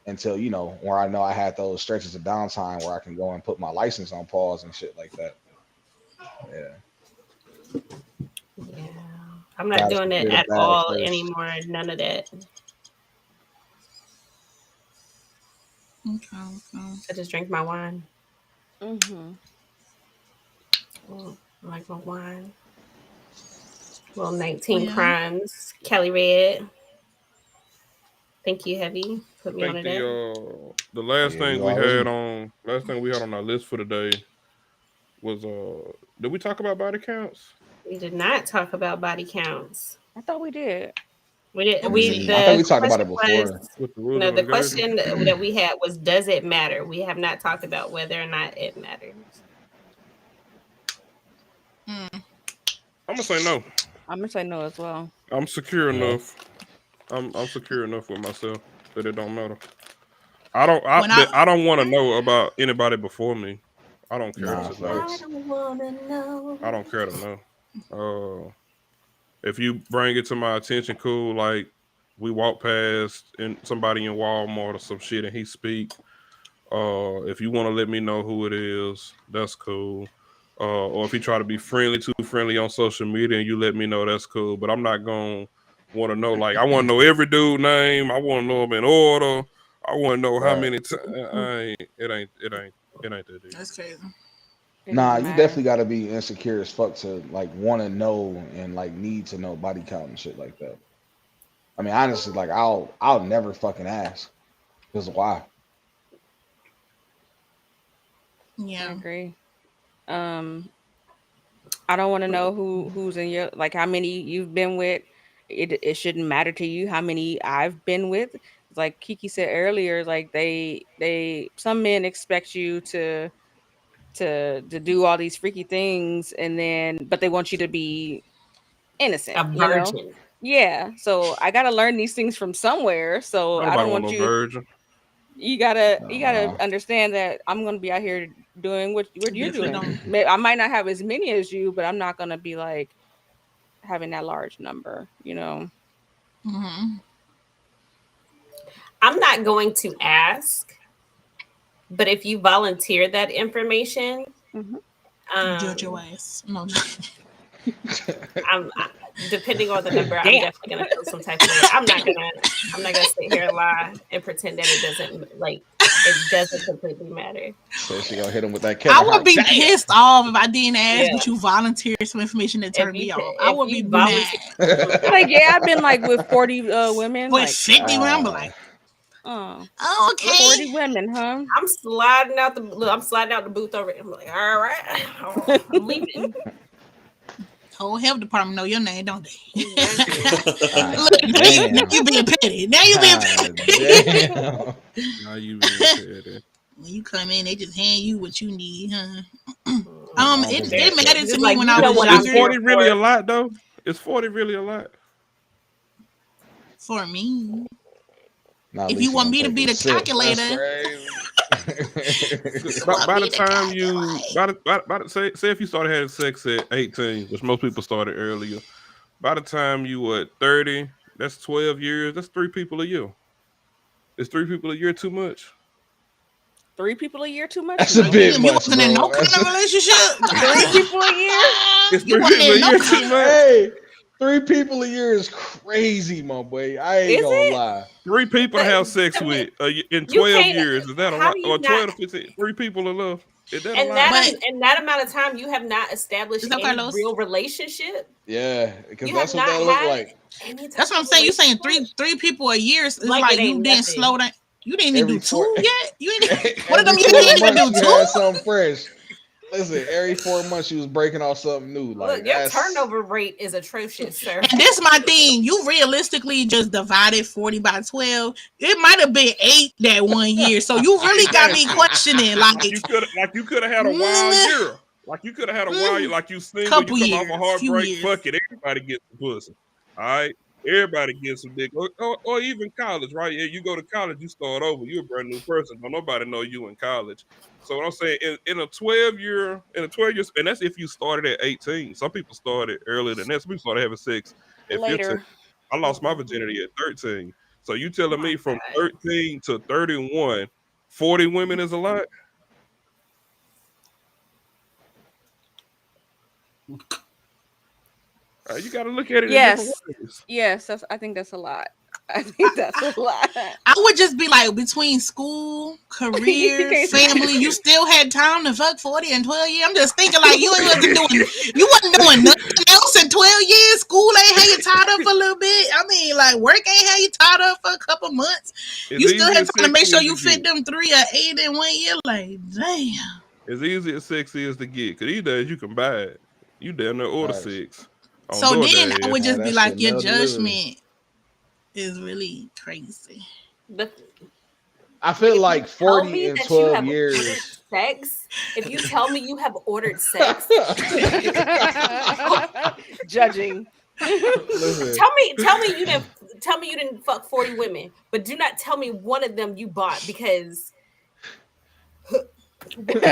Until, you know, where I know I had those stretches of downtime where I can go and put my license on pause and shit like that. Yeah. Yeah, I'm not doing it at all anymore. None of that. Okay. I just drink my wine. Mm-hmm. I like my wine. Well, 19 Crimes, Cali Red. Thank you, Heavy. Put me on it. The last thing we had on our list for today was did we talk about body counts? We did not talk about body counts. I thought we did. We did. I thought we talked about it before. No, the question that we had was, does it matter? We have not talked about whether or not it matters. I'm gonna say no. I'm gonna say no as well. I'm secure enough. I'm secure enough with myself that it don't matter. I don't want to know about anybody before me. I don't care to know. I don't wanna know. I don't care to know. If you bring it to my attention, cool. Like we walk past and somebody in Walmart or some shit, and he speak. If you want to let me know who it is, that's cool. Or if you try to be too friendly on social media, and you let me know, that's cool. But I'm not gonna want to know. Like I want to know every dude name. I want to know them in order. I want to know how many times. It ain't that deep. That's crazy. Nah, you definitely got to be insecure as fuck to like want to know and like need to know body count and shit like that. I mean, honestly, like I'll never fucking ask. Because why? Yeah, I agree. I don't want to know who's in your, like, how many you've been with. It shouldn't matter to you how many I've been with. Like Kiki said earlier, like some men expect you to do all these freaky things, but they want you to be innocent, A virgin. Yeah. So I gotta learn these things from somewhere. So I don't want you. Virgin. You gotta understand that I'm gonna be out here doing what you're doing. I might not have as many as you, but I'm not gonna be like having that large number, Mm-hmm. I'm not going to ask, but if you volunteer that information, judge your ass. No. Depending on the number, I'm definitely gonna feel some type of way. I'm not gonna sit here and lie and pretend that it doesn't, like, it doesn't completely matter. So she gonna hit him with that. I would be pissed off if I didn't ask, but you volunteered some information that turned If me you- off. I if would you be mad. Like, yeah, I've been like with 40 women. With Like, 50 women, I'm like, oh, oh, okay. 40 women, huh? I'm sliding out the booth over. I'm like, all right, I'm leaving. Whole health department know your name, don't they? Ah, Look, damn. now you being petty. Now you being God petty. damn. Now you really said When you come in, they just hand you what you need, huh? Oh, It okay. mattered to Just me like, when you I know was what I'm Is here younger. 40 really a lot though? Is 40 really a lot? For me, Nah, if Lisa you want gonna me to take be a the sip. calculator, By the time you, say if you started having sex at 18, which most people started earlier, by the time you were 30, that's 12 years. That's 3 people a year. Is 3 people a year too much? 3 people a year too much? That's a No. bit you much, wasn't in bro. no kind That's of relationship. 3 people a year? Is You 3 wasn't people a in no year too much? Hey, 3 people a year is crazy, my boy. I ain't Is gonna it? lie. 3 people to have sex I mean, with in you 12 can't- years. Is that a how lot? do you Or 12 not- to 15? 3 people enough? Is that a And lot? that amount of time, you have not established Is that any Carlos? real relationship. Yeah, because You that's have what that not look had like. any type That's what I'm of saying. You saying relationship. three people a year is Like like it you ain't didn't nothing. slow down. You didn't even Every do 2 four- yet. You ain't. One of them Every you 4 didn't even months do you had 2. something fresh. Listen, every 4 months you was breaking off something new. Like Look, your that's turnover rate is atrocious, sir. And this my thing. You realistically just divided 40 by 12. It might have been 8 that 1 year. So you really got me questioning. Like You could have had a wild year. Like you could have had a wild year. Like you single, Couple you come off years, a few heartbreak. years. Fuck it, everybody gets some pussy. All right, everybody gets some dick. Or even college, right? Yeah, you go to college, you start over. You're a brand new person. Don't nobody know you in college. So what I'm saying in a 12 year, and that's if you started at 18. Some people started earlier than that. Some people started having sex at 15. Later. I lost my virginity at 13. So you telling me from God. 13 to 31, 40 women is a lot? You got to look at it in Yes. different ways. Yes, I think that's a lot. I think that's a lot. I would just be like, between school, career, can't- family, you still had time to fuck 40 and 12 years. I'm just thinking like you wasn't doing nothing else in 12 years. School ain't had you tied up for a little bit. I mean, like work ain't had you tied up for a couple months. It's You still easy had as time to make sexy sure as you it fit get. them 3 or 8 in 1 year. Like, damn. As easy as sexy as to get. Because these days you can buy it. You damn near order Nice. 6. on So then DoorDash. I would just Nah, be that like, shit your mail delivery. judgment is really crazy. I feel like Tell 40 me and that you 12 have ordered years. sex. If you tell me you have ordered sex, Judging. Listen, tell me you didn't fuck 40 women, but do not tell me one of them you bought because But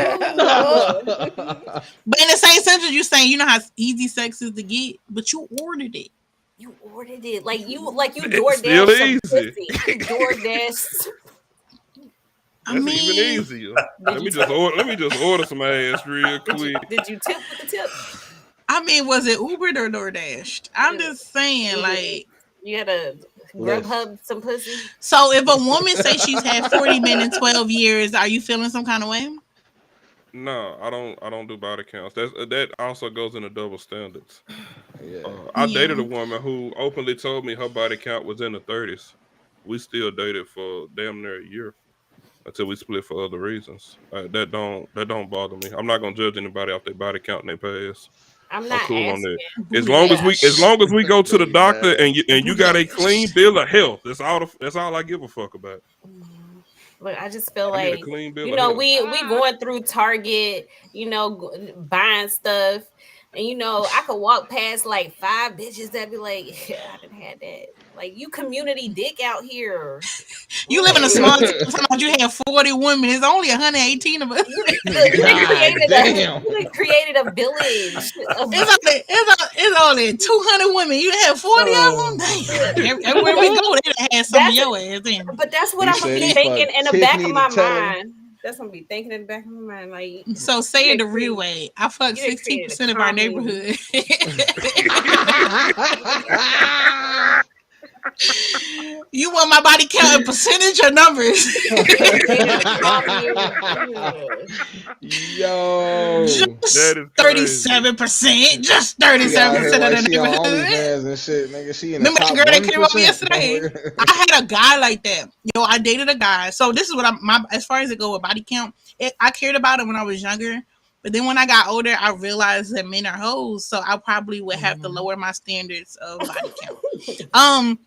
in the same sentence, you're saying you know how easy sex is to get, but you ordered it. you ordered it. Like you It's still DoorDash some easy. pussy. You DoorDash. I That's mean, even easier. Let me just order some ass real quick. Did you tip with the tip? I mean, was it Ubered or DoorDashed? I'm just saying, like, You had a Grubhub some pussy. so if a woman say she's had 40 men in 12 years, are you feeling some kind of way? No, I don't do body counts. That also goes into double standards. yeah. I Yeah. dated a woman who openly told me her body count was in the 30s. We still dated for damn near a year until we split for other reasons. That don't bother me. I'm not gonna judge anybody off their body count and their past. I'm I'm not cool on asking. that. As long as we go to the doctor and you got a clean bill of health, that's all I give a fuck about. Look, I just feel I need a like clean bill you of know health. we going through Target, buying stuff, and I could walk past like 5 bitches that be like, yeah, I done had that. Like you community dick out here. You live in a small town. Sometimes you have 40 women. It's only 118 of us. You done damn. created a village. Of, It's only 200 women. You have 40 of them. Damn. Everywhere we go, they done had some of your ass in. but that's what You I'm gonna said be he thinking fucked in the back Tiffany of my the Teller. mind. That's what I'm be thinking in the back of my mind. Like So say it the You real way. I fuck you done created a 16% of our commune. neighborhood. You want my body count in percentage or numbers? Yo, Just 37%. Just 37% of the she on neighborhood. OnlyFans and shit, nigga. She in the Remember top the girl that came over 1%. yesterday? I had a guy like that. Yo, I dated a guy. So this is what as far as it go with body count, I cared about it when I was younger. But then when I got older, I realized that men are hoes. So I probably would have to lower my standards of body count.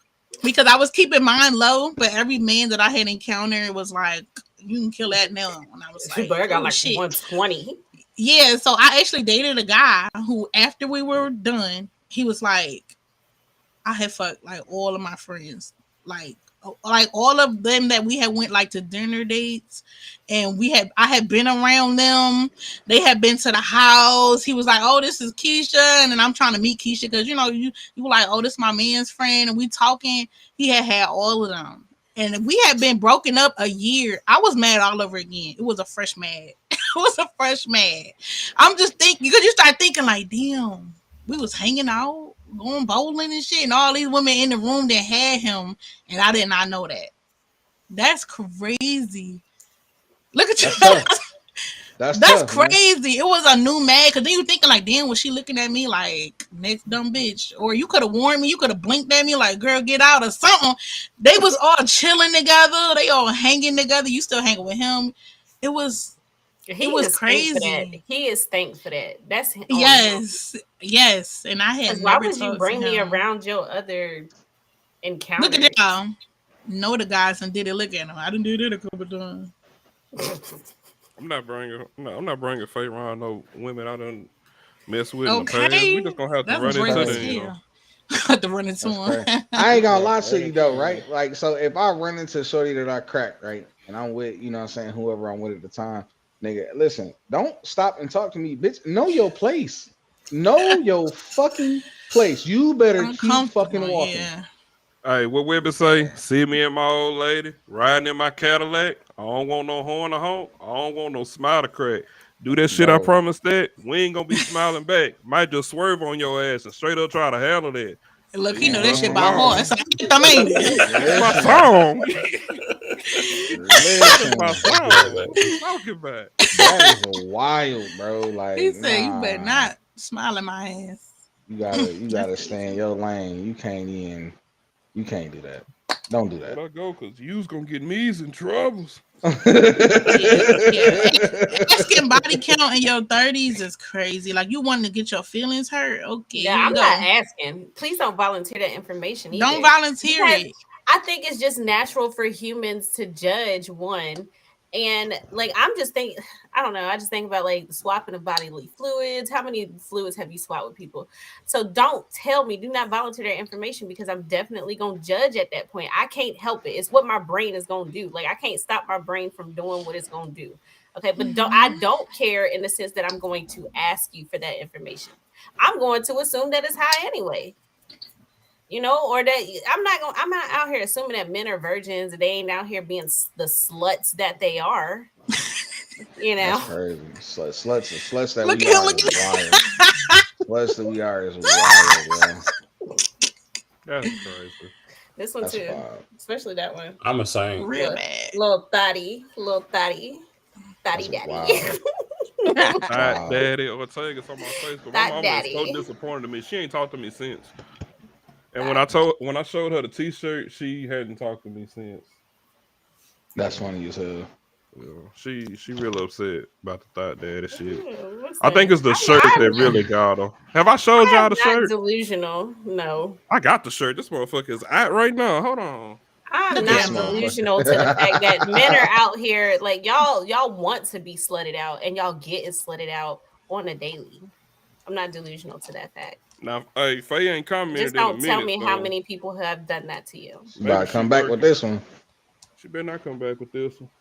Because I was keeping mine low, but every man that I had encountered was like, you can kill that now. And I was like, I got like shit. 120. Yeah, so I actually dated a guy who, after we were done, he was like, I had fucked like all of my friends, like all of them that we had went like to dinner dates, and I had been around them. They had been to the house. He was like, "Oh, this is Keisha," and then I'm trying to meet Keisha because you were like, "Oh, this is my man's friend," and we talking. He had all of them, and we had been broken up a year. I was mad all over again. It was a fresh mad. I'm just thinking, because you start thinking like, damn, we was hanging out, going bowling and shit, and all these women in the room that had him, and I did not know that. That's crazy. Look at you. That's crazy. Man. It was a new mad, because then you thinking like, damn, was she looking at me like, next dumb bitch? Or you could have warned me, you could have blinked at me like, girl, get out or something. They was all chilling together. They all hanging together. You still hanging with him. It was crazy. He is thanked for that. That's yes. And I had. Why would you bring me around your other encounters? Look at y'all. Know the guys and did it. Look at him. I done did it a couple times. I'm not bringing Faye around no women I done mess with. Okay, in the past. We just gonna have to run into them. Have to run into him. I ain't gonna lie to you though, right? Like, so if I run into a shorty that I crack, right, and I'm with, you know what I'm saying, whoever I'm with at the time. Nigga, listen, don't stop and talk to me, bitch. Know your place. Know your fucking place. You better keep fucking walking. Yeah. Hey, what Webby say? See me and my old lady riding in my Cadillac. I don't want no horn to honk. I don't want no smile to crack. Do that shit I promised that. We ain't gonna be smiling back. Might just swerve on your ass and straight up try to handle that. Look, he know that shit by heart. It's my song. My song. What you talking about? That is wild, bro. Like, he said, you better not smile at my ass. You gotta stay in your lane. You can't do that. Don't do that. Let I go, cause you's gonna get me's in troubles. Asking body count in your 30s is crazy. Like, you want to get your feelings hurt? Okay. Yeah, I'm not asking. Please don't volunteer that information either. Don't volunteer it. I think it's just natural for humans to judge one. And like, I'm just thinking, I don't know. I just think about like swapping of bodily fluids. How many fluids have you swapped with people? So don't tell me, do not volunteer that information, because I'm definitely going to judge at that point. I can't help it. It's what my brain is going to do. Like, I can't stop my brain from doing what it's going to do. Okay. But I don't care in the sense that I'm going to ask you for that information. I'm going to assume that it's high anyway. You know, or that I'm not out here assuming that men are virgins. They ain't out here being the sluts that they are. You know, that's crazy. Sluts that we are is wild. Sluts that we are is wild, bro. That's crazy. This one too, especially that one. I'm a saying, real bad. Little thotty daddy. Daddy Ortega's on my Facebook. My mom is so disappointed in me. She ain't talked to me since. And when I showed her the T-shirt, she hadn't talked to me since. That's funny as hell. Yeah, she real upset about the thought daddy shit. I think it's the shirt that really got her. Have I showed y'all the shirt? Delusional, no. I got the shirt. This motherfucker is out right now. Hold on. I'm not delusional to the fact that men are out here like y'all want to be slutted out, and y'all getting slutted out on a daily. I'm not delusional to that fact. Now, hey, Faye ain't commented. Just don't tell me how many people have done that to you. She better come back with this one. She better not come back with this one.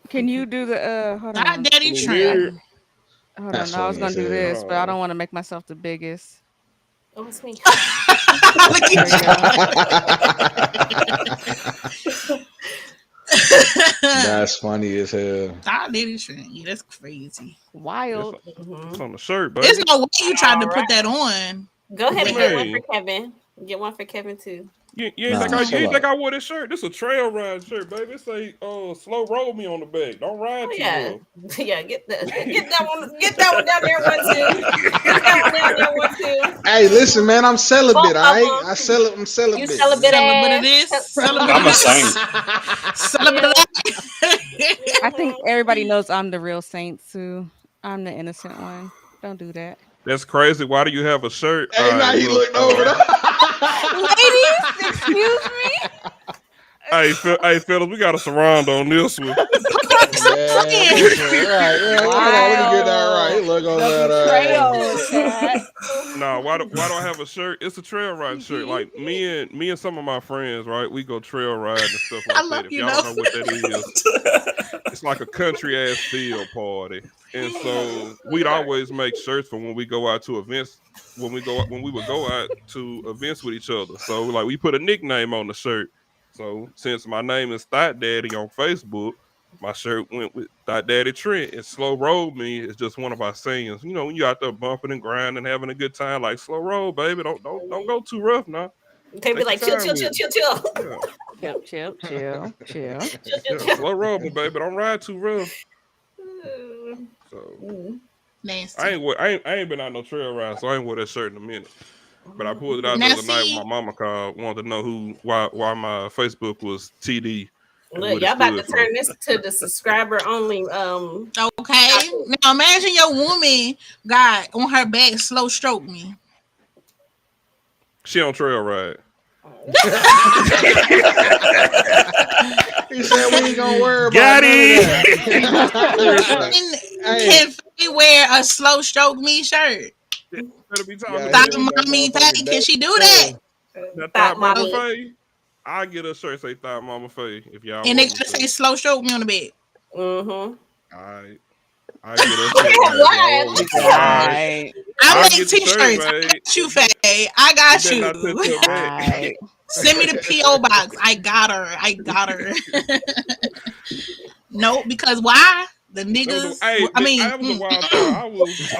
Can you do the hold on? Not Daddy Trent. Hold on, I was gonna do this, but I don't want to make myself the biggest. Oh, it's me. That's funny as hell. Not Daddy Trent. Yeah, that's crazy. Wild. It's on the shirt, but there's no way you tried to put that on. Go ahead and get one for Kevin. Get one for Kevin too. You ain't think I wore this shirt? This is a trail ride shirt, baby. It say slow roll me on the back. Don't ride too well. Yeah, get that one down there one too. Get that one down there one too. Hey, listen, man, I'm celibate, all right? I'm celibate. You celibate Celibate of this. Celibate I'm of a this. saint. Celibate of that. I think everybody knows I'm the real saint too. I'm the innocent one. Don't do that. That's crazy. Why do you have a shirt? Hey, now he looked over there. Ladies, excuse me. Hey, fellas, we got a surround on this one. Right, yeah. Hold on, let me get that right. He look over there. Nah, why do I have a shirt? It's a trail riding shirt. Like me and some of my friends, right? We go trail riding and stuff like that. If y'all don't know what that is, it's like a country ass field party. And so we'd always make shirts for when we go out to events. When we would go out to events with each other. So like we put a nickname on the shirt. So since my name is Thought Daddy on Facebook, my shirt went with Thought Daddy Trent. And Slow Roll Me is just one of our sayings. You know, when you out there bumping and grinding, having a good time, like slow roll, baby. Don't go too rough now. They be like chill. Chill. Slow roll me, baby. Don't ride too rough. So Nasty. I ain't been out no trail ride, so I ain't wore that shirt in a minute. But I pulled it out the Now other night see- when my mama called, wanted to know why my Facebook was TD. and Look, what it y'all about to stood for. turn this to the subscriber only. Okay. Now imagine your woman got on her back slow stroke me. She on trail ride. He said we ain't gonna worry about Got none it. of that. Can Faye wear a slow stroke me shirt? Better be talking Yeah, about Thought mommy Faye, can she do that? that Thought Thought Mama Mommy. Faye. I get a shirt say Thought Mama Faye if y'all And they want me gotta to. say slow stroke me on the bed. Mm-hmm. I get a shirt. Why? baby. I I make get the shirt, t-shirts. I babe. got you, Faye. I got You better not touch you. your back. Send me the P.O. box. I got her. No, because why? The niggas. I mean, that was a wild time. I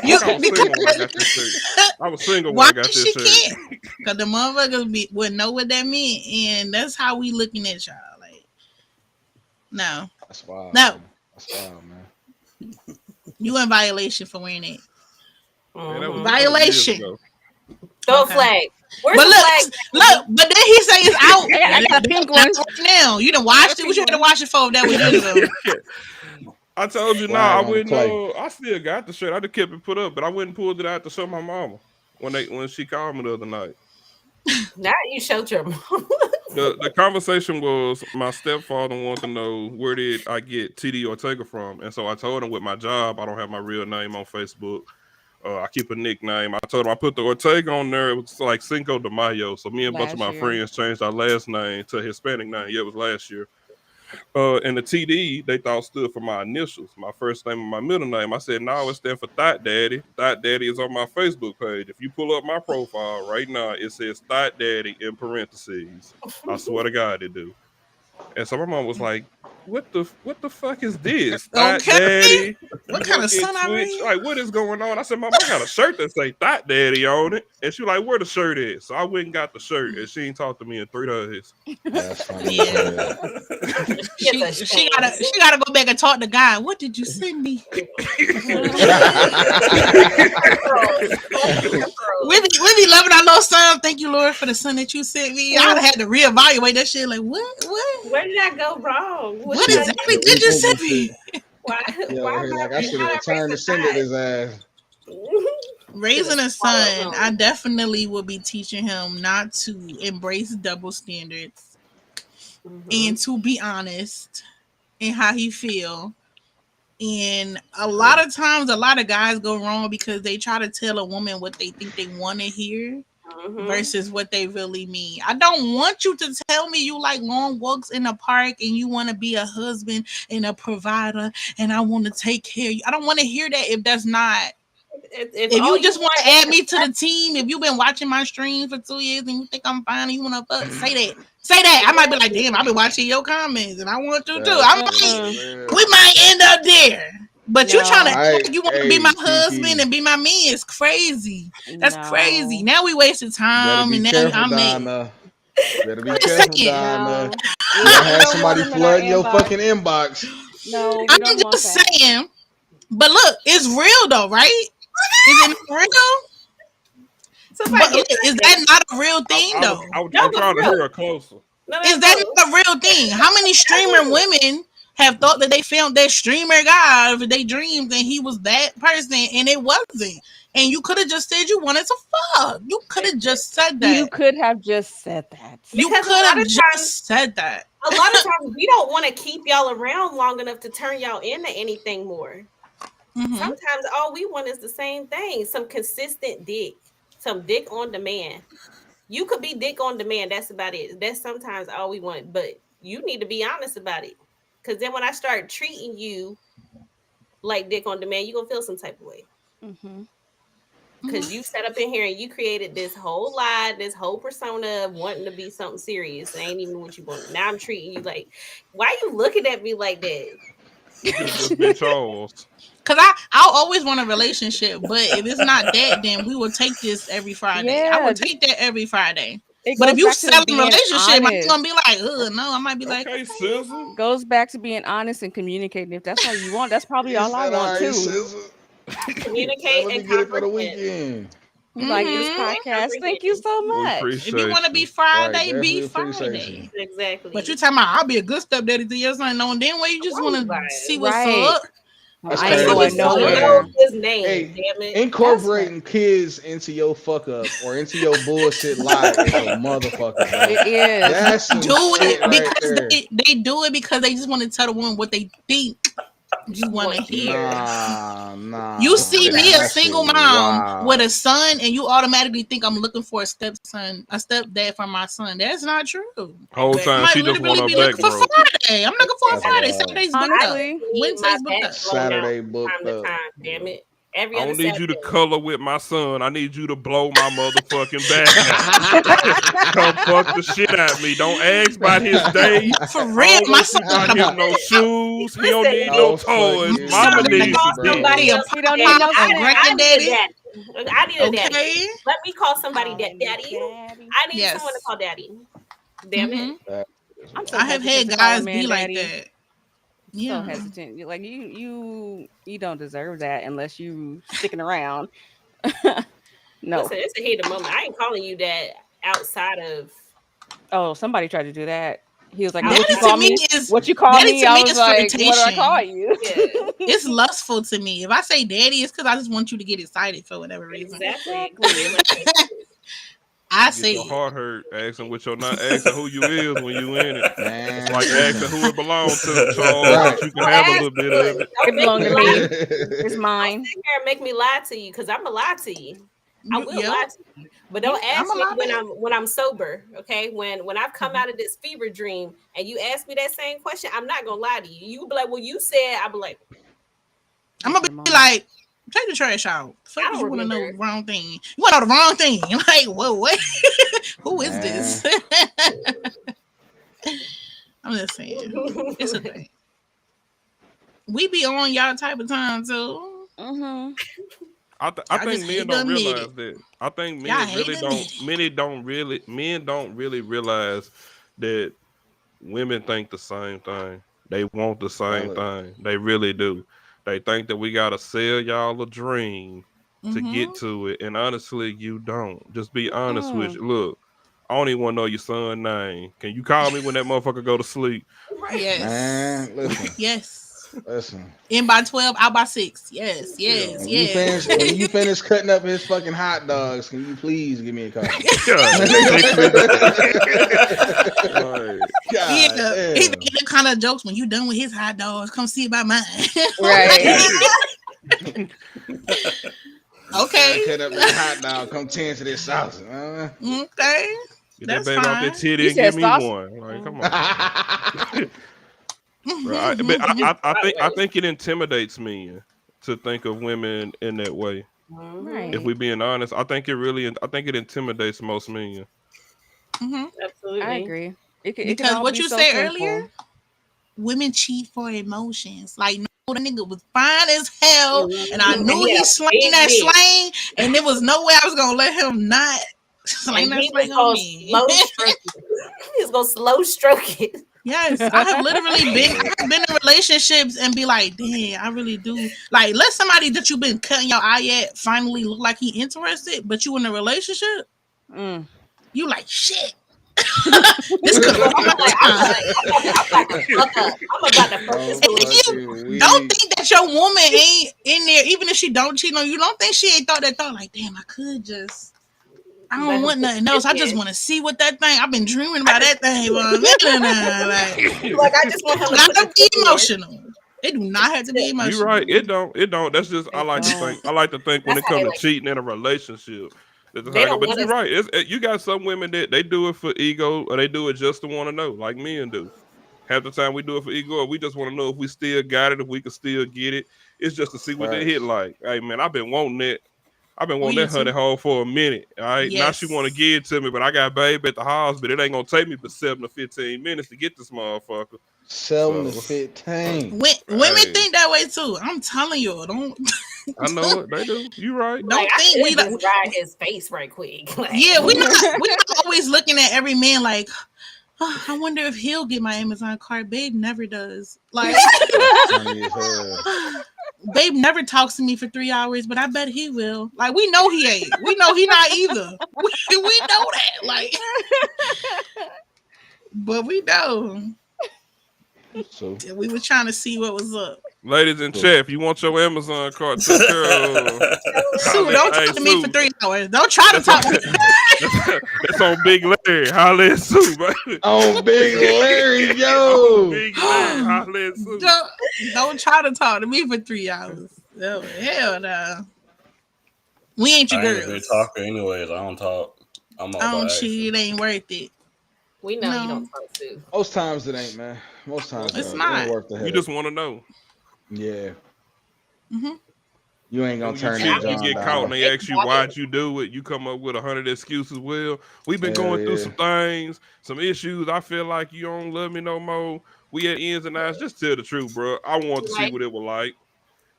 think I was single when I got this shirt. I was single when why I got she this shirt. can't? Because the motherfuckers wouldn't know what that meant, and that's how we looking at y'all. Like, no, That's wild. No. Man. That's wild, man. you in violation for wearing it. Man, that was Violation. years ago. Throw Okay. a flag. Where's But the look, flag? but then he say it's out. I got a pink one. Right now, you done watched it. What you had to watch it for? If that was years ago. I told you, Flag I on the wouldn't play. know. I still got the shirt. I just kept it put up, but I wouldn't pull it out to show my mama when she called me the other night. Now you showed your mom. The conversation was my stepfather wanted to know where did I get TD Ortega from, and so I told him with my job I don't have my real name on Facebook. I keep a nickname. I told him I put the Ortega on there. It was like Cinco de Mayo, so me and a bunch of my Last year. friends changed our last name to Hispanic name. Yeah, it was last year. And the TD they thought stood for my initials, my first name and my middle name. I said, no, it stands for Thought Daddy. Thought Daddy is on my Facebook page. If you pull up my profile right now, it says Thought Daddy in parentheses. I swear to God it do. And so my mom was like, what the fuck is this? Thought Okay. Daddy. What You kind of work at son I Twitch? raised? Like, what is going on? I said, Mom, I got a shirt that say Thought Daddy on it. And she was like, where the shirt is? So I went and got the shirt, and she ain't talked to me in 3 days. That's funny. Yeah. She gotta go back and talk to God. What did you send me? We be loving our little son. Thank you, Lord, for the son that you sent me. I'd have had to reevaluate that shit. Like, what? Where did I go wrong? What exactly did you send me? Why? Yeah, Why am like I should have how returned the sender his ass. Raising a son, I definitely will be teaching him not to embrace double standards and to be honest in how he feel. And a lot of times, a lot of guys go wrong because they try to tell a woman what they think they want to hear versus what they really mean. I don't want you to tell me you like long walks in the park and you want to be a husband and a provider and I want to take care of you. I don't want to hear that if that's not. If you just want to add me to the team, if you've been watching my streams for 2 years and you think I'm fine and you want to fuck, say that. Say that. I might be like, damn, I've been watching your comments and I want to too. I'm like, we might end up there. But you trying to I- act like you want to hey, be my Kiki. husband and be my man is crazy. That's crazy. Now we wasted Better time, be and now careful, I'm mad. Donna. Better be I'm just careful, saying. Donna. No, You we gonna have don't somebody want them in our flooding your inbox. fucking inbox. No, we I'm don't want just that. saying. But look, it's real though, right? Is it real? Somebody But look, get is that not a real thing I though? was No, I'm but trying to real. hear her closer. No, Is that not a real thing? How many streamer women have thought that they found that streamer guy of their dreams and he was that person and it wasn't? And you could have just said you wanted to fuck. You could have just said that. You could have just said that. You Because a could lot have of just times- said that. A lot of times we don't want to keep y'all around long enough to turn y'all into anything more. Mhm. Sometimes all we want is the same thing: some consistent dick, some dick on demand. You could be dick on demand. That's about it. That's sometimes all we want. But you need to be honest about it. Because then when I start treating you like dick on demand, you're going to feel some type of way. Mm-hmm. Because you sat up in here and you created this whole lie, this whole persona of wanting to be something serious. It ain't even what you want. Now I'm treating you like, why you looking at me like that? You could have just been Charles. Cause I'll always want a relationship, but if it's not that, then we will take this every Friday. I Yeah, will take that every Friday. It But goes if you back to sell a being relationship, I'm honest. gonna be like, no, I might be like, Okay, Sizzle. Goes back to being honest and communicating. If that's all you want, that's probably He all I said, want "All right, too. sister. Communicate Let me and get it for the comprehend. weekend." You like this Mhm. podcast? Thank you so We much. appreciate if you want to be you. Friday, Right, be definitely appreciate Friday. Exactly. But you talking about I'll be a good stepdaddy to your son, knowing then way you just want Right. to see what's Right. up. That's I ain't ain't going going crazy, nowhere. man. nowhere. know his name. Hey, Damn it. incorporating kids into your fuck up or into your bullshit lie is a motherfucker, bro. It is. That's some Do shit it right because there. they do it because they just want to tell the woman what they think you want to hear. Nah. You see me, a That single shit mom wild. with a son, and you automatically think I'm looking for a stepdad for my son. That's not true. Whole I time might she just want literally her be back, looking for bro. Friday. I'm looking for a That's Friday. wild. Saturday's booked up. Honestly, Need my Wednesday's booked back up. blown out Saturday from booked time to up. time. Damn it. Every I other don't need you to Saturday. color with my son. I need you to blow my motherfucking back. Come fuck the shit out of me. Don't ask about his day. For I real, don't my want son you buying got him a no shoes. He don't Listen, need Oh, no fuck toys. you, Mama bro. needs call to somebody be. else. He don't need daddy. no I snack. need a granddaddy. daddy. I need a daddy. Okay. Let me call somebody Oh, daddy. daddy. I need Yes. someone to call daddy. Damn Mhm. it. I'm so I have hesitant had to call a guys man be like daddy. that. So Yeah. hesitant. You're like you don't deserve that unless you sticking around. No. Listen, it's a heated moment. I ain't calling you that outside of. Oh, somebody tried to do that. He was like, Daddy "What you to call me me? is- What you call daddy me?" to I me was is like, "What do I call flirtation. you?" Yeah, It's lustful to me. If I say daddy, it's because I just want you to get excited for whatever reason. exactly. I Get say your it. heart hurt asking what you're not asking who you is when you in it. Man, It's like listen. asking who it belongs to, Charles. Right. But you can have a little bit of it. It Don't make belonged me to lie. me. Don't It's mine. sit here and make me lie to you because I'm gonna lie to you. I will Yep. lie to you, but don't Yeah, ask I'ma me lie when back. I'm sober. Okay, when I've come out of this fever dream and you ask me that same question, I'm not gonna lie to you. You be like, "Well, you said," I'll be like, I'm gonna be like, take the trash out. Fuck, I don't you want to know the remember. wrong thing? You want to know the wrong thing? Like, whoa, what? Who is this? I'm just saying, it's a thing. We be on y'all type of time too. Mm-hmm. I Y'all think just men hate to don't admit realize it. that. I think Y'all men hate really to don't. admit it. Men don't really realize that women think the same thing. They want the same thing. They really do. They think that we gotta sell y'all a dream to get to it, and honestly, you don't. Just be honest with you. Look, I don't even want to know your son's name. Can you call me when that motherfucker go to sleep? Yes. Man, listen. Yes. Listen. In by 12, out by 6. Yes. When you finish cutting up his fucking hot dogs, can you please give me a call? Yeah, he making them kind of jokes when you done with his hot dogs. Come see about mine. Right. Okay. Cut up that hot dog. Come tend to this sausage. Okay. Get That's that baby fine. out that titty You and give said me sausage? one. Like, come on. Right. But I think it intimidates me to think of women in that way. Right. If we being honest, I think it intimidates most men. Absolutely. I agree. It can Because all what be you so said simple. earlier, women cheat for emotions. Like, no the nigga was fine as hell, and I knew he he had a slang big that dick. slang, and there was no way I was gonna let him not slang And that he slang was on gonna me. slow stroke it. He was gonna slow stroke it. Yes, I have literally been in relationships and be like, damn, I really do. Like, let somebody that you've been cutting your eye at finally look like he interested, but you in a relationship, you like shit. This could have I'm about to fuck this relationship. Don't think that your woman ain't in there, even if she don't cheat on you. Don't think she ain't thought like, damn, I could just. I don't want nothing else. I just want to see what that thing. I've been dreaming about that thing. Like I just want him to gotta be emotional. It do not have to be emotional. You're right. It don't. That's just I like to think. I like to think when it comes to cheating in a relationship. But you're right. You got some women that they do it for ego, or they do it just to want to know, like men do. Half the time we do it for ego, or we just want to know if we still got it, if we can still get it. It's just to see what they hit like. Hey man, I've been wanting that. I've been wanting that honey hole for a minute. All right. Yes. Now she want to give it to me, but I got babe at the house, but it ain't gonna take me but 7 to 15 minutes to get this motherfucker. 7 to 15. Women think that way too. I'm telling you, don't. I know it. They do. You right. Don't think we just ride his face right quick. Like, yeah, we're not always looking at every man like, oh, I wonder if he'll get my Amazon card. Babe never does. Like, babe never talks to me for 3 hours, but I bet he will. Like, we know he ain't. We know he not either. We know that. Like, but we know. So we were trying to see what was up. Ladies in chat, if you want your Amazon card, take care of. Sue, don't talk to me for 3 hours. Don't try to talk to me. That's on Big Larry. Holla at Sue, baby. On Big Larry, yo. On Big Larry. Holla at Sue. Don't try to talk to me for 3 hours. Oh, hell no. We ain't your girls. I ain't a talker anyways. I don't talk. I don't cheat. It ain't worth it. We know you don't talk to. Most times it ain't, man. Most times it's not. You just want to know. Yeah. Mm-hmm. You ain't gonna turn it. You get caught and they ask you why'd you do it. You come up with 100 excuses. Well, we've been going through some things, some issues. I feel like you don't love me no more. We at ends and outs. Just tell the truth, bro. I want to see what it was like.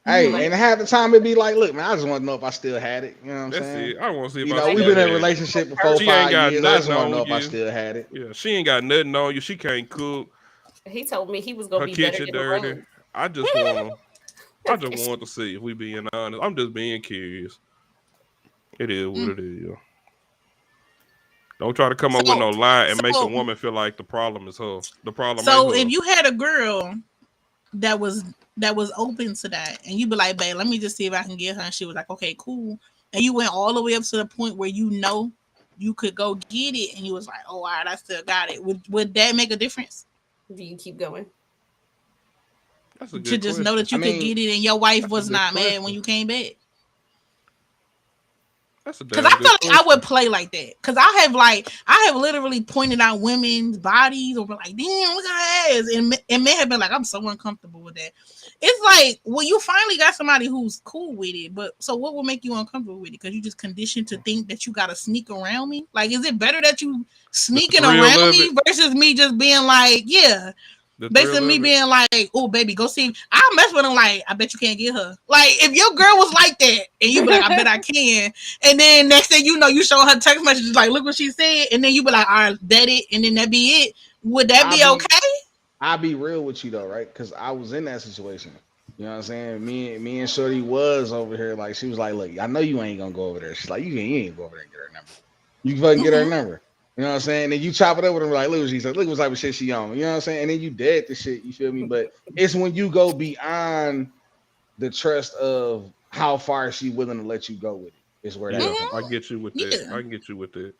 Hey, and half the time it be like, look, man, I just want to know if I still had it. You know what I'm saying? It. I want to see if we've been in a relationship for 4 or 5 years. I just want to know if I still had it. Yeah, she ain't got nothing on you. She can't cook. He told me he was gonna be better in dirty. The room. I just want to see if we being honest. I'm just being curious. It is what it is. Don't try to come up with no lie and make the woman feel like the problem is her. The problem. So if you had a girl that was open to that, and you be like, babe, let me just see if I can get her, and she was like, okay, cool, and you went all the way up to the point where you know you could go get it, and you was like, oh, all right, I still got it. Would that make a difference? Do you keep going? That's a good to just question. know that you could get it and your wife was not mad when you came back? Because I feel like I would play like that. Because I have literally pointed out women's bodies or been like, damn, look at her ass. And men have been like, I'm so uncomfortable with that. It's like, well, you finally got somebody who's cool with it. But so what will make you uncomfortable with it? Because you just conditioned to think that you got to sneak around me? Like, is it better that you sneaking around me versus me just being like, yeah. Basically, me being like, "Oh, baby, go see." I mess with him like, "I bet you can't get her." Like, if your girl was like that, and you be like, "I bet I can," and then next thing you know, you show her text messages like, "Look what she said," and then you be like, "All right, that it," and then that be it. Would that be okay? I'll be real with you though, right? Because I was in that situation. You know what I'm saying? Me and Shorty was over here. Like, she was like, "Look, I know you ain't gonna go over there." She's like, "You ain't go over there and get her number. You can fucking get her number." You know what I'm saying? And then you chop it up with them like, look what she said. Look what type of shit she on. You know what I'm saying? And then you dead the shit. You feel me? But it's when you go beyond the trust of how far is she willing to let you go with it. Is where that I get you with that. I can get you with that.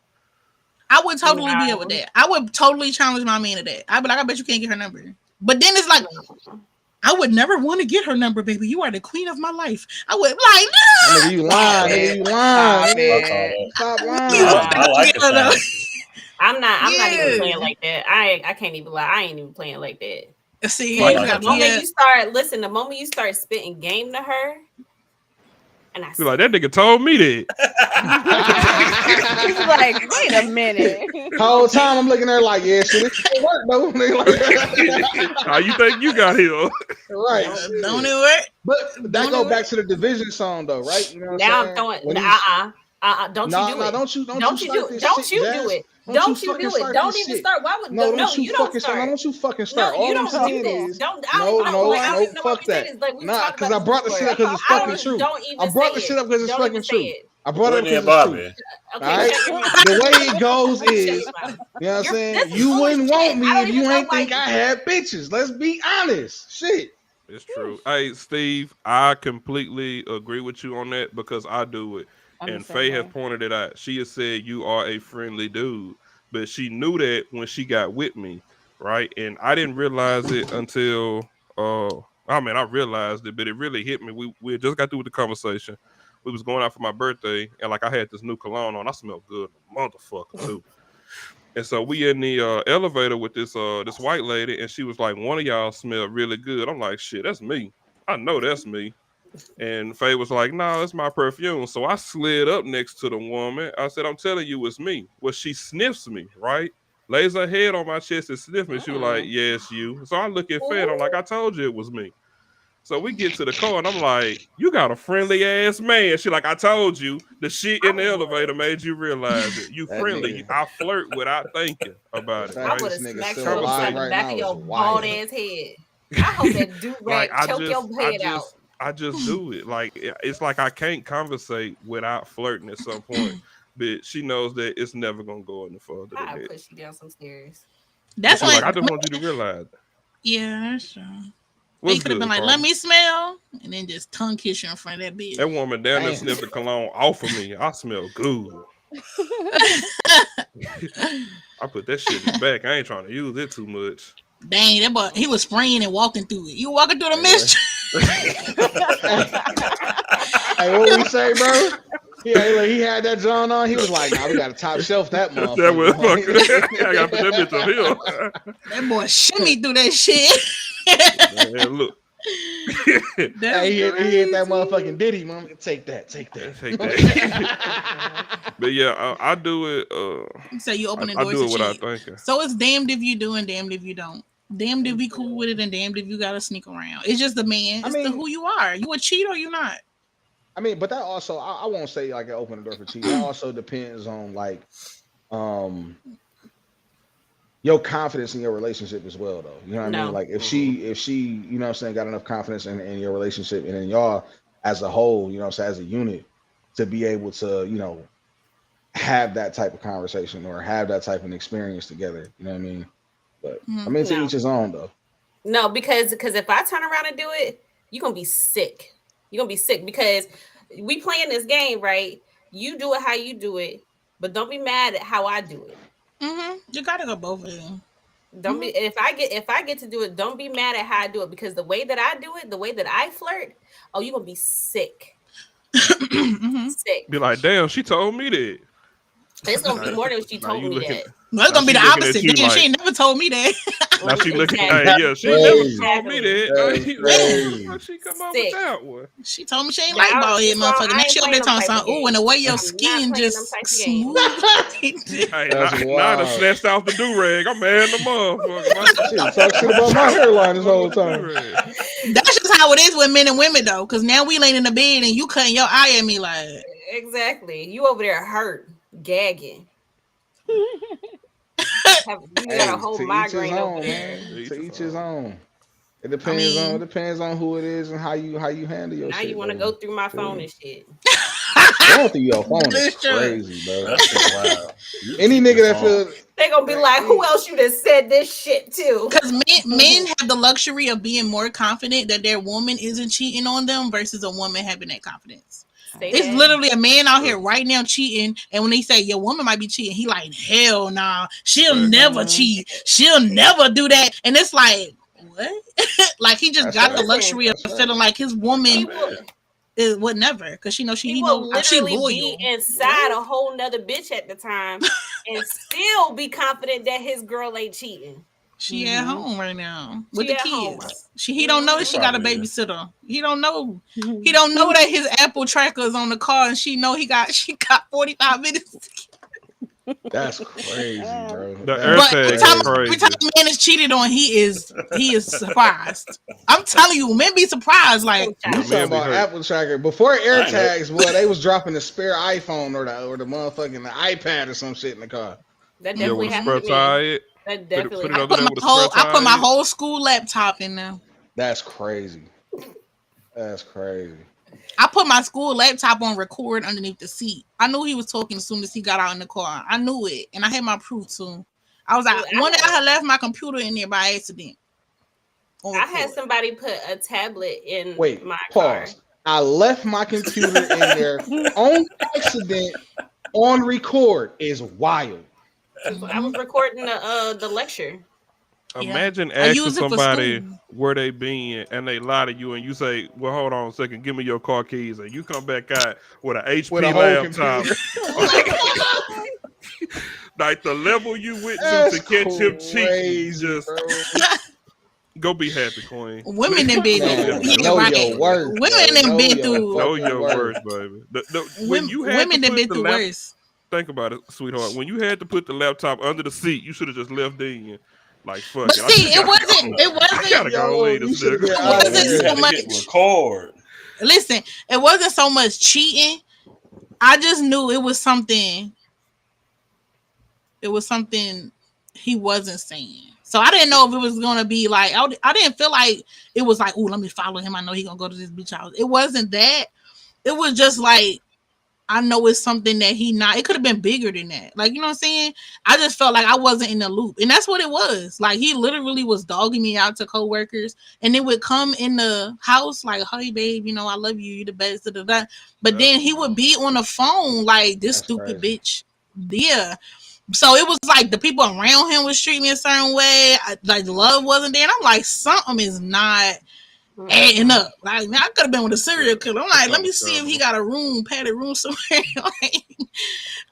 I would totally be able with that. I would totally challenge my man to that. I'd be like, I bet you can't get her number. But then it's like, I would never want to get her number, baby. You are the queen of my life. I would like, no. You lying. You lying. Stop lying. I like it. I'm not even playing like that. I can't even lie. I ain't even playing like that. See, the moment you start spitting game to her, And I Be said, like, that nigga told me that. He's like, wait a minute. Whole time I'm looking at her like, yeah, shit, it work though. How you think you got here? Right. Don't it work? But that Don't go it back to the division song though, right? You know what now I'm I'm saying? throwing, When he's- don't Nah, you do nah, it. don't you Don't you start do this Don't shit, you Jazz. do it. Don't Don't you you fucking do it. start Don't this even shit. start. Why would No, no, don't you you don't fucking start. start. Don't you fucking No, start. you All I'm don't do saying this. is, Don't no, like, I don't even know why fuck we say that. this. Like we Nah, talked because about I brought the this shit up before. because it's fucking true. Don't even I brought say the shit it. up because it's Don't fucking even say true. it. I brought it up Whitney because and it's true. Bobby. Okay, All right? shut your mouth. The way it goes Shut is, your you mouth. know what I'm saying? This is You foolish wouldn't shit. want me I don't if you even know ain't think why I had bitches. Let's be honest. Shit. It's true. Hey, Steve, I completely agree with you on that because I do it. I'm the And same Faye way. has pointed it out. She has said you are a friendly dude, but she knew that when she got with me, right? And I didn't realize it until I realized it, but it really hit me. We had just got through with the conversation. We was going out for my birthday, and like I had this new cologne on. I smelled good, motherfucker too. And so we in the elevator with this white lady, and she was like, "One of y'all smell really good." I'm like, "Shit, that's me. I know that's me." And Faye was like, "No, that's my perfume." So I slid up next to the woman. I said, "I'm telling you, it's me." Well, she sniffs me, right? Lays her head on my chest and sniffs me. She was like, "Yes, you." So I look at Faye, and I'm like, "I told you it was me." So we get to the car, and I'm like, "You got a friendly ass man." She like, "I told you the shit in the elevator made you realize it. You That friendly." nigga. I flirt without thinking about it, The I fact right? would this have nigga smacked still you alive upside the right back now of is your wild. bald ass head. I hope that do rag Like choke your head out. I just do it. Like it's like I can't conversate without flirting at some point. But she knows that it's never gonna go any further than I that. push you down some stairs. That's She's like, what. I just want you to realize. Yeah, that's true. What's You could have been good, like, Carmen? "Let me smell," and then just tongue kiss you in front of that bitch. That woman down there Damn. sniffed the cologne off of me. I smell good. I put that shit in the back. I ain't trying to use it too much. Dang, that boy, he was spraying and walking through it. You walking through the mist? Hey, what we say, bro? Yeah, like, he had that John on. He was like, "Nah, we got to top shelf that motherfucker." That was fucking. I got to put that bitch up here. That boy shimmy through that shit. Man, look. Hey, he hit that motherfucking Diddy, mom. Take that. Take that. But yeah, I do it. So you open the I door do to it without cheat. thinking. So it's damned if you do and damned if you don't. Damned if you cool with it and damned if you gotta sneak around. It's just the man. It's the who you are. You a cheat or you not? I mean, but that also, I won't say like I open the door for cheating. That also depends on like, your confidence in your relationship as well, though. You know what I mean? Like if she, you know what I'm saying, got enough confidence in your relationship and in y'all as a whole, you know what I'm saying, as a unit, to be able to, you know, have that type of conversation or have that type of experience together. You know what I mean? But I mean, to each his own, though. No, because if I turn around and do it, you're gonna be sick. You're gonna be sick because we playing this game, right? You do it how you do it, but don't be mad at how I do it. You gotta go both of them. Don't be if I get to do it, don't be mad at how I do it because the way that I do it, the way that I flirt, oh, you're gonna be sick. Sick. Be like, damn, she told me that. It's gonna be more than she told me that. No, it's gonna be the opposite. Damn, she ain't never told me that. Now she looking. Exactly. Yeah, she never told me that. That's She come up with that one. She told me she ain't like bald head motherfucker. Now she over there talking something. Oh, and the way your skin just smooth. Hey, now I snatched off the do rag. I'm mad at the motherfucker. Shit, talk shit about my hairline this whole time. That's just how it is with men and women though, because now we laying in the bed and you cutting your eye at me like. Exactly. You over there hurt, gagging. You got a whole migraine over there. To each his own. It depends on who it is and how you handle your now shit. You want to go through my phone and shit. Going through your phone is crazy, bro. That's wild. Any nigga that feels they gonna be like, who else you done said this shit to? Because men have the luxury of being more confident that their woman isn't cheating on them versus a woman having that confidence. It's literally a man out here right now cheating, and when they say your woman might be cheating, he like, hell nah, she'll never cheat, she'll never do that, and it's like, what? Like he just got the luxury of feeling like his woman would never, because she knows she literally loyal. Be inside a whole nother bitch at the time and still be confident that his girl ain't cheating. She at home right now with She the at home. kids. He don't know that she got a Probably, yeah. babysitter. He don't know. He don't know that his Apple tracker is on the car, and she got 45 minutes. That's crazy, bro. The That's AirTag But every is time crazy. a man is cheated on, he is surprised. I'm telling you, men be surprised. Like, You Yeah, talking man be about hurt. Apple Tracker before I ain't know. AirTags? Boy, they was dropping the spare iPhone or the motherfucking iPad or some shit in the car. That Yeah, definitely with a happened spare to me. tire. That Put definitely it I over happened. there with a spare put my tire. whole school laptop in there. That's crazy. That's crazy. I put my school laptop on record underneath the seat. I knew he was talking as soon as he got out in the car. I knew it, and I had my proof too. I was like, one day I had left my computer in there by accident. I had somebody put a tablet in Wait, my pause. car. I left my computer in there on accident on record is wild. I was recording the lecture. Imagine I asking use it for somebody school. where they been and they lie to you and you say, well, hold on a second, give me your car keys. And you come back out with an HP With a whole laptop. computer. Like the level you went to That's catch him cheating. crazy, Just bro. go be happy, Queen. Women done been Man, through. know your worth. Women bro. done Know been your through. Know fucking your worth. words, baby. When you had Women to done put been the through laptop, worse. think about it, sweetheart. When you had to put the laptop under the seat, you should have just left in. Like, fuck But it. see, I gotta Yo, go leave you this should've nigga. been out of wasn't You there. had to hit much. record. Listen, it wasn't so much cheating. I just knew it was something. It was something he wasn't saying. So I didn't know if it was gonna be like I didn't feel like it was like, oh, let me follow him. I know he gonna go to this beach house. It wasn't that. It was just like, I know it's something that he not. It could have been bigger than that. Like, you know what I'm saying? I just felt like I wasn't in the loop, and that's what it was. Like, he literally was dogging me out to coworkers, and it would come in the house like, "Hey, babe, you know I love you. You're the best." Da, da, da. But then he would be on the phone like, "This That's stupid crazy. bitch." Yeah. So it was like the people around him was treating me a certain way. Like love wasn't there, and I'm like, something is not adding up. Like, I could have been with a serial killer. I'm like, let me see if he got a room, padded room somewhere. Like,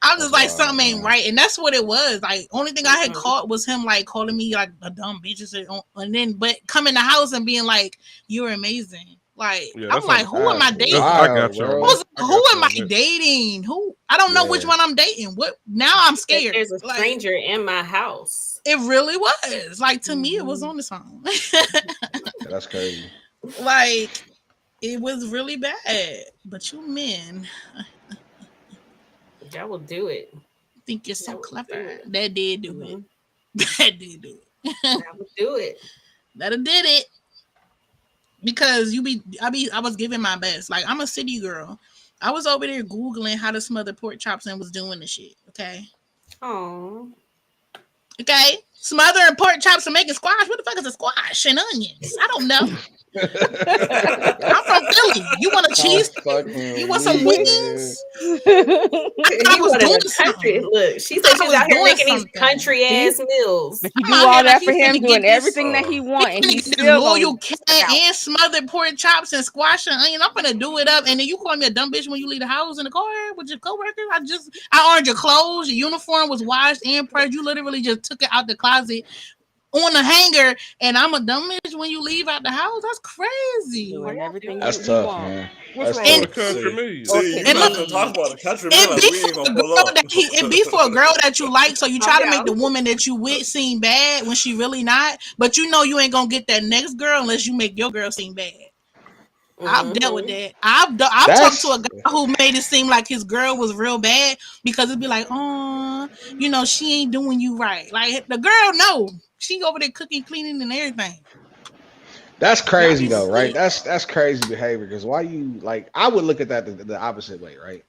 I'm just like, something ain't right, and that's what it was. Like, only thing I had caught was him like calling me like a dumb bitch, and then but come in the house and being like, "You're amazing." Like, Yeah, I'm like, who am I dating? I got you. Who am I dating? Who? I don't know which one I'm dating. What? Now I'm scared. There's a stranger in my house. It really was. Like, to me, it was on the song. That's crazy. Like, it was really bad. But you men Y'all will do it. think you're so clever. That did do it. That did do it. That would do it. That did it. Because I was giving my best. Like, I'm a city girl. I was over there Googling how to smother pork chops and was doing the shit. Okay. Oh. Okay. Smothering pork chops and making squash. What the fuck is a squash and onions? I don't know. I'm from Philly. You want a cheese? You want some wings? I was doing country. Look, she said she was out here making these country ass meals. But you do all that for him, doing everything that he wants, and he's still loyal cat and smothered pork chops and squash and onion. I'm gonna do it up, and then you call me a dumb bitch when you leave the house in the car with your coworkers. I earned your clothes. Your uniform was washed and pressed. You literally just took it out the closet on the hanger, and I'm a dumb bitch when you leave out the house. That's crazy. That's tough, man. What's That's wrong tough. with country me? And You're not gonna talk about the country man. It be for a girl that you like, so you try to make the woman that you with seem bad when she really not. But you know you ain't gonna get that next girl unless you make your girl seem bad. I've dealt with that. I've talked to a guy who made it seem like his girl was real bad because it'd be like, oh, you know, she ain't doing you right. Like, the girl, no, she over there cooking, cleaning, and everything. That's crazy though, right? That's crazy behavior. Because why you like? I would look at that the opposite way, right?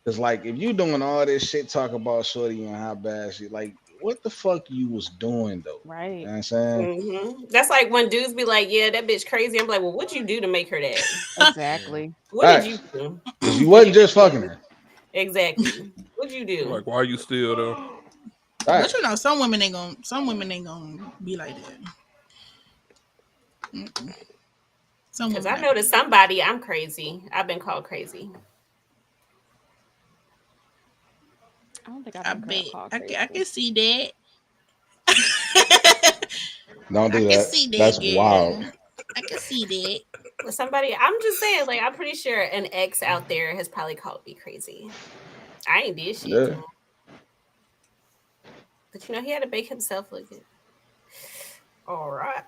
Because like, if you doing all this shit, talk about shorty and how bad she like, what the fuck you was doing though? Right. You know what I'm saying? That's like when dudes be like, yeah, that bitch crazy. I'm like, well, what'd you do to make her that? Exactly. What did you do? Because you wasn't just fucking her. Exactly. What'd you do? Like, why are you still there? But you know, some women ain't gonna be like that. Because I know to somebody I'm crazy. I've been called crazy. I don't think I bet. I can see that. Don't do I can that. see that. That's girl. wild. I can see that. Somebody, I'm just saying, like, I'm pretty sure an ex out there has probably called me crazy. I ain't did shit to Yeah. him. But he had to make himself look good. All right.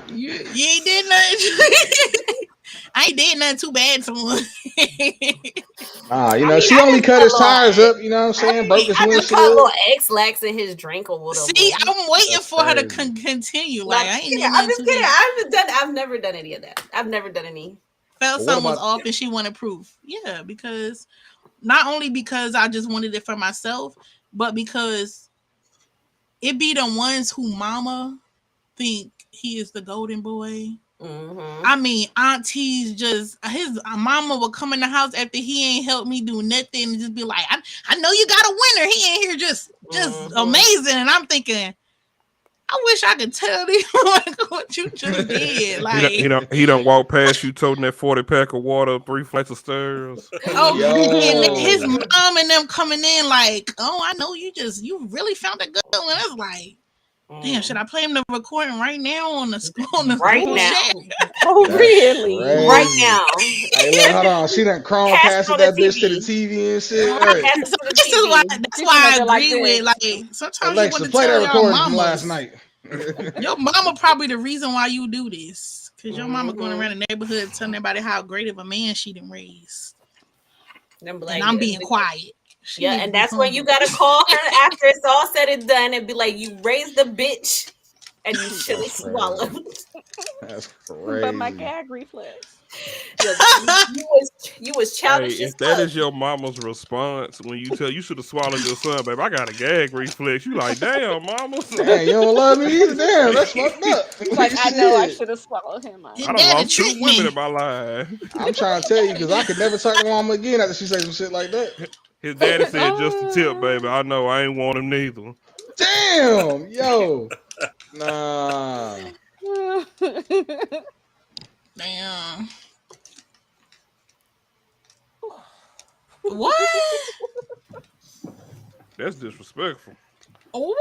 You ain't did nothing. I ain't did nothing too bad to him. She only cut his tires up, you know what I'm saying? Broke his I just caught windshield. little ex laxing his drink or whatever. See, I'm waiting That's for her to crazy. continue. Like, I ain't did I'm nothing just too kidding. bad. I've never done any of that. I've never done any. Felt But what something was about- off and she wanted proof. Yeah, because not only because I just wanted it for myself, but because it be the ones who mama think he is the golden boy. Mm-hmm. I mean, aunties his mama will come in the house after he ain't helped me do nothing and just be like, I know you got a winner. He ain't here just amazing. And I'm thinking, I wish I could tell these what you just did. Like he don't walk past you toting that 40 pack of water, 3 flights of stairs. oh, Yo. and his mom and them coming in like, oh, I know you really found a good one. It's like, damn, should I play him the recording right now on the school Right now. chat? Oh, That's really? crazy. Right now. Hey, look, hold on. She done chrome Cast casted on the that bitch to the TV. TV and shit. Cast Right. it to So the this is TV. why that's She why I gonna be like agree with this. like sometimes you Alexa, want to play tell that your recording from mamas. last night. Your mama probably the reason why you do this. Because your mama going Mhm. around the neighborhood telling everybody how great of a man she done raised. Them And black I'm girls being be- quiet. She Yeah, need to and be that's when humble. you gotta call her after it's all said and done and be like, you raised the bitch and you should have That's crazy. swallowed. That's But my crazy. gag reflex. You was Hey, childish as if that fuck. is your mama's response when you tell you should have swallowed your son, babe, I got a gag reflex. You like, damn, mama. Hey, you don't love me either? Damn, that's fucked up. Like, I know I Shit. should have swallowed him. Your I done daddy lost 2 tricked women me. in my life. I'm trying to tell you because I could never talk to mama again after she say some shit like that. His daddy said just a tip, baby. I know I ain't want him neither. Damn, yo. Nah. Damn. What? That's disrespectful. What?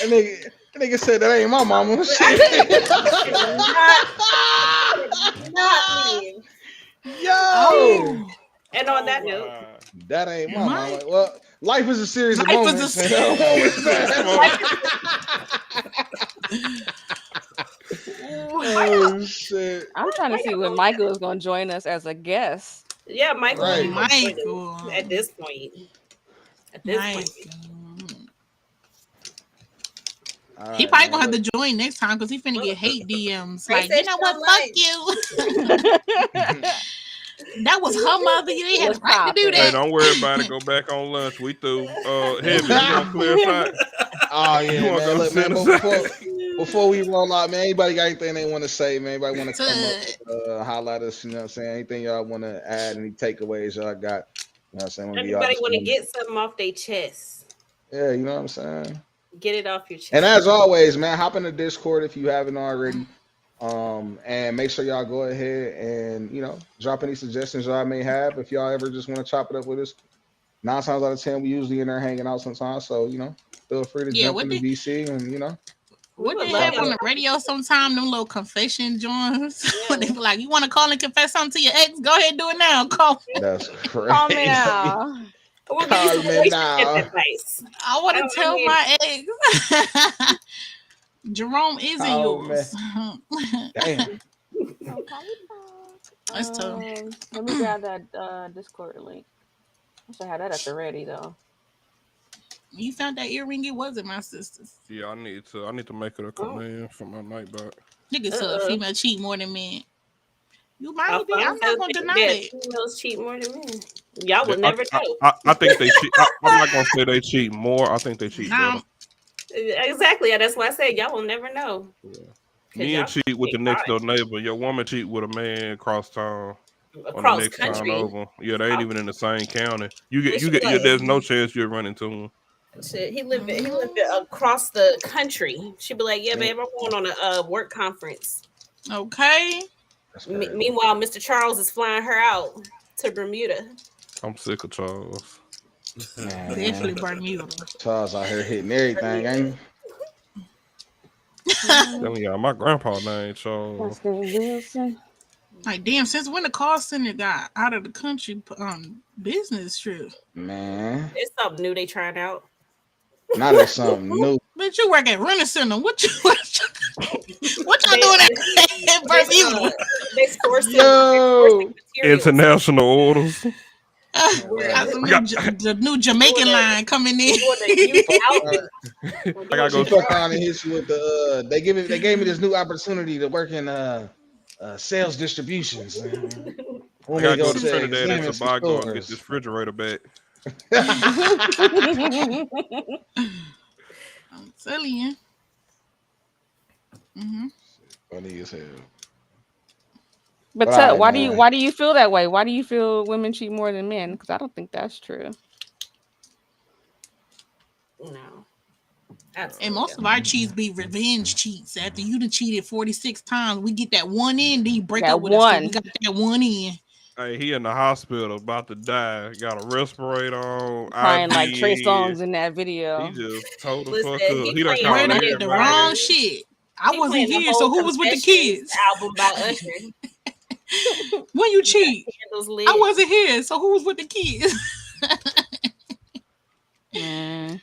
That nigga said that ain't my mama. Shit. Not me. Yo. Oh. And on that note, Wow. That ain't my My- mama. Well, life is a series of Life is a moments. series. and oh shit. I'm trying to see when Michael is going to join us as a guest. yeah, Michael. Right. Michael. At this point. At this point. All He right, probably man, gonna have look. to join next time because he finna get hate DMs. They Like, said you know she what? don't Fuck like. you. That was her mother. You ain't had the right to do Hey, that. don't worry about it. Go back on lunch. We through. Heavy, you want to clear us out? Oh yeah, You wanna man. go Look, man. sit Before we roll out, man. Anybody got anything they want to say? Man, anybody want to come Good. up, highlight us? You know what I'm saying? Anything y'all want to add? Any takeaways y'all got? You know what I'm saying? Everybody want to get something off their chest. Yeah, you know what I'm saying. Get it off your chest. And as always, man, hop in the Discord if you haven't already. And make sure y'all go ahead and drop any suggestions y'all may have. If y'all ever just want to chop it up with us, 9 times out of 10 we usually in there hanging out sometimes. So feel free to jump in the VC and What they love have on y'all. the radio sometime, them little confession joints. When they be like, you want to call and confess something to your ex? Go ahead and do it now. Call. That's crazy. Call me now. We'll give you some Call me relationship now. advice. I want to Oh, tell I mean- my ex. Jerome isn't Oh, yours. Damn. That's tough. Let me grab that Discord link. I should have that at the ready though. You found that earring? It wasn't my sister's. Yeah, I need to make it a command for my night back. Niggas said female cheat more than men. You might be. I I'm not gonna deny it. Females cheat more than men. Y'all will Yeah, never know. I think they cheat. I'm not gonna say they cheat more. I think they cheat Nah, better. Exactly. That's why I said y'all will never know. Men cheat with the cheat next door hard. neighbor. Your woman cheat with a man across town. On the Across next town country. over. Yeah, they ain't even in the same county. You get She like- there's no chance you'll run into him. Shit, he lived across the country. She'd be like, "Yeah, babe, I'm going on a work conference." okay. Meanwhile, Mr. Charles is flying her out to Bermuda. I'm sick of Charles. Definitely Bermuda. Charles out here hitting everything, ain't he? Telling y'all, my grandpa name Charles. Like, damn, since when the call center got out of the country business trip? Man, It's something new they trying out. now there's something new. But you work at Rent-A-Center. What y'all doing at Bermuda? They sourcing Yo, materials. International orders. The new Jamaican line coming in. I gotta she go. fuck around and hit you with the. They gave me this new opportunity to work in sales distributions. I gotta go to Trinidad and Tobago and get this refrigerator back. I'm telling you. Funny as hell. But Right, why man. do you feel that way? Why do you feel women cheat more than men? Because I don't think that's true. No. And most of our cheats be revenge cheats. After you done cheated 46 times, we get that one in, then you break That up with one. us. We got that one in. Hey, he in the hospital about to die. Got a respirator on. Crying like Trey IV. Songz in that video. He just told the Listen, fuck up. he He done playing called Ran up Everybody. with the everybody. wrong shit. I He wasn't playing the here, whole so who was with the Confessions kids? album by Usher. When you cheat, Candles lit. I wasn't here, so who was with the kids? Man.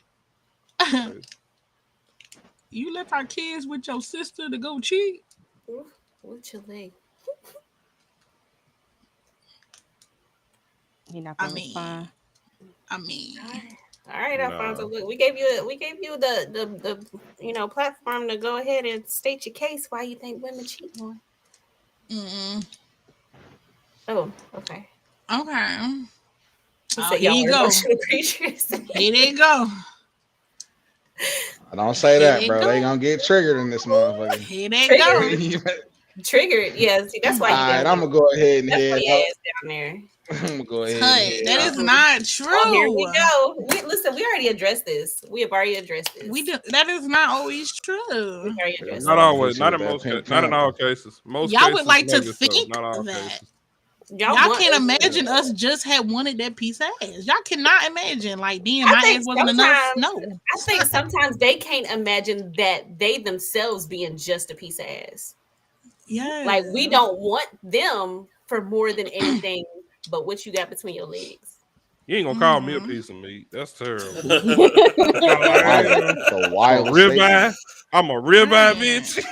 You left our kids with your sister to go cheat? What's your leg? He not I gonna mean, respond. All right, No. Alfonso. Look, we gave you the platform to go ahead and state your case. Why you think women cheat more? Oh, okay. Okay. He Oh, said here y'all you are go. emotional creatures. Here they go. I don't say that, Here bro. they They go. gonna get triggered in this motherfucker. Here they Triggered. go. Triggered. Yeah, see, that's why you All right, down I'm gonna go ahead and That's why head your up. ass down there. I'm gonna go ahead. Tut, And head that up. is not true. Oh, here we go. Listen, we already addressed this. We have already addressed this. We do, that is not always We true. already addressed Not this. always. Not in That most. Pink Not in all Panther. cases. Most Y'all cases, would like to maybe so. think Not all that. cases. Y'all want can't us- imagine us just had wanted that piece of ass. Y'all cannot imagine, like, damn, I my think ass wasn't enough. sometimes- No. I think sometimes they can't imagine that they themselves being just a piece of ass. Yeah. Like we don't want them for more than anything but what you got between your legs. You ain't gonna call me a piece of meat. That's terrible. The wild Ribeye. I'm a ribeye, bitch.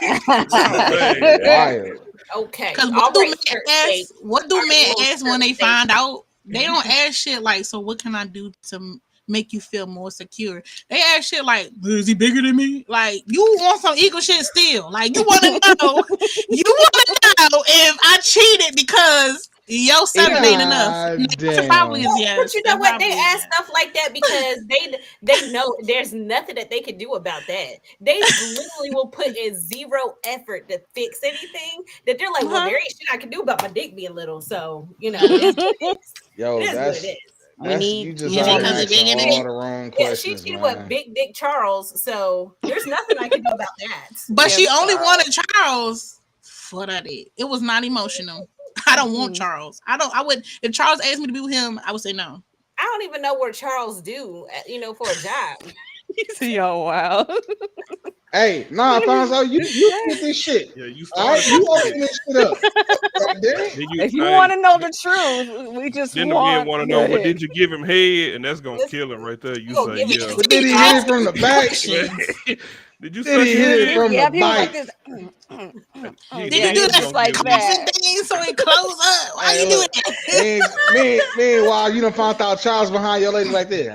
Wild. Okay. Because All what do right, men sir, ask? Jake. What do All right, men little ask when sir, they Jake. find out? They don't ask shit like, so what can I do to make you feel more secure? They ask shit like, is he bigger than me? Like, you want some eagle shit still. Like, you want to know, if I cheated because your seven ain't enough. God The damn. probably is yes. But you know The what? They probably is ask yes. stuff like that because they know there's nothing that they can do about that. They literally will put in zero effort to fix anything. That they're like, well, Uh-huh. there ain't shit I can do about my dick being little. So it is what it is. Yo, It is that's what it is. you just Yeah, out because here it bigger asking than all me. the wrong Yeah, she questions, cheated man. with Big Dick Charles, so there's nothing I can do about that. But Yeah, she that's only all right. wanted Charles for that. It was not emotional. I don't want Charles. I would, if Charles asked me to be with him, I would say no. I don't even know what Charles do, for a job. Yo, wow. Hey, nah, Alfonso, you get this shit. Yeah, you All right, started. you open this shit up. God damn it. Then If you hey, want to know the truth, we just then again, want to know, Go but ahead. did you give him head? And that's gonna kill him right there. You gonna say give yeah. him- But did he hit it from the back? Did you Did he suck hit it head? from Yeah, the he was like bite? this. Did Yeah, you do he that was like that. thing so it close up? Why Hey, you doing look. that? Meanwhile, you done found out Charles behind your lady like this.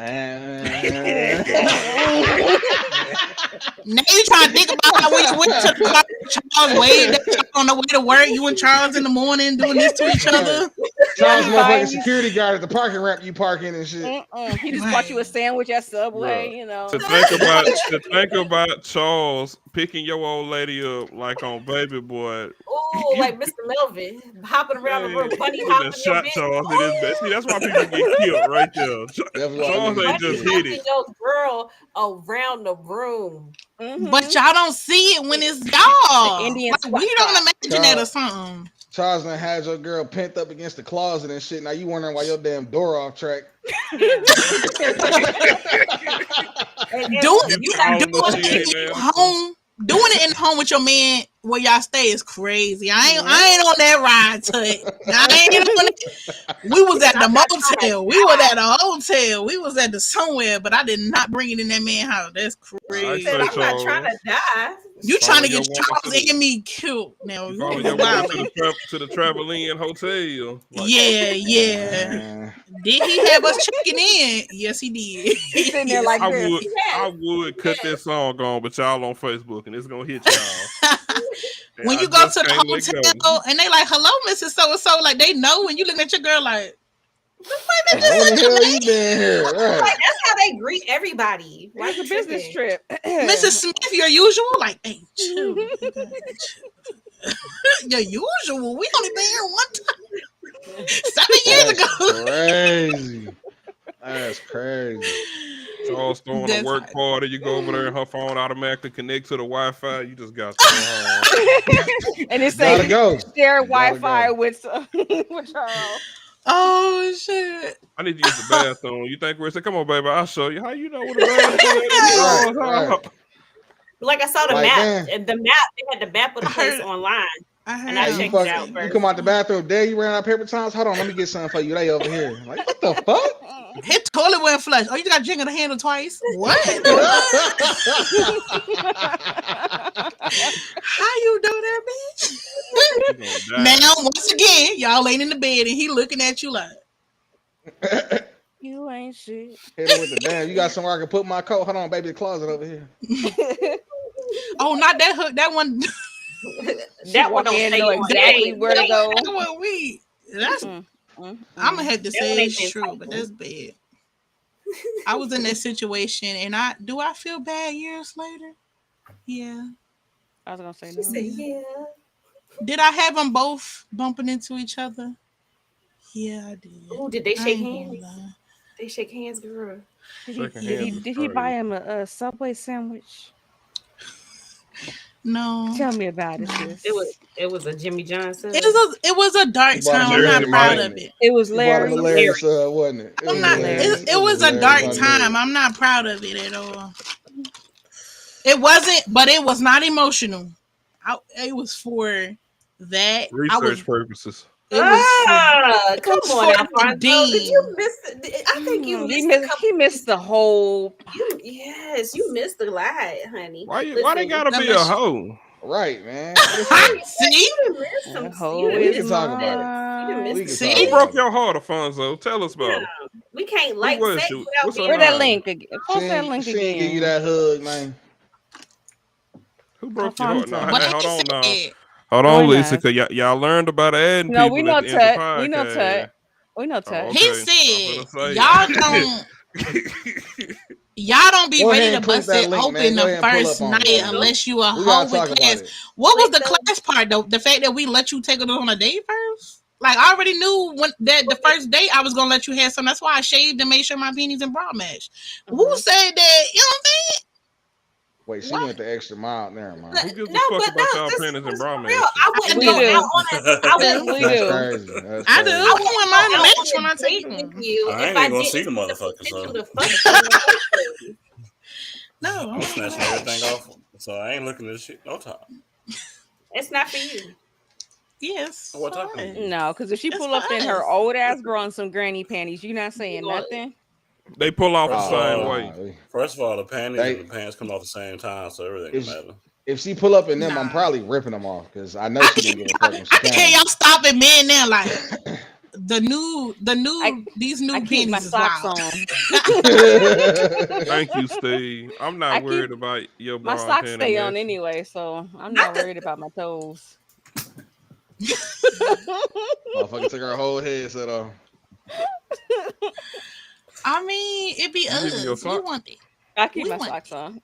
Now you trying to think about how when you went to the car, Charles waved at you on the way to work. You and Charles in the morning doing this to each other. Charles Fine, motherfucking you- security guard at the parking ramp you park in and shit. He just bought you a sandwich at Subway, you know. To think about Charles picking your old lady up like on Baby Boy. Oh, like Mr. Melvin hopping around the room, bunny He hopping done your shot bitch. Charles in his bed. See, that's why people get killed right there. That's why Charles niggas ain't get just killed. hit Hopping it. your girl around the room. Mhm. But y'all don't see it when it's y'all. The Indian Like, we squat don't shot. imagine that or something. Charles done had your girl pent up against the closet and shit. Now you wondering why your damn door off track. Yeah. Doing You All got the it shit, in man. home, doing it in the home with your man where y'all stay is crazy. I ain't on that ride, Tut. I ain't on it. We was at the I'm not trying to motel. We was at the hotel. We was at the somewhere, but I did not bring it in that man's house. That's I crazy. say, I'm not trying to Charles, die. You follow trying to your get woman to Charles the- and me killed. Now you you follow was your woman wildin'. to the Traveling Hotel. Like, Yeah. Did he have us checking in? Yes, he did. He's sitting there like I this. would, Yes. I would cut that song on, but y'all on Facebook and it's gonna hit y'all. When I you go just to the can't let go. hotel and they like, hello, Mrs. So-and-so, like they know, and you look at your girl like, When the hell you been here? Like, Right. that's how they greet everybody. Why It's a you business tripping? trip. Mrs. Smith, your usual? Like, hey, chill. Your usual? We only been here one time. 7 years ago. Crazy. That's crazy. Charles throwing a That's work hot. party, you go over there and her phone automatically connect to the Wi-Fi. You just got to go home. And it Gotta says go. share You gotta Wi-Fi go. with Charles. Oh, shit. I need to use the bathroom. You think we're saying, come on, baby, I'll show you. How you know what the bathroom is? Right. Like I saw the Like, map. man. The map, they had the map of the I place heard- online. I heard And I Hey, him. you, checked it out fuck, you first. come out the bathroom there, you ran out of paper towels. Hold on, let me get something for you. They over here. Like, what the fuck? His toilet went flush. Oh, you got jingle the handle twice? What? How you do that, bitch? You gonna die. Now, once again, y'all laying in the bed and he looking at you like, You ain't shit. Hit him with the damn. You got somewhere I can put my coat? Hold on, baby, the closet over here. oh, not that hook. That one. That one walk don't in, stay know on exactly days. where to go. That one we. That's. Mm, mm, I'm gonna have to That say one ain't it's been true, but cycled. that's bad. I was in that situation, and I feel bad years later? Yeah. I was gonna say She no. said, yeah. Did I have them both bumping into each other? Yeah, I did. Oh, did they I shake ain't gonna hands? lie. They shake hands, girl. Shaking Did hands is he crazy. buy him a Subway sandwich? No. Tell me about it, sis. It was a Jimmy Johnson. It was a dark You bought time. him I'm a not Larry, proud wasn't of it. It was You bought him Larry. a Larry sub, wasn't it? I'm not. Larry. It was a dark Larry. time. I'm not proud of it at all. It wasn't, but it was not emotional. It was for that. Research purposes. It was for, Come was on, for Alfonso. Dean. Did you miss? I think you missed. He missed the whole. Yes, you missed the lie, honey. Why they Listen, gotta be a hoe? Right, man. See? You done missed some. The whole You done We missed can is talk about it. You done mine. We can See? talk Who about broke it. your heart, Alfonso? Tell us about it. We can't like was sex she? without What's her being. Where that name? link again? Post that link She ain't give you again. that hug, man. Who broke your heart? Alfonso. No, hey, hold on now. said, Hold on, Join Lisa, us. because y'all learned about adding No, people we at know the end of the Tut. We know podcast. Tut. We know Tut. Oh, he okay. said, I'm gonna y'all don't be Go ready ahead to and click bust that it link, open man. Go ahead the and pull first up on night it, man. unless you a We hoe gotta with talk about class. it. What was Like the class part though? The fact that we let you take it on a date first? Like I already knew when that the first date I was gonna let you have some. That's why I shaved and made sure my panties and bra matched. Who said that? You know Wait, she What? went the extra mile there, man. Who gives a fuck about y'all panties and bra real. I wouldn't We go do. out on a. I wouldn't. We That's do. crazy. That's what I mean? I do. crazy. I wouldn't want mine to Out match on when a I take date them. with you I ain't if even I gonna didn't see the see the motherfucker, potential so to fuck them. No, I'm snatching everything off. So I ain't looking at this shit no time. It's not for you. yes. What all talking? right. No, because if she That's pull up in for her us. old ass bra and some granny panties, you not saying gonna- nothing. They pull off the First of same all, way. First of all, the panties They- and the pants come off the same time, so everything If- matter. If she pull up in them, I'm Nah. probably ripping them off because I know I she can, didn't give a fuck when she I can hear came. y'all stopping men now. Like these new I keep my panties is socks wild. on. Thank you, Steve. I'm not I keep- worried about your bra My and socks panty stay on mess. anyway, so I'm not worried about my toes. Motherfucker took her whole headset off. I mean, it be You leaving your us. We socks? want it. I keep We my want socks on.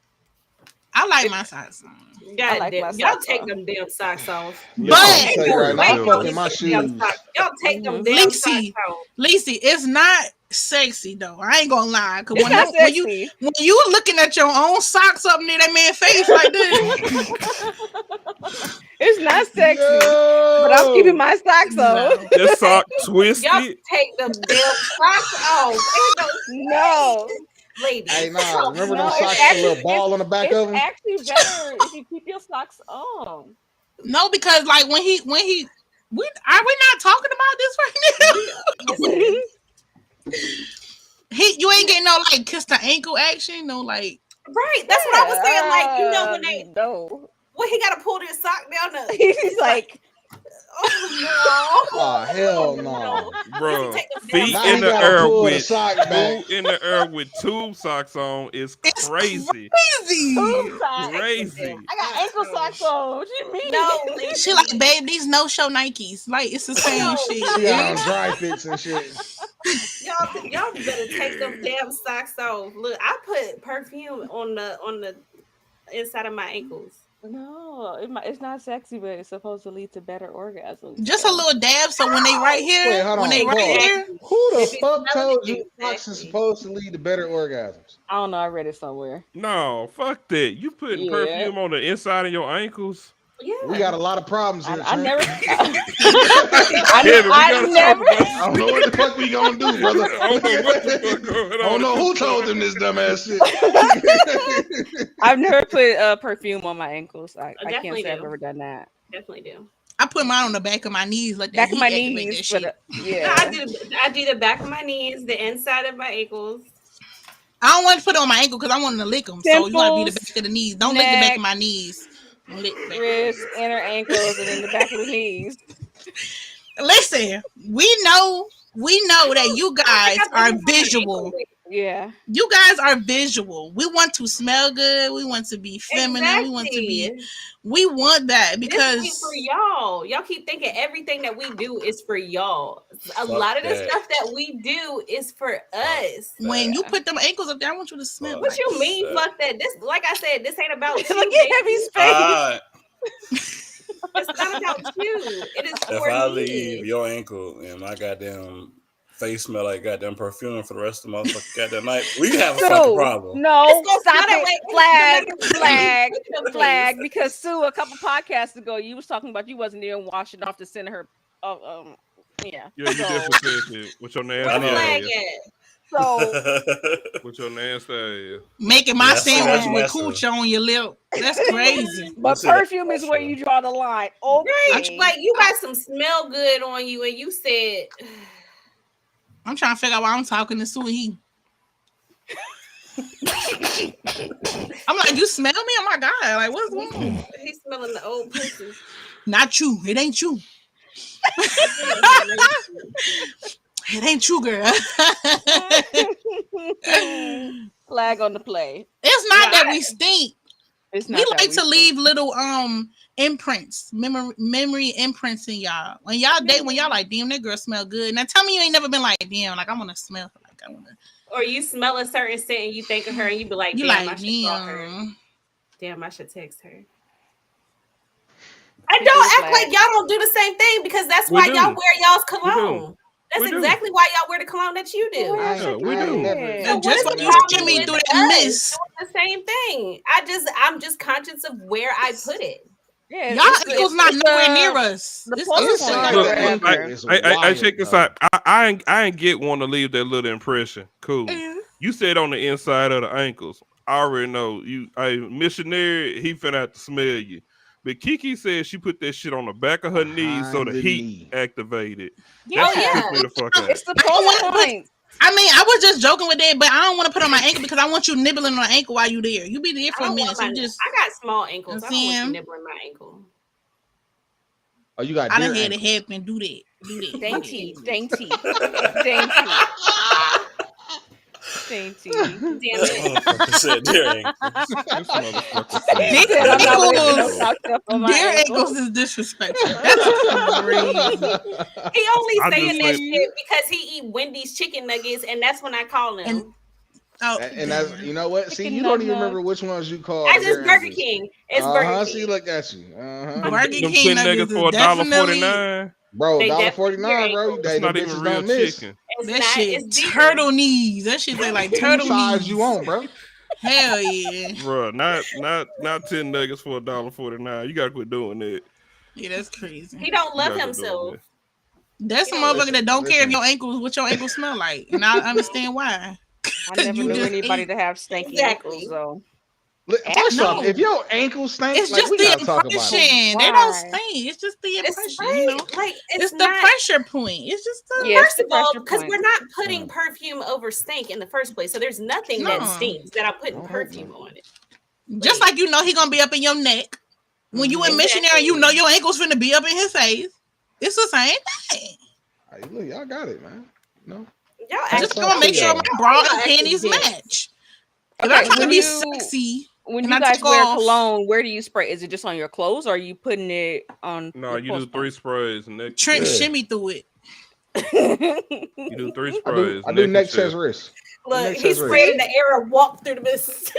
I like my socks on. God like damn, my y'all socks take off. them damn socks off. Yeah, But- I'm telling you right now, I'm Wait, fucking my Damn shoes. socks. Y'all take them Mhm. damn Lacey. socks off. Lacey, it's not sexy though. I ain't gonna lie. Cause It's not when you sexy. when you looking at your own socks up near that man's face like this, It's not sexy, Yo! but I'm keeping my socks on. That sock Y'all twisted. take them damn socks off. No, Ladies. Hey, nah, remember No, them it's socks with a actually- little ball on the back of it's them? actually better if you keep your socks on. No, because like when he we not talking about this right now. You ain't getting no like kiss the ankle action, no like. Right. That's what I was saying. Like, you know, when they no, when he gotta pull their sock down the he's like, oh Oh, hell no. Bro, Take them feet Now in he the gotta air pull the with sock back. two in the air with tube socks on is It's crazy. Crazy. "Ooh, socks. Crazy. I got ankle socks on. What you mean? no. She like, babe, these no show Nikes. Like it's the same No. She shit. got on dry fits and shit. Y'all better take them damn socks off. Look, I put perfume on the inside of my ankles. No, it's not sexy, but it's supposed to lead to better orgasms. Just a little dab, so when they right here, Wait, hold when on, they right pause. here, Who the If it's fuck told you Exactly. socks is supposed to lead to better orgasms? I don't know. I read it somewhere. No, fuck that. You putting Yeah. perfume on the inside of your ankles? Yeah. We got a lot of problems here. I Trent. never. Kevin, we I gotta never. talk about I don't know what the fuck we gonna do, brother. I don't know what the fuck going on. I don't know who told them this dumbass shit. I've never put perfume on my ankles. I can't definitely say I've do. ever done that. Definitely do. I put mine on the back of my knees, like Back that of my heat activate knees, that but shit. yeah. I do the back of my knees, the inside of my ankles. I don't want to put it on my ankle because I want to lick them. So you gotta be the Temples, back of the knees. Don't lick the back neck, of my knees. Don't lick the back. wrists, inner ankles, and then the back of the knees. Listen, we know that you guys are visual. Yeah. You guys are visual. We want to smell good. We want to be feminine. We want to be. Exactly. We want that This because ain't for y'all. Y'all keep thinking everything that we do is for y'all. A Fuck lot of the that. stuff that we do is for us. when you Yeah. put them ankles up there, I want you to smell. What Like, you mean? that. Fuck that. This, like I said, this ain't about you. Look at Heavy's face. Ah, It's not about you. It is if for I me. leave your ankle and my goddamn face smell like goddamn perfume for the rest of the motherfucking goddamn night, we have a fucking Sue, problem. no, It's gonna stop smell that it. way. Flag, No matter- flag, Please. flag. Because Sue, a couple podcasts ago, you was talking about you wasn't even washing off to send her. Yeah. Yeah, you So- definitely said that with your Where I the know. nasty flag ass. at? So With your nasty ass. making my That's sandwich so with nasty. cooch on your lip. That's crazy. but Let's see that perfume is where picture. you draw the line. Right. Okay. Like you got some smell good on you, and you said I'm trying to figure out why I'm talking to Sue. He. I'm like, you smell me? Oh my god! Like, what's going on? he's smelling the old pussy. Not you. It ain't you. It ain't you, girl. Flag on the play. It's not Yeah, that we stink. It's not We that like to stink. leave little imprints, memory imprints in y'all. When y'all date, when y'all like, damn, that girl smell good. Now tell me you ain't never been like, damn, like I want to smell her. Like I want to. Or you smell a certain scent and you think of her and you be like, You damn, like, I should call her. damn. Damn, I should text her. And don't act like y'all don't do the same thing because that's We why do. y'all wear y'all's We cologne. That's We do. exactly why y'all wear the cologne that you do. Yeah, we I do. ain't never- Yeah. So And what just is like the you problem send me with through us that mist. doing the same thing? I'm just conscious of where I put it. Yeah, Y'all it's- ankles it's not the- nowhere near us. the This plus other It's point. shit like got Look, that going. after I, it's I wild, check this though. out. I ain't get one to leave that little impression. Cool. You said on the inside of the ankles. I already know you. A missionary, he finna have to smell you. But Kiki said she put that shit on the back of her knees so Behind the the heat knee. activated. Yeah. That shit took me the fuck out. It's the I don't wanna plus put- point. I mean, I was just joking with that, but I don't want to put on my ankle because I want you nibbling on the ankle while you there. You be there for I a don't minute, want so my, you just. I got small ankles. I don't want you Sam. nibbling my ankle. Oh, you got I done deer had it ankles. happen. Do that. Do that. Dainty, dainty, dainty, dainty. Damn it. Motherfucker said deer ankles. This motherfucker He said said, I'm not Ankles. leaving no socks up on my Deer ankles. ankles is disrespectful. That's crazy. He only I saying just that think- shit because he eat Wendy's chicken nuggets, and that's when I call him. And- Oh, And that's, you know what? See, Chicken you don't even nug remember which ones you called. I just deer Burger ankles. King. It's Burger See, King. look at you. Burger them King 10 nuggets niggas is for definitely $1.49. Bro, They $1.49, bro. definitely They, It's not the even bitches real don't miss. chicken. It's that not. shit. It's deer. Turtle knees. That shit like turtle Whose size knees. you want, bro? Hell yeah. Bruh, not 10 nuggets for $1.49. You gotta quit doing that. Yeah, that's crazy. He don't You love guys are doing himself. it. There's some Yeah. motherfucker that don't care if Listen. your ankles, what your ankles smell like, and I understand why. I never You knew just anybody ate. to have stanky Exactly. ankles though. First off, No. if your ankles stink, It's like just we the gotta talk about it. impression. They don't Why? stink. It's just the It's impression, right. you know. Like It's the not. pressure point. It's just the Yeah, it's First the of all, pressure because point. we're not putting perfume over stink in the first place, so there's nothing that No. stinks that I'm I putting hope perfume not. on it. Just like you know he gonna be up in your neck. When you in missionary, you know your ankles finna be up in his face. It's the same thing. Hey, look, y'all got it, man. No. Y'all I Just actually saw gonna make sure y'all. my bra and Y'all actually panties dense. match. If Okay, I try to when be you sexy when and you I guys take wear off, cologne, where do you spray? Is it just on your clothes, or are you putting it on? No, your you do post 3 sprays and neck. Trent Yeah. shimmy through it. You do 3 I do sprays. I do neck, and chest, wrist. Look, Neck, he chest, sprayed in wrist. the air and walked through the mist.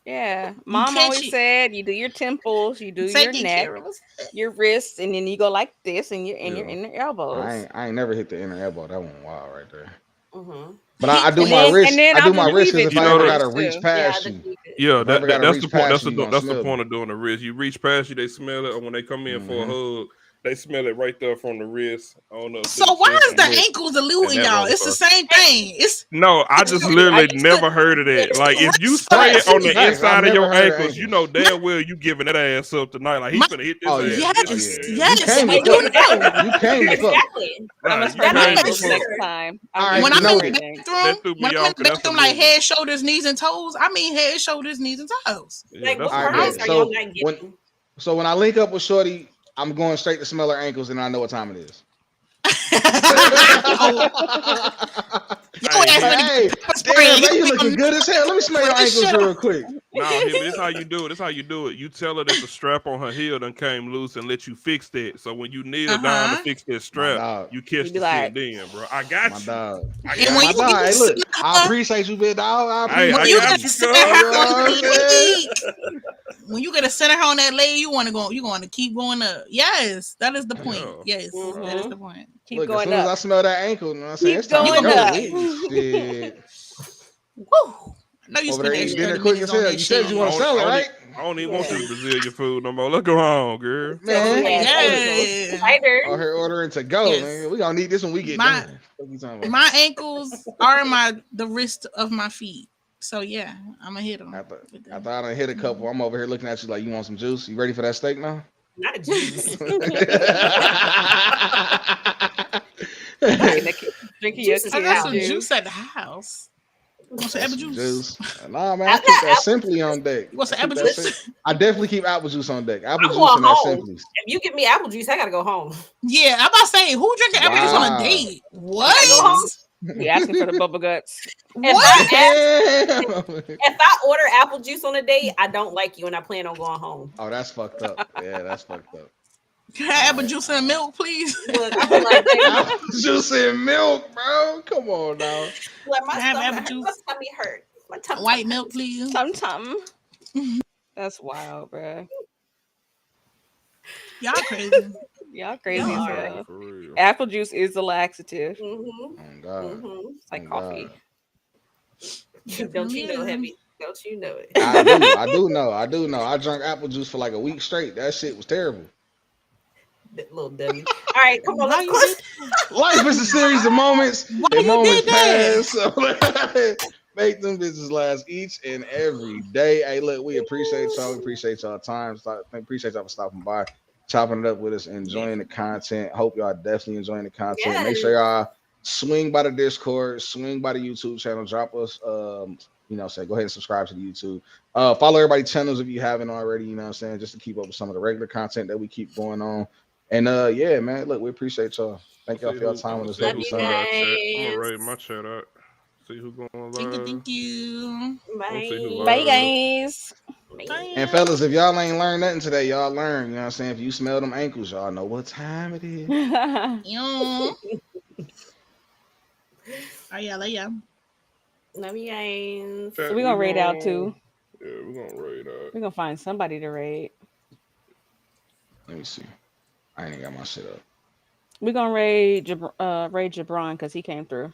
Yeah, You Mom catch always it. said you do your temples, you do your Taking neck, care of us. your wrists, and then you go like this, and your Yeah. inner elbows. I ain't never hit the inner elbow. That one wild right there. Mm-hmm. But I do And my then wrist. I I'll do do my the wrist because cleavage if You I know ever that- gotta reach too. past Yeah, you, Yeah, if I ever gotta that's reach the point. past you, you That's gonna the smell point me. of doing the wrist. You reach past you, they smell it, and when they come in for a hug, they smell it right there from the wrist on up. So why is the ankles eluding And that y'all? It's the motherfucker. same thing. It's No, I just I literally used never to- heard of that. Like if you Wrist spray it on the Facts. inside I've of your never heard of ankles, you ankles. know damn well you giving that ass up tonight. Like he's My- finna hit this Oh ass. yeah. This Oh, Yes, shit. yeah. yes, You came and to you fuck. know. You came to fuck. Exactly. I'm gonna Right, spray you my Y'all came to ankles make fuck. next sure. time. All I'll right, do When it I'm for in noted. the everything. That bathroom, threw when me I'm in off the because that's a bathroom, like little. head, shoulders, knees, and toes, I mean head, shoulders, knees, and toes. Yeah, Like, what that's a All right, products bet. little. are So y'all not when getting? when I link up with Shorty, I'm going straight to smell her ankles, and I know what time it is. Oh, your Hey, ass here, finna Hey, get pepper spray. damn, You man, you gonna be looking on good as hell. Let me smell your this ankles shit real up. quick. no, here, but this how you do it. This how you do it. You tell her that the strap on her heel done came loose and let you fix that. So when you kneel down to fix that My strap, dog. you catch You be the shit like, then, bro. I got My you. dog. I And got when My you you. dog. Hey, get look, to I appreciate you, big dog. I Hey, appreciate I when you got get you, to center her you. on Know what I'm saying? that leg, when you get a center her on that leg, you want to go. You want to keep going up. Yes, that is the point. Yeah. Yes, Mhm. that is the point. keep Look, as going soon as I up. smell that ankle, you know what I'm saying? Keep It's time to going go. up. Shit. Woo! I know you Over spent there the eating extra dinner 30 quick minutes as on hell. that You said shit. you want to sell it, right? I don't even want Yeah. this Brazilian food no more. Let's go home, girl. Man, Yeah. Spider. out here ordering to go, Yes. man. We gonna need this when we get My done. What you talking about? my ankles are the wrist of my feet. So yeah, I'm gonna hit them. After I done hit a couple, I'm over here looking at you like, you want some juice? You ready for that steak now? Not a juice. Drinking your Juice is I kid's got out. some juice. juice at the house. You want some Want apple some juice? juice? Nah, man, I I keep got that apple- simply on deck. You want some I keep apple that juice? I definitely keep apple juice on deck. Apple I'm juice going and that home. simply. If you give me apple juice, I gotta go home. Yeah, I'm about to say, who drinking apple juice on a Wow. date? I What? go home. You asking for the bubble guts. What? Damn. If I order apple juice on a date, I don't like you and I plan on going home. Oh, that's fucked up. Yeah, that's fucked up. Can I have apple juice and milk, please? Look, I feel like baby, Apple juice and milk, bro. Come on now. like my Can I have stomach apple hurt. juice? My tummy hurt. My tummy White milk, please. Tum. That's wild, bro. Y'all crazy. Y'all crazy Y'all as are. hell. For real. Apple juice is a laxative. Mm-hmm. Oh God. Mm-hmm. It's like Oh, coffee. God. Don't you know, Yeah. Heavy? Don't you know it? I do know. I drank apple juice for like a week straight. That shit was terrible. That little dummy. All right, come on, Why let's you close. did Life is a series of moments. Why And you moments did that? pass. So make them bitches last each and every day. Hey, look, we appreciate y'all. We appreciate y'all time. Appreciate y'all for stopping by, chopping it up with us, enjoying the content. Hope y'all definitely enjoying the content. Make sure y'all swing by the Discord, swing by the YouTube channel, drop us say go ahead and subscribe to the YouTube. Follow everybody's channels if you haven't already, you know what I'm saying, just to keep up with some of the regular content that we keep going on. And yeah, man, look, we appreciate y'all. Thank y'all for your time on this Love lovely you Sunday. I'm gonna guys. raid my chat out. See who going Thank you, live. thank you. Let's see who Bye. Bye, guys. Bye. And fellas, if y'all ain't learned nothing today, y'all learn. You know what I'm saying? If you smell them ankles, y'all know what time it is. Yeah. Oh yeah, yeah. Love you guys. Chat, We're gonna raid out too. Yeah, we're gonna raid out. We're gonna find somebody to raid. Let me see. I ain't got my shit up. We're gonna raid Jabron because he came through.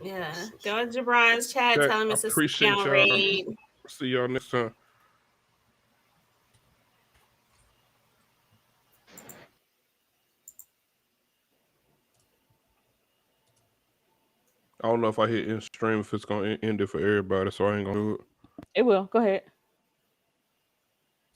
Yeah. Go to Jabron's chat. Chat, Tell him I it's a appreciate down y'all. raid. See y'all next time. I don't know if I hit end stream if it's gonna end it for everybody, so I ain't gonna do it. It will. Go ahead.